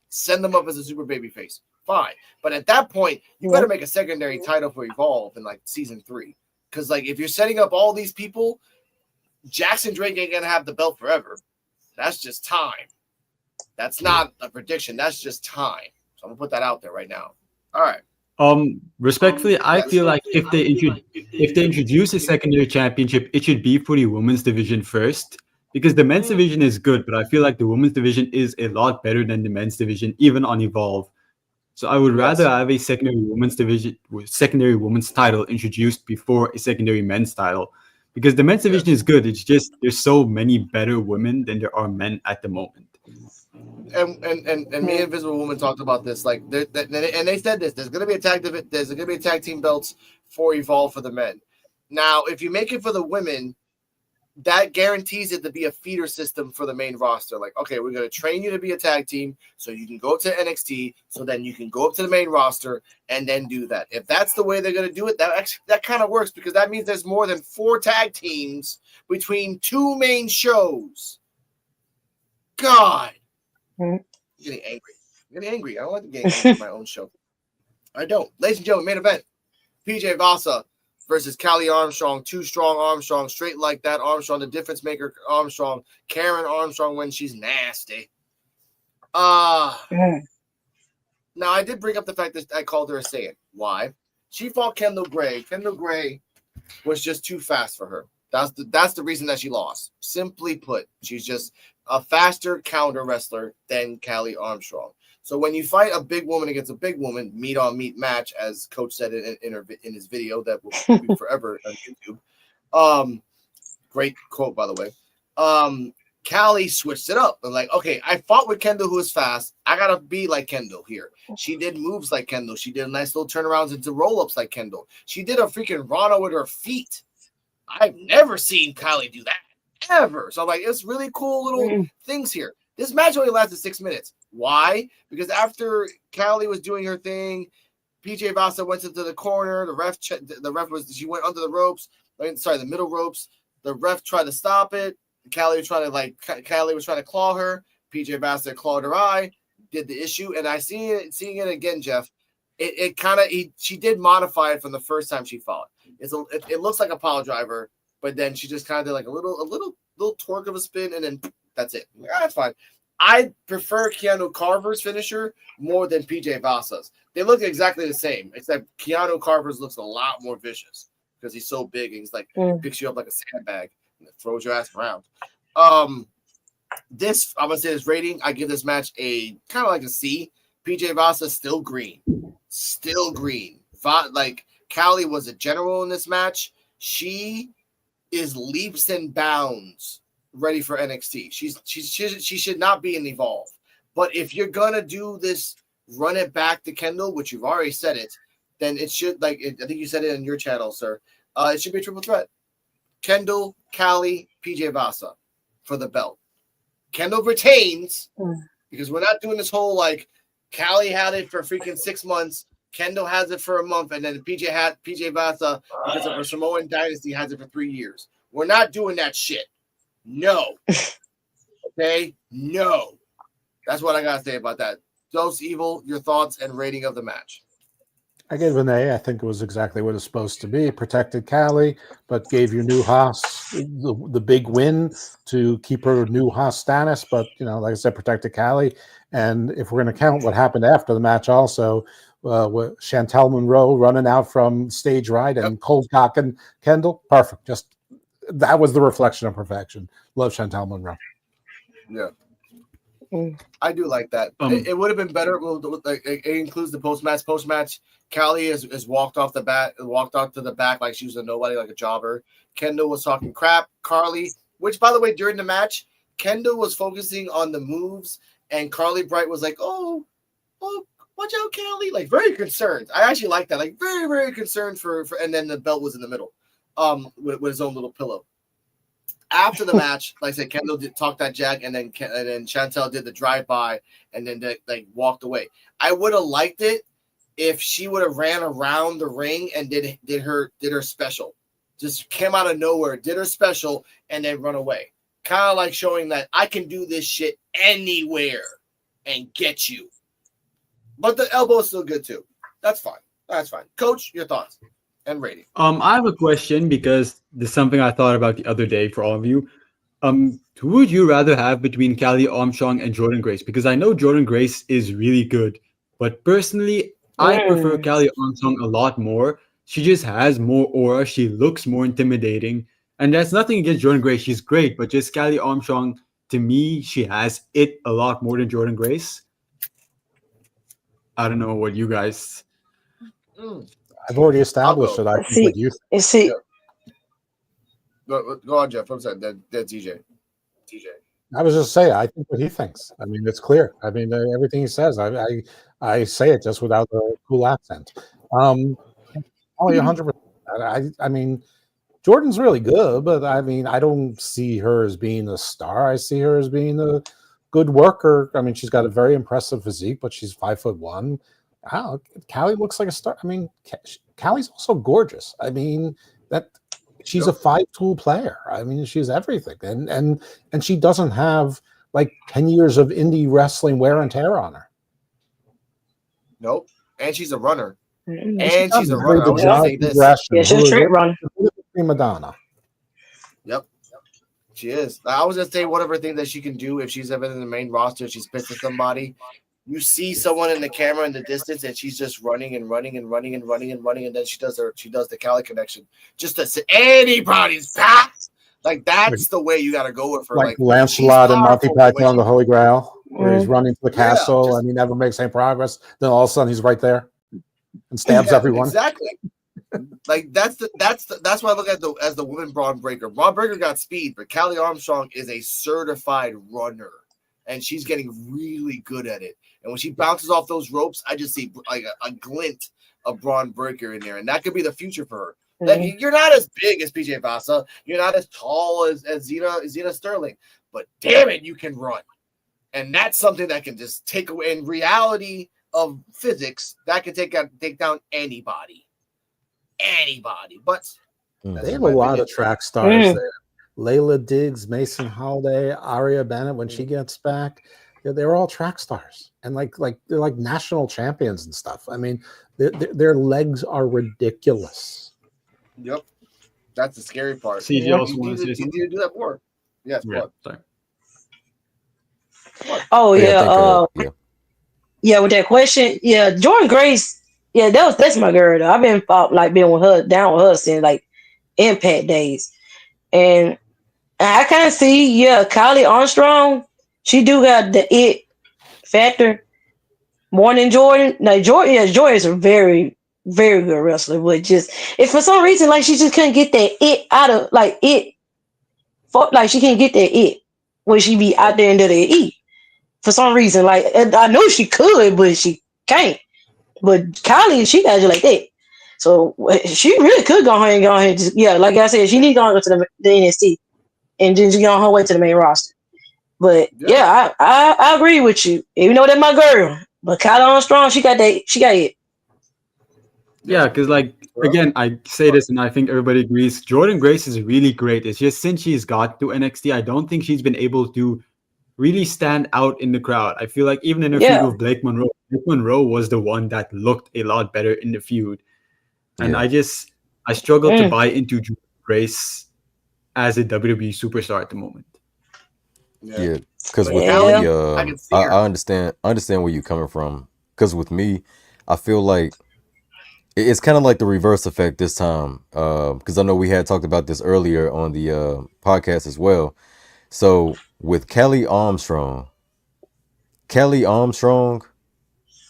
send them up as a super baby face. Fine. But at that point, you got to make a secondary title for Evolve in like season 3. Because like if you're setting up all these people, Jackson Drake ain't gonna have the belt forever. That's just time. That's not a prediction. That's just time. So I'm gonna put that out there right now. All right. Respectfully, I feel like if they introduce a secondary championship, it should be for the women's division first, because the men's division is good, but I feel like the women's division is a lot better than the men's division, even on Evolve. So I would rather have a secondary women's title introduced before a secondary men's title, because the men's division is good. It's just there's so many better women than there are men at the moment. And me and Invisible Woman talked about this. Like, and they said this. There's gonna be a tag team belts for Evolve for the men. Now, if you make it for the women, that guarantees it to be a feeder system for the main roster. Like, okay, we're going to train you to be a tag team so you can go up to NXT, so then you can go up to the main roster and then do that. If that's the way they're going to do it, that kind of works, because that means there's more than 4 tag teams between 2 main shows. God. I'm getting angry. I don't like to get angry at my own show. I don't. Ladies and gentlemen, main event. PJ Vasa versus Callie Armstrong, 2 strong Armstrong, straight like that Armstrong, the difference maker Armstrong, Karen Armstrong when she's nasty. Now I did bring up the fact that I called her a Saiyan. Why? She fought Kendall Gray. Kendall Gray was just too fast for her. That's the reason that she lost. Simply put, she's just a faster counter wrestler than Callie Armstrong. So when you fight a big woman against a big woman, meat on meat match, as Coach said in his video that will be forever on YouTube. Great quote, by the way. Callie switched it up. I'm like, okay, I fought with Kendall, who is fast. I gotta be like Kendall here. She did moves like Kendall. She did nice little turnarounds into roll-ups like Kendall. She did a freaking Rana with her feet. I've never seen Callie do that ever. So I'm like, it's really cool little things here. This match only lasted 6 minutes. Why? Because after Callie was doing her thing, PJ Vasa went into the corner. She went under the ropes. The middle ropes. The ref tried to stop it. Callie was trying to claw her. PJ Vasa clawed her eye, did the issue, and seeing it again, Jeff. She did modify it from the first time she fought. It looks like a pile driver, but then she just kind of did like a little torque of a spin, and then that's it. That's fine. I prefer Keanu Carver's finisher more than PJ Vasa's. They look exactly the same, except Keanu Carver's looks a lot more vicious because he's so big and he's like picks you up like a sandbag and throws your ass around. I'm gonna say this rating. I give this match a kind of like a C. PJ Vasa still green. Like Callie was a general in this match. She is leaps and bounds ready for NXT. She should not be in Evolve. But if you're gonna do this, run it back to Kendall, which you've already said it, then it should I think you said it in your channel, sir. It should be a triple threat: Kendall, Callie, PJ Vasa for the belt. Kendall retains because we're not doing this whole like Callie had it for freaking 6 months, Kendall has it for a month, and then PJ Vasa because of her Samoan dynasty has it for 3 years. We're not doing that shit. No. Okay? No. That's what I gotta say about that. Dose Evil, your thoughts and rating of the match. I gave an A. I think it was exactly what it's supposed to be. Protected Callie, but gave your new Haas the big win to keep her new Haas status. But, like I said, protected Callie. And if we're going to count what happened after the match also, with Chantel Monroe running out from stage right and cold cocking Kendall, perfect. Just that was the reflection of perfection. Love Chantel Monroe. Yeah. I do like that. It would have been better. It includes the post-match. Post-match, Callie is walked off to the back like she was a nobody, like a jobber. Kendall was talking crap. Carly, which, by the way, during the match, Kendall was focusing on the moves, and Carly Bright was like, oh, watch out, Callie. Like, very concerned. I actually like that. Like, very, very concerned for and then the belt was in the middle with his own little pillow. After the match, like I said, Kendall did talk that jack, and then Chantel did the drive-by, and then they walked away. I would have liked it if she would have ran around the ring and did her special. Just came out of nowhere, did her special, and then run away. Kind of like showing that I can do this shit anywhere and get you. But the elbow is still good too. That's fine. That's fine. Coach, your thoughts and rating. I have a question because this is something I thought about the other day for all of you. Who would you rather have between Callie Armstrong and Jordynne Grace? Because I know Jordynne Grace is really good, but personally, I prefer Callie Armstrong a lot more. She just has more aura. She looks more intimidating. And that's nothing against Jordynne Grace. She's great, but just Callie Armstrong, to me, she has it a lot more than Jordynne Grace. I don't know what you guys... I've already established that I think what you think. Go on, Jeff. I'm sorry. That's DJ. I was just saying, I think what he thinks. I mean, it's clear. I mean, everything he says, I say it just without the cool accent. Only 100%. I mean, Jordan's really good, but I mean, I don't see her as being a star. I see her as being a good worker. I mean, she's got a very impressive physique, but she's 5'1". Wow, Callie looks like a star. I mean, Callie's also gorgeous. I mean, she's a 5-tool player. I mean, she's everything, and she doesn't have like 10 years of indie wrestling wear and tear on her. Nope, and she's a runner. Mm-hmm. And she's a runner. I was gonna say this. Yeah, she's a straight runner. Prima donna. Yep. She is. I was gonna say one of her things that she can do if she's ever in the main roster, she's pissed at somebody. You see someone in the camera in the distance, and she's just running, and then she does the Callie connection just to say anybody's back. Like that's the way you got to go with her. Like Lancelot and Monty Python on the Holy Grail, where he's running to the castle and he never makes any progress. Then all of a sudden he's right there and stabs everyone. Exactly. Like that's why I look at as the woman Braun Breaker. Braun Breaker got speed, but Callie Armstrong is a certified runner, and she's getting really good at it. And when she bounces off those ropes, I just see like a glint of Braun Breaker in there, and that could be the future for her. Mm-hmm. Like, you're not as big as PJ Vasa, you're not as tall as Zena Sterling, but damn it, you can run, and that's something that can just take away in reality of physics that can take down anybody. But they have a lot of track stars there. Layla Diggs, Mason Holiday, Aria Bennett. When she gets back, they're all track stars, and they're like national champions and stuff. I mean, their legs are ridiculous. Yep, that's the scary part. CJ also you need to do that more. Yes, yeah. Sorry. Oh yeah. With that question, Jordynne Grace, that's my girl. Though. I've been been with her down with her since like Impact days, and I kind of see Callie Armstrong. She do got the it factor more than Jordynne. Now Jordynne is a very, very good wrestler, but just if for some reason she just couldn't get that it out of she can't get that it when she be out there into the E. for some reason. Like I know she could, but she can't. But Kylie, she got you like that. So she really could go ahead and like I said, she need to go to the NXT and then just get on her way to the main roster. But I agree with you. Even though that's my girl, but Kylie Armstrong, she got it. Yeah, because like again, I say this and I think everybody agrees. Jordynne Grace is really great. It's just since she's got to NXT, I don't think she's been able to really stand out in the crowd. I feel like even in her feud with Blake Monroe was the one that looked a lot better in the feud. And I struggle to buy into Jordynne Grace as a WWE superstar at the moment. Yeah, because with me, I understand where you're coming from. Because with me, I feel like it's kind of like the reverse effect this time. Because I know we had talked about this earlier on the podcast as well. So with Kelly Armstrong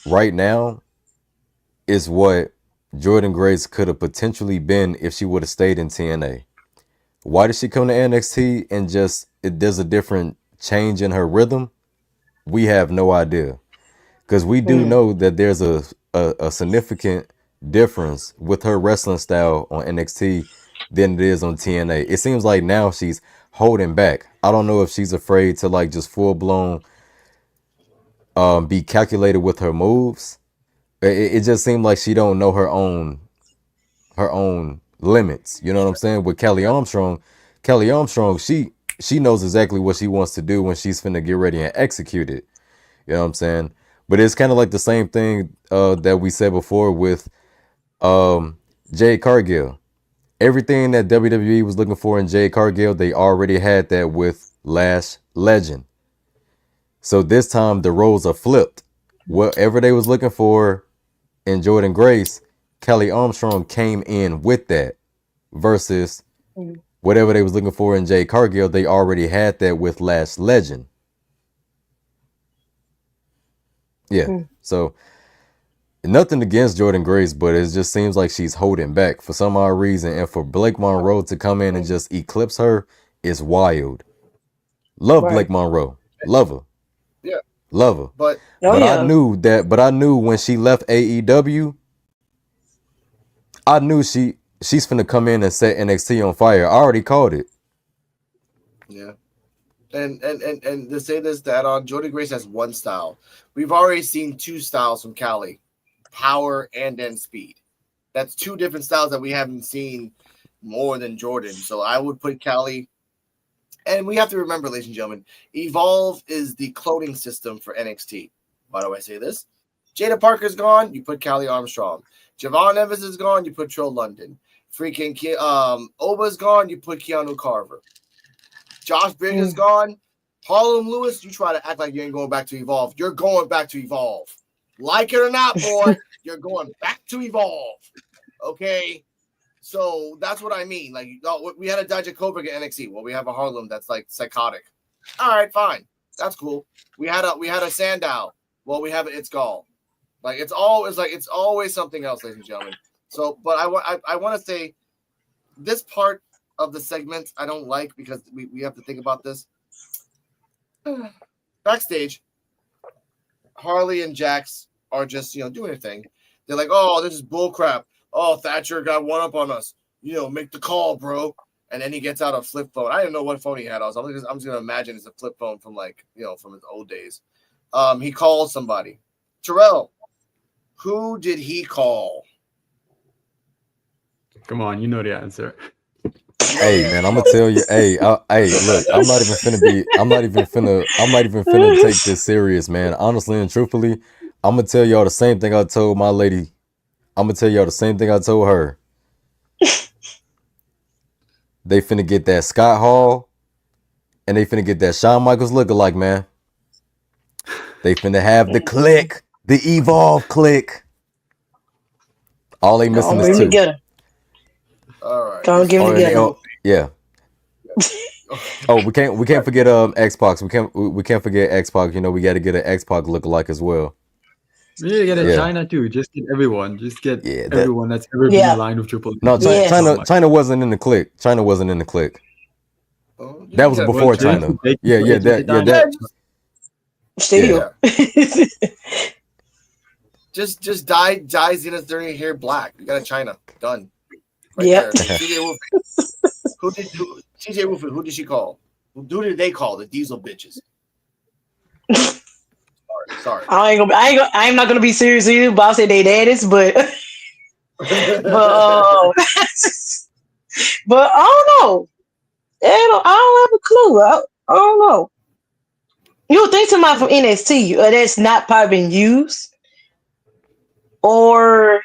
right now is what Jordynne Grace could have potentially been if she would have stayed in TNA. Why did she come to NXT and there's a different change in her rhythm? We have no idea. Because we do know that there's a significant difference with her wrestling style on NXT than it is on TNA. It seems like now she's holding back. I don't know if she's afraid to like just full blown be calculated with her moves. It just seemed like she don't know her own limits. You know what I'm saying? With Kelly Armstrong, she knows exactly what she wants to do when she's finna get ready and execute it. You know what I'm saying? But it's kind of like the same thing that we said before with Jade Cargill. Everything that WWE was looking for in Jade Cargill, they already had that with Lash Legend. So this time the roles are flipped. Whatever they was looking for in Jordynne Grace, Kelly Armstrong came in with that. Versus whatever they was looking for in Jade Cargill, they already had that with Lash Legend. Yeah. So nothing against Jordynne Grace, but it just seems like she's holding back for some odd reason. And for Blake Monroe to come in and just eclipse her is wild. Love Blake Monroe. Love her. Yeah. Love her. But I knew when she left AEW, I knew she's finna come in and set NXT on fire. I already called it. Yeah. And to say this, that on Jordynne Grace has one style. We've already seen two styles from Callie, power and then speed. That's two different styles that we haven't seen more than Jordynne. So I would put Callie, and we have to remember, ladies and gentlemen, Evolve is the cloning system for NXT. Why do I say this? Jada Parker's gone, you put Callie Armstrong. Javon Evans is gone, you put Trill London. Freaking Oba's gone, you put Keanu Carver. Josh Bridges gone. Harlem Lewis, you try to act like you ain't going back to Evolve. You're going back to Evolve. Like it or not, boy, you're going back to Evolve. Okay? So that's what I mean. Like, we had a Dijakovic at NXT. Well, we have a Harlem that's like psychotic. All right, fine. That's cool. We had a Sandow. Well, we have It's Gall. Like, it's always something else, ladies and gentlemen. So, but I want to say this part of the segment I don't like because we have to think about this. Backstage, Harley and Jax are just doing their thing. They're like, "Oh, this is bullcrap. Oh, Thatcher got one up on us. Make the call, bro." And then he gets out a flip phone. I didn't know what phone he had. I'm just gonna imagine it's a flip phone from from his old days. He calls somebody. Terrell, who did he call? Come on, you know the answer. Hey man, I'm gonna tell you. Hey, look, I'm not even finna take this serious, man. Honestly and truthfully, I'm gonna tell y'all the same thing I told my lady. I'm gonna tell y'all the same thing I told her. They finna get that Scott Hall, and they finna get that Shawn Michaels lookalike, man. They finna have the click, the Evolve click. All they missing is two. All right. Don't give it together. Yeah. Oh, we can't forget X-Pac. We can't forget X-Pac. We got to get an X-Pac lookalike as well. We need to get a China too. Just get everyone. Just get everyone that's ever been aligned with Triple H. No, China wasn't in the click. China wasn't in the click. That was before China. Yeah. Still. Just dye Zenith's dirty hair black. You got a China. Done. Right Yep. there. TJ Wolfie. TJ Wolfie, who did she call? Who did they call? The diesel bitches. Sorry. I'm not gonna be serious with you, but I'll say they daddies, but but but I don't know. I don't have a clue. I don't know. You would think somebody from NXT that's not probably been used, or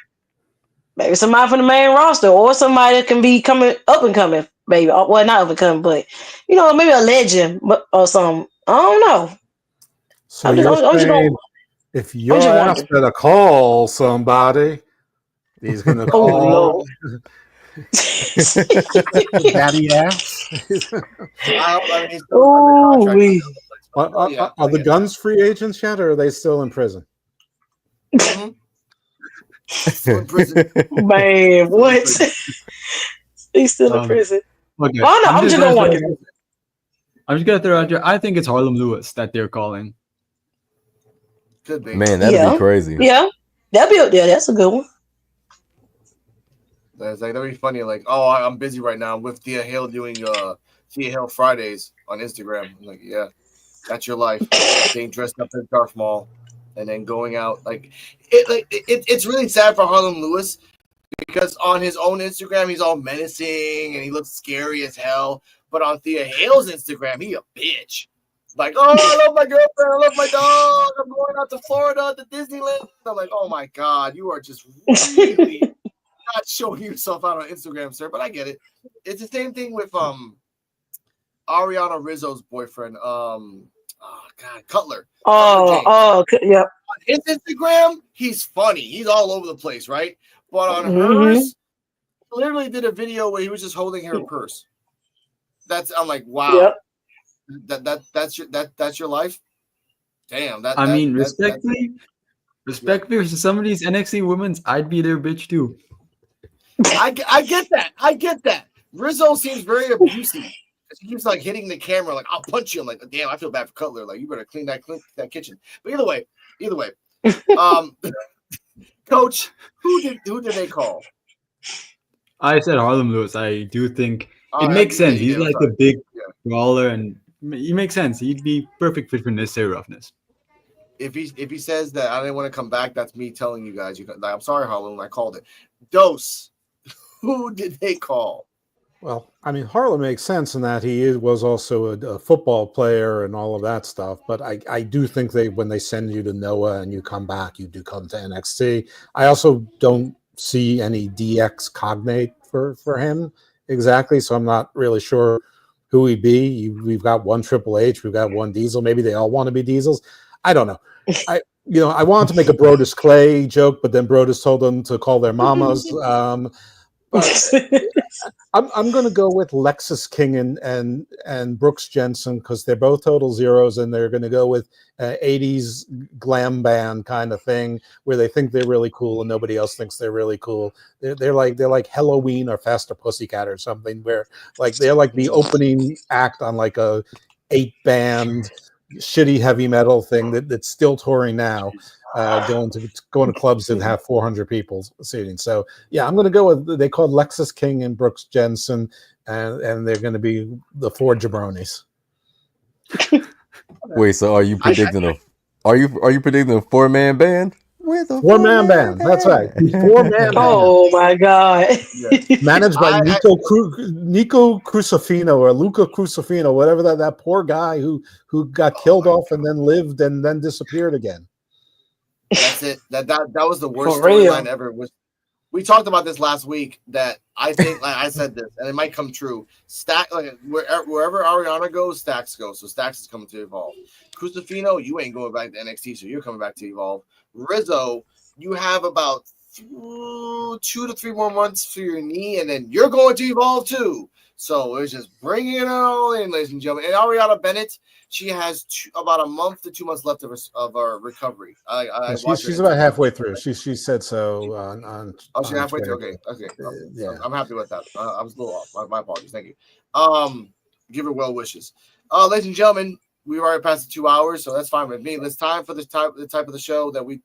maybe somebody from the main roster, or somebody that can be coming up and coming, maybe. Well, not up and coming, but maybe a legend or something. I don't know. So if you're asked to call somebody, he's going to call daddy ass. Are the Guns free agents yet, or are they still in prison? In prison. Man, what? He's still in prison. Okay. Oh no, I'm just gonna wonder. I'm just gonna throw out there. I think it's Harlem Lewis that they're calling. Could be. Man, that'd be crazy. Yeah, that's a good one. That'd be funny. Like, oh, I'm busy right now. I'm with Thea Hale doing Thea Hale Fridays on Instagram. I'm like, yeah, that's your life. Being dressed up in Darth Maul and then going out. It's really sad for Harlem Lewis because on his own Instagram he's all menacing and he looks scary as hell. But on Thea Hale's Instagram, he a bitch. Like, oh, I love my girlfriend, I love my dog, I'm going out to Florida, to Disneyland. I'm like, oh my God, you are just really not showing yourself out on Instagram, sir. But I get it. It's the same thing with Ariana Rizzo's boyfriend, Cutler. Yeah. On his Instagram, he's funny. He's all over the place, right? But on hers, he literally did a video where he was just holding her purse. I'm like, wow. Yep. That's your life. Damn. Respectfully for some of these NXT women's, I'd be their bitch too. I get that. Rizzo seems very abusive. He keeps like hitting the camera, like I'll punch you. I'm like, damn, I feel bad for Cutler. Like you better clean that kitchen. But either way, Coach, who did they call? I said Harlem Lewis. I do think it makes sense. He's like a big brawler, and he makes sense. He'd be perfect fit for necessary roughness. If he says that I didn't want to come back, that's me telling you guys. I'm sorry, Harlem. I called it. Dose. Who did they call? Well, I mean, Harlem makes sense in that he was also a football player and all of that stuff. But I do think when they send you to Noah and you come back, you do come to NXT. I also don't see any DX cognate for him exactly. So I'm not really sure who he'd be. We've got one Triple H. We've got one Diesel. Maybe they all want to be Diesels. I don't know. I wanted to make a Brodus Clay joke, but then Brodus told them to call their mamas. But I'm going to go with Lexus King and Brooks Jensen because they're both total zeros, and they're going to go with 80s glam band kind of thing where they think they're really cool and nobody else thinks they're really cool. They're like Halloween or Faster Pussycat or something where like they're like the opening act on like a 8-band shitty heavy metal thing that's still touring now. Going to clubs that have 400 people seating. So yeah, I'm going to go with they called Lexus King and Brooks Jensen, and they're going to be the 4 jabronis. Wait, so are you predicting a 4-man band? With a 4-man band. That's right. 4-man band. Oh my God. Managed by Nico Crucifino or Luca Crucifino, whatever that poor guy who got killed off and then lived and then disappeared again. That's it. That was the worst storyline ever. We talked about this last week. That I think, like I said this, and it might come true. Wherever Ariana goes, Stacks goes. So Stacks is coming to Evolve. Crucifino, you ain't going back to NXT, so you're coming back to Evolve. Rizzo, you have about 2 to 3 more months for your knee, and then you're going to Evolve too. So it's just bringing it all in, ladies and gentlemen. And Ariana Bennett, she has about a month to 2 months left of her recovery. She's about halfway through. She said so on she's halfway through. Okay. Yeah. I'm happy with that. I was a little off. My apologies. Thank you. Give her well wishes. Ladies and gentlemen, we already passed the 2 hours, so that's fine with me. It's time for the type of the show that we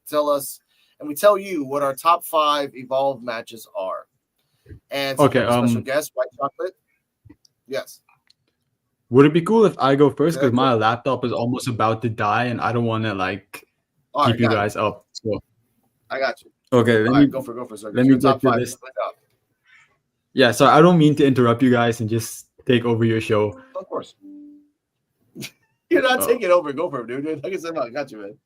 tell you what our top 5 Evolve matches are. And since we have a special guest, White Chocolate. Yes. Would it be cool if I go first? Because my laptop is almost about to die, and I don't want to keep you guys up. So I got you. Okay, let me go for so let me get to this. Yeah, so I don't mean to interrupt you guys and just take over your show. Of course. You're not taking over. Go for it, dude. Like I said, I got you, man.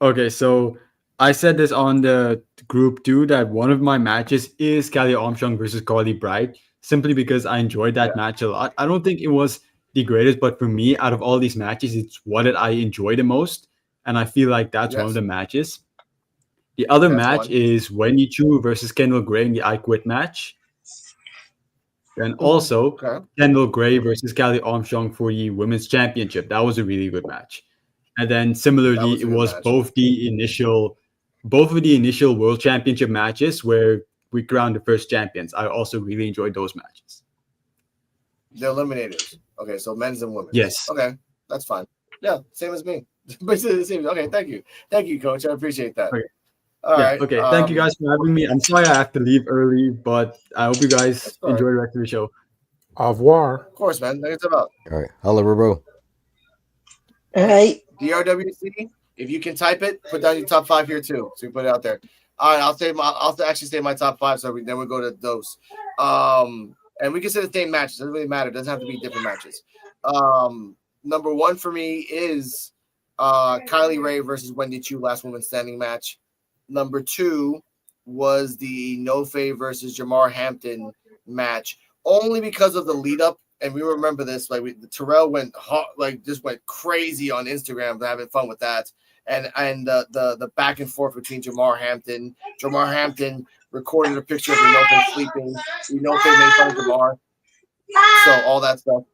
Okay, so I said this on the group too, that one of my matches is Callie Armstrong versus Carly Bright, simply because I enjoyed that match a lot. I don't think it was the greatest, but for me, out of all these matches, it's what I enjoy the most, and I feel like that's one of the matches. The other match is Wendy Chu versus Kendall Gray in the I Quit match. And also Kendall Gray versus Callie Armstrong for the Women's Championship. That was a really good match. And then similarly, it was both of the initial World Championship matches where we crowned the first champions. I also really enjoyed those matches. The Eliminators. Okay, so men's and women's. Yes. Okay, that's fine. Yeah, same as me. Basically the same. Okay, thank you. Thank you, Coach. I appreciate that. Okay. All right. Okay, thank you guys for having me. I'm sorry I have to leave early, but I hope you guys enjoy the rest of the show. Au revoir. Of course, man. That's about. All right. Holla, Rico. All right. DRWC. If you can type it, put down your top 5 here too. So you put it out there. All right, I'll actually say my top 5. So then we'll go to those. And we can say the same matches. It doesn't really matter. It doesn't have to be different matches. Number 1 for me is Kylie Ray versus Wendy Chu, last woman standing match. Number 2 was the No Faye versus Jamar Hampton match, only because of the lead up. And we remember this, Terrell went hot, just went crazy on Instagram, having fun with that. And the back and forth between Jamar Hampton. Jamar Hampton recorded a picture of No Faye sleeping. No Faye made fun of Jamar. So all that stuff.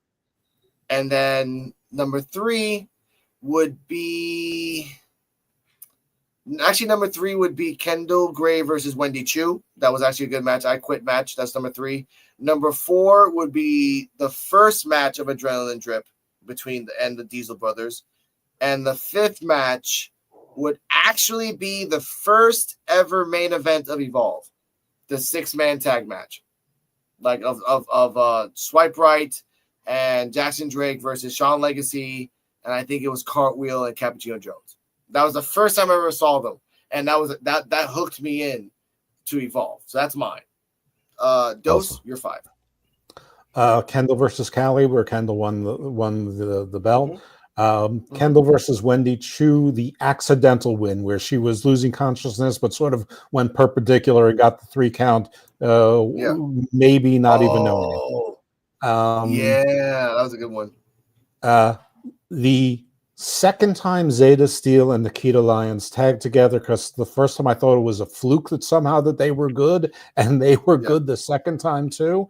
And then number 3 would be. Actually, number 3 would be Kendall Gray versus Wendy Chu. That was actually a good match. I Quit match. That's number 3. Number 4 would be the first match of Adrenaline Drip between the Diesel Brothers. And the 5th match would actually be the first ever main event of Evolve. The 6-man tag match. Of Swipe Right and Jackson Drake versus Sean Legacy. And I think it was Cartwheel and Cappuccino Jones. That was the first time I ever saw them, and that hooked me in to Evolve. So that's mine. Dose, you're 5. Kendall versus Callie, where Kendall won the belt. Kendall versus Wendy Chu, the accidental win, where she was losing consciousness, but sort of went perpendicular and got the 3 count. Maybe not even knowing it. That was a good one. The second time Zeta Steel and Nikita Lyons tagged together, because the first time I thought it was a fluke that somehow that they were good, and they were good the second time too.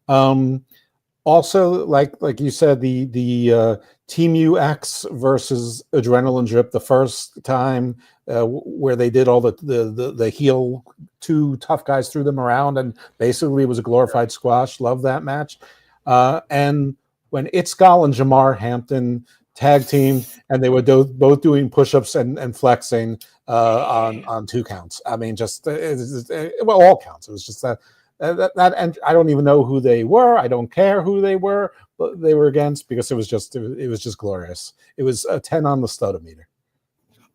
Also, like you said, the Team UX versus Adrenaline Drip, the first time where they did all the heel 2 tough guys, threw them around, and basically it was a glorified squash. Love that match. And when Itzgal and Jamar Hampton tag team, and they were both doing push-ups and flexing on 2 counts. I mean, just all counts. It was just that, and I don't even know who they were. I don't care who they were, but they were against, because it was just glorious. It was a 10 on the Studometer.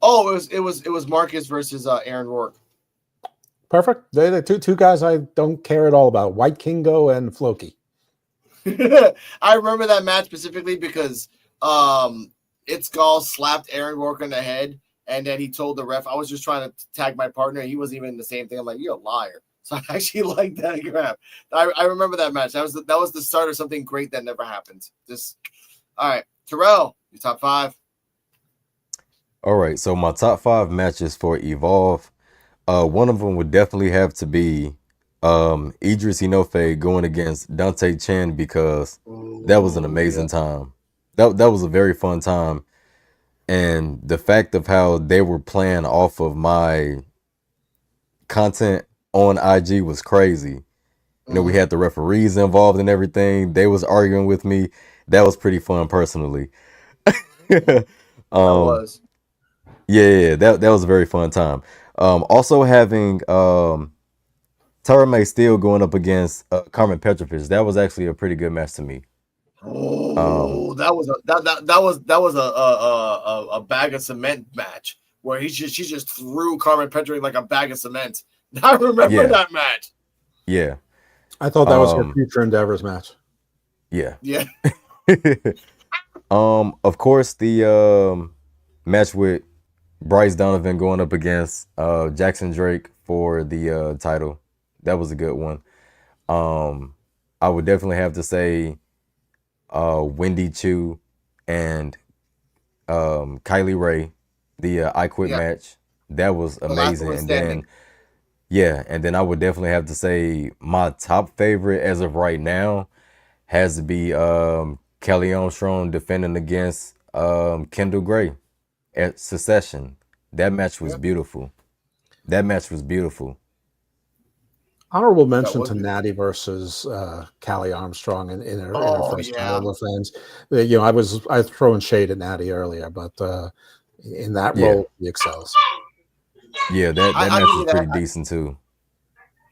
Oh, it was Marcus versus Aaron Rourke. Perfect. They're the two guys I don't care at all about. White Kingo and Floki. I remember that match specifically because Itzgal slapped Aaron Rourke in the head, and then he told the ref, I was just trying to tag my partner. He wasn't even the same thing. I'm like, you're a liar. So I actually like that grab. I remember that match. That was the start of something great that never happened. All right, Terrell, your top 5. All right, so my top 5 matches for Evolve. One of them would definitely have to be Idris Inofe going against Dante Chen, because that was an amazing time. That was a very fun time. And the fact of how they were playing off of my content on IG was crazy. You know, we had the referees involved and everything. They was arguing with me. That was pretty fun personally. was. Yeah, that was a very fun time. Also having Terrell May still going up against Carmen Petrovich. That was actually a pretty good match to me. Oh, that was a bag of cement match where she just threw Carmen Petrovich like a bag of cement. I remember that match. Yeah, I thought that was her future endeavors match. Yeah. Yeah. Of course, the match with Bryce Donovan going up against Jackson Drake for the title. That was a good one. I would definitely have to say Wendy Chu and Kylie Ray, the I Quit match. That was amazing. And then I would definitely have to say my top favorite as of right now has to be Kelly Armstrong defending against Kendall Gray at Secession. That match was beautiful. Honorable mention to Natty versus Callie Armstrong in her first title defense. You know, I was throwing shade at Natty earlier, but in that role, he excels. Yeah, that match was pretty decent too.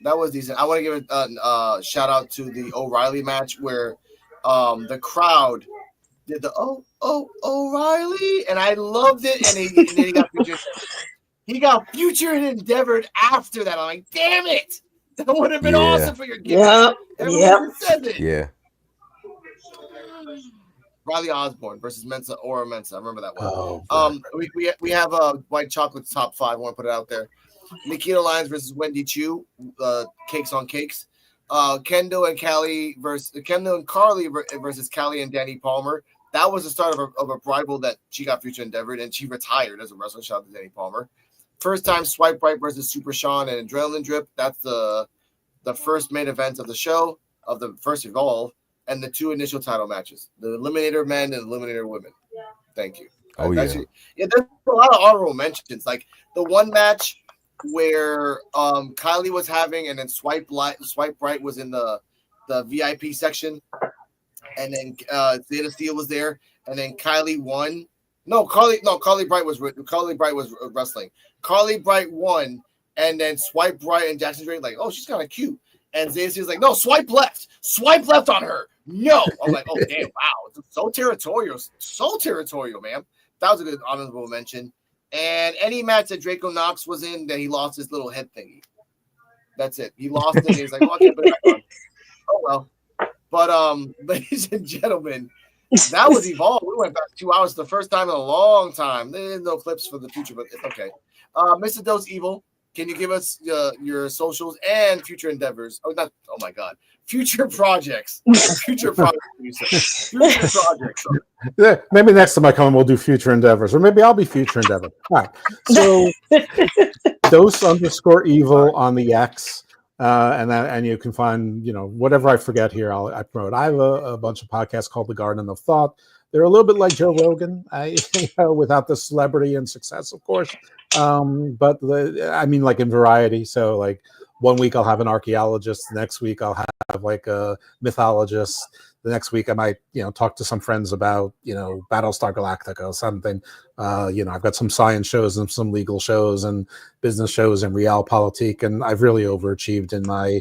That was decent. I want to give a shout out to the O'Reilly match where the crowd did the O'Reilly, and I loved it. And then he got featured. He got featured and endeavored after that. I'm like, damn it! That would have been awesome for your gimmick. Everyone said it. Yeah. Riley Osborne versus Aura Mensa. I remember that one. We have a White Chocolate's top 5. I want to put it out there. Nikita Lyons versus Wendy Chu. Cakes on Cakes. Kendo and Carly versus Callie and Danny Palmer. That was the start of a rival that she got future endeavored, and she retired as a wrestler. Shout out to Danny Palmer. First time Swipe Right versus Super Sean and Adrenaline Drip. That's the first main event of the show, of the first Evolve, and the 2 initial title matches, the Eliminator Men and Eliminator Women. Thank you. There's a lot of honorable mentions. Like the one match where Kylie was having, and then Swipe Right was in the VIP section, and then Zeta Steel was there, and then Kylie won. Carly Bright was wrestling. Carly Bright won, and then Swipe Right and Jackson Drake like, oh, she's kind of cute. And Zeta Steel's like, no, swipe left on her. No, I'm like, oh damn, wow, it's so territorial, man. That was a good honorable mention. And any match that Draco Knox was in, then he lost his little head thingy. That's it. He lost it. He's like, oh, I can't put it back on. Oh well. But ladies and gentlemen, that was Evolve. We went back 2 hours, the first time in a long time. There's no clips for the future, but it's okay. Mr. Dose Evil, can you give us your socials and future endeavors? Future projects. Future projects. Yeah, maybe next time I come, we'll do future endeavors, or maybe I'll be future endeavor. All right. So Dose_Evil on the X. And you can find, whatever I forget here, I promote. I have a bunch of podcasts called The Garden of Thought. They're a little bit like Joe Rogan, without the celebrity and success, of course. But like in variety. So like 1 week I'll have an archaeologist. The next week I'll have like a mythologist. The next week I might, talk to some friends about, Battlestar Galactica or something. I've got some science shows and some legal shows and business shows and realpolitik, and I've really overachieved in my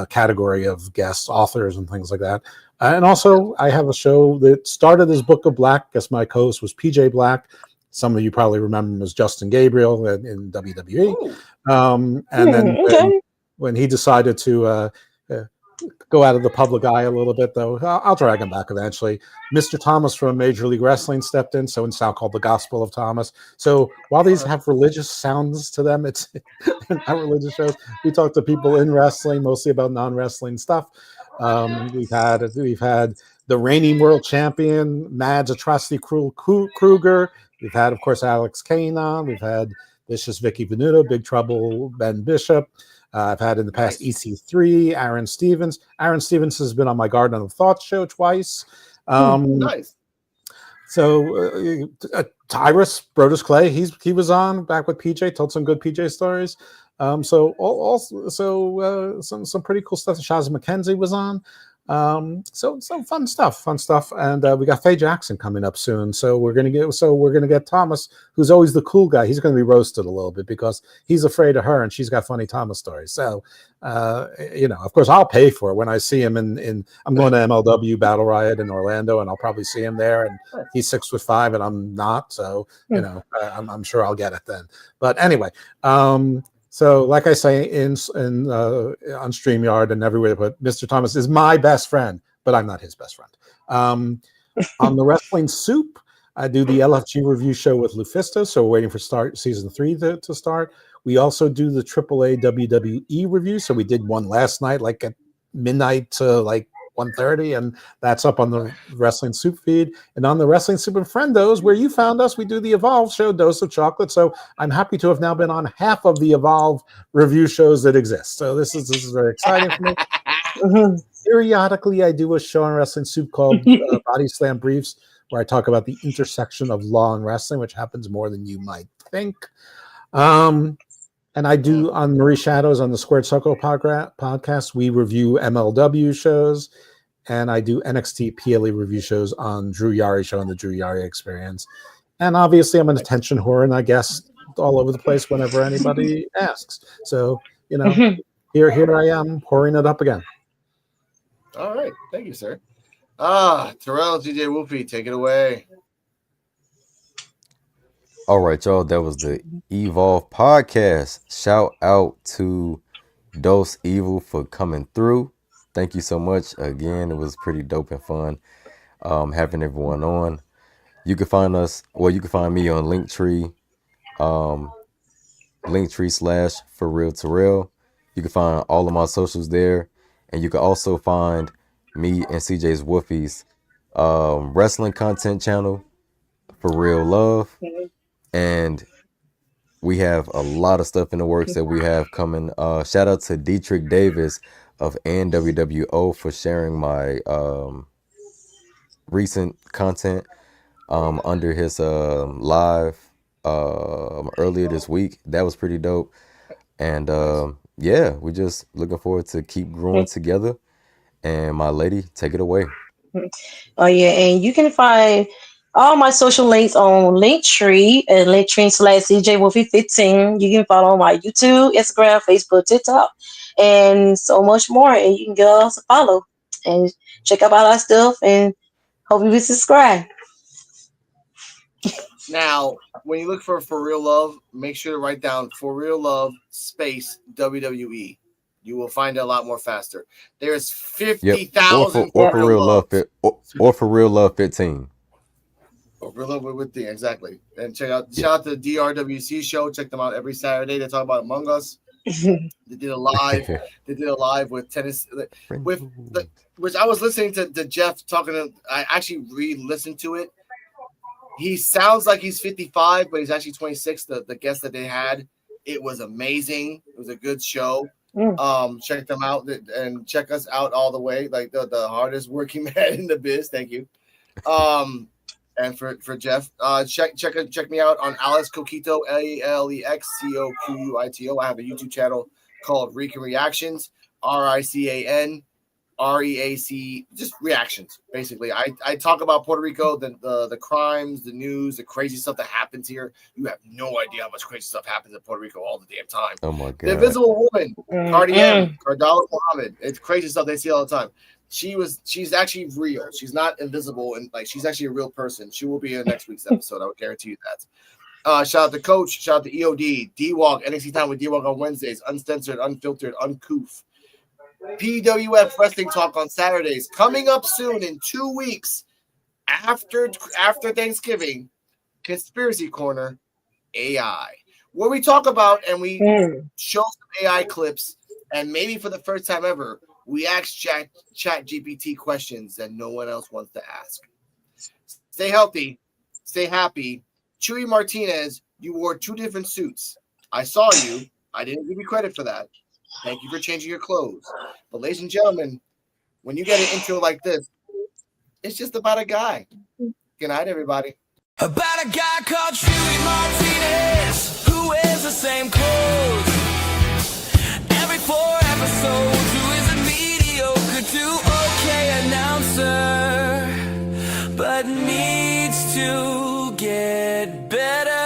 category of guest authors and things like that. And also, I have a show that started as Book of Black. I guess my co-host was PJ Black. Some of you probably remember him as Justin Gabriel in WWE. And then when he decided to go out of the public eye a little bit, though, I'll drag him back eventually. Mr. Thomas from Major League Wrestling stepped in, so it's now called The Gospel of Thomas. So while these have religious sounds to them, it's not religious shows. We talk to people in wrestling, mostly about non-wrestling stuff. We've had the reigning world champion, Mads Atrocity Kruger. We've had, of course, Alex Kane on. We've had Vicious Vicky Venuto, Big Trouble Ben Bishop. I've had in the past EC3, Aaron Stevens. Aaron Stevens has been on my Garden of Thought show twice. Nice. So Tyrus Brodus Clay, he was on back with PJ, told some good PJ stories. Some pretty cool stuff. Shaz McKenzie was on. So fun stuff, and we got Faye Jackson coming up soon. So we're gonna get Thomas, who's always the cool guy. He's gonna be roasted a little bit because he's afraid of her, and she's got funny Thomas stories. So of course, I'll pay for it when I see him in. I'm going to MLW Battle Riot in Orlando, and I'll probably see him there. And he's 6'5", and I'm not, so I'm sure I'll get it then. But anyway. So, like I say on StreamYard and everywhere, but Mr. Thomas is my best friend, but I'm not his best friend. On the Wrestling Soup, I do the LFG review show with Lufisto, so we're waiting for season 3 to start. We also do the AAA WWE review, so we did one last night, like at midnight to like 1:30, and that's up on the Wrestling Soup feed. And on the Wrestling Soup and Friendos, where you found us, we do the Evolve show, Dose of Chocolate. So I'm happy to have now been on half of the Evolve review shows that exist. So this is very exciting for me. Periodically, I do a show on Wrestling Soup called Body Slam Briefs, where I talk about the intersection of law and wrestling, which happens more than you might think. And I do on Marie Shadows on the Squared Circle podcast, we review MLW shows, and I do NXT PLE review shows on Drew Yari show and the Drew Yari Experience. And obviously, I'm an attention whore, and I guess all over the place whenever anybody asks. So, here I am pouring it up again. All right, thank you, sir. Terrell, DJ Wolfie, take it away. All right, y'all. That was the Evolve podcast. Shout out to Dose Evil for coming through. Thank you so much. Again, it was pretty dope and fun having everyone on. You can find us, well, you can find me on Linktree, Linktree/ForRealTerrell. You can find all of my socials there. And you can also find me and CJ's Wolfie's wrestling content channel, For Real Love. And we have a lot of stuff in the works that we have coming. Shout out to Dietrich Davis of NWWO for sharing my recent content under his live earlier this week. That was pretty dope. And we're just looking forward to keep growing together. And my lady, take it away. Oh yeah, and you can find all my social links on Linktree and Linktree/CJWolfie15. You can follow my YouTube, Instagram, Facebook, TikTok, and so much more. And you can give us a follow and check out all our stuff, and hopefully we subscribe. Now, when you look for Real Love, make sure to write down For Real Love space WWE. You will find it a lot more faster. There's 50,000 or for Real Love, or For Real Love 15. Or Real Love with the exactly. And shout out the DRWC show. Check them out every Saturday. They talk about Among Us. They did a live. They did a live with tennis which I was listening to Jeff talking. I actually re-listened to it. He sounds like he's 55, but he's actually 26. The guest that they had, it was amazing. It was a good show. Check them out and check us out all the way. Like the hardest working man in the biz. Thank you. And for Jeff, check me out on Alex Coquito, ALEXCOQUITO. I have a YouTube channel called Rican Reactions, RICAN. REAC, just reactions. Basically, I talk about Puerto Rico, the crimes, the news, the crazy stuff that happens here. You have no idea how much crazy stuff happens in Puerto Rico all the damn time. Oh my god! The Invisible Woman, Cardian, Cardala Muhammad. It's crazy stuff they see all the time. She's actually real. She's not invisible, and like she's actually a real person. She will be in next week's episode. I would guarantee you that. Shout out to Coach. Shout out to EOD, D-Walk, NXT Time with D-Walk on Wednesdays, uncensored, unfiltered, uncouth. P.U.W.F Wrestling Talk on Saturdays. Coming up soon in 2 weeks after Thanksgiving, Conspiracy Corner AI, where we talk about and we show some AI clips, and maybe for the first time ever, we ask Chat GPT questions that no one else wants to ask. Stay healthy, stay happy. Chuy Martinez, you wore 2 different suits. I saw you. I didn't give you credit for that. Thank you for changing your clothes. But ladies and gentlemen, when you get an intro like this, it's just about a guy. Good night, everybody. About a guy called Chuy Martinez, who wears the same clothes every 4 episodes, who isn't mediocre to okay what needs to get better.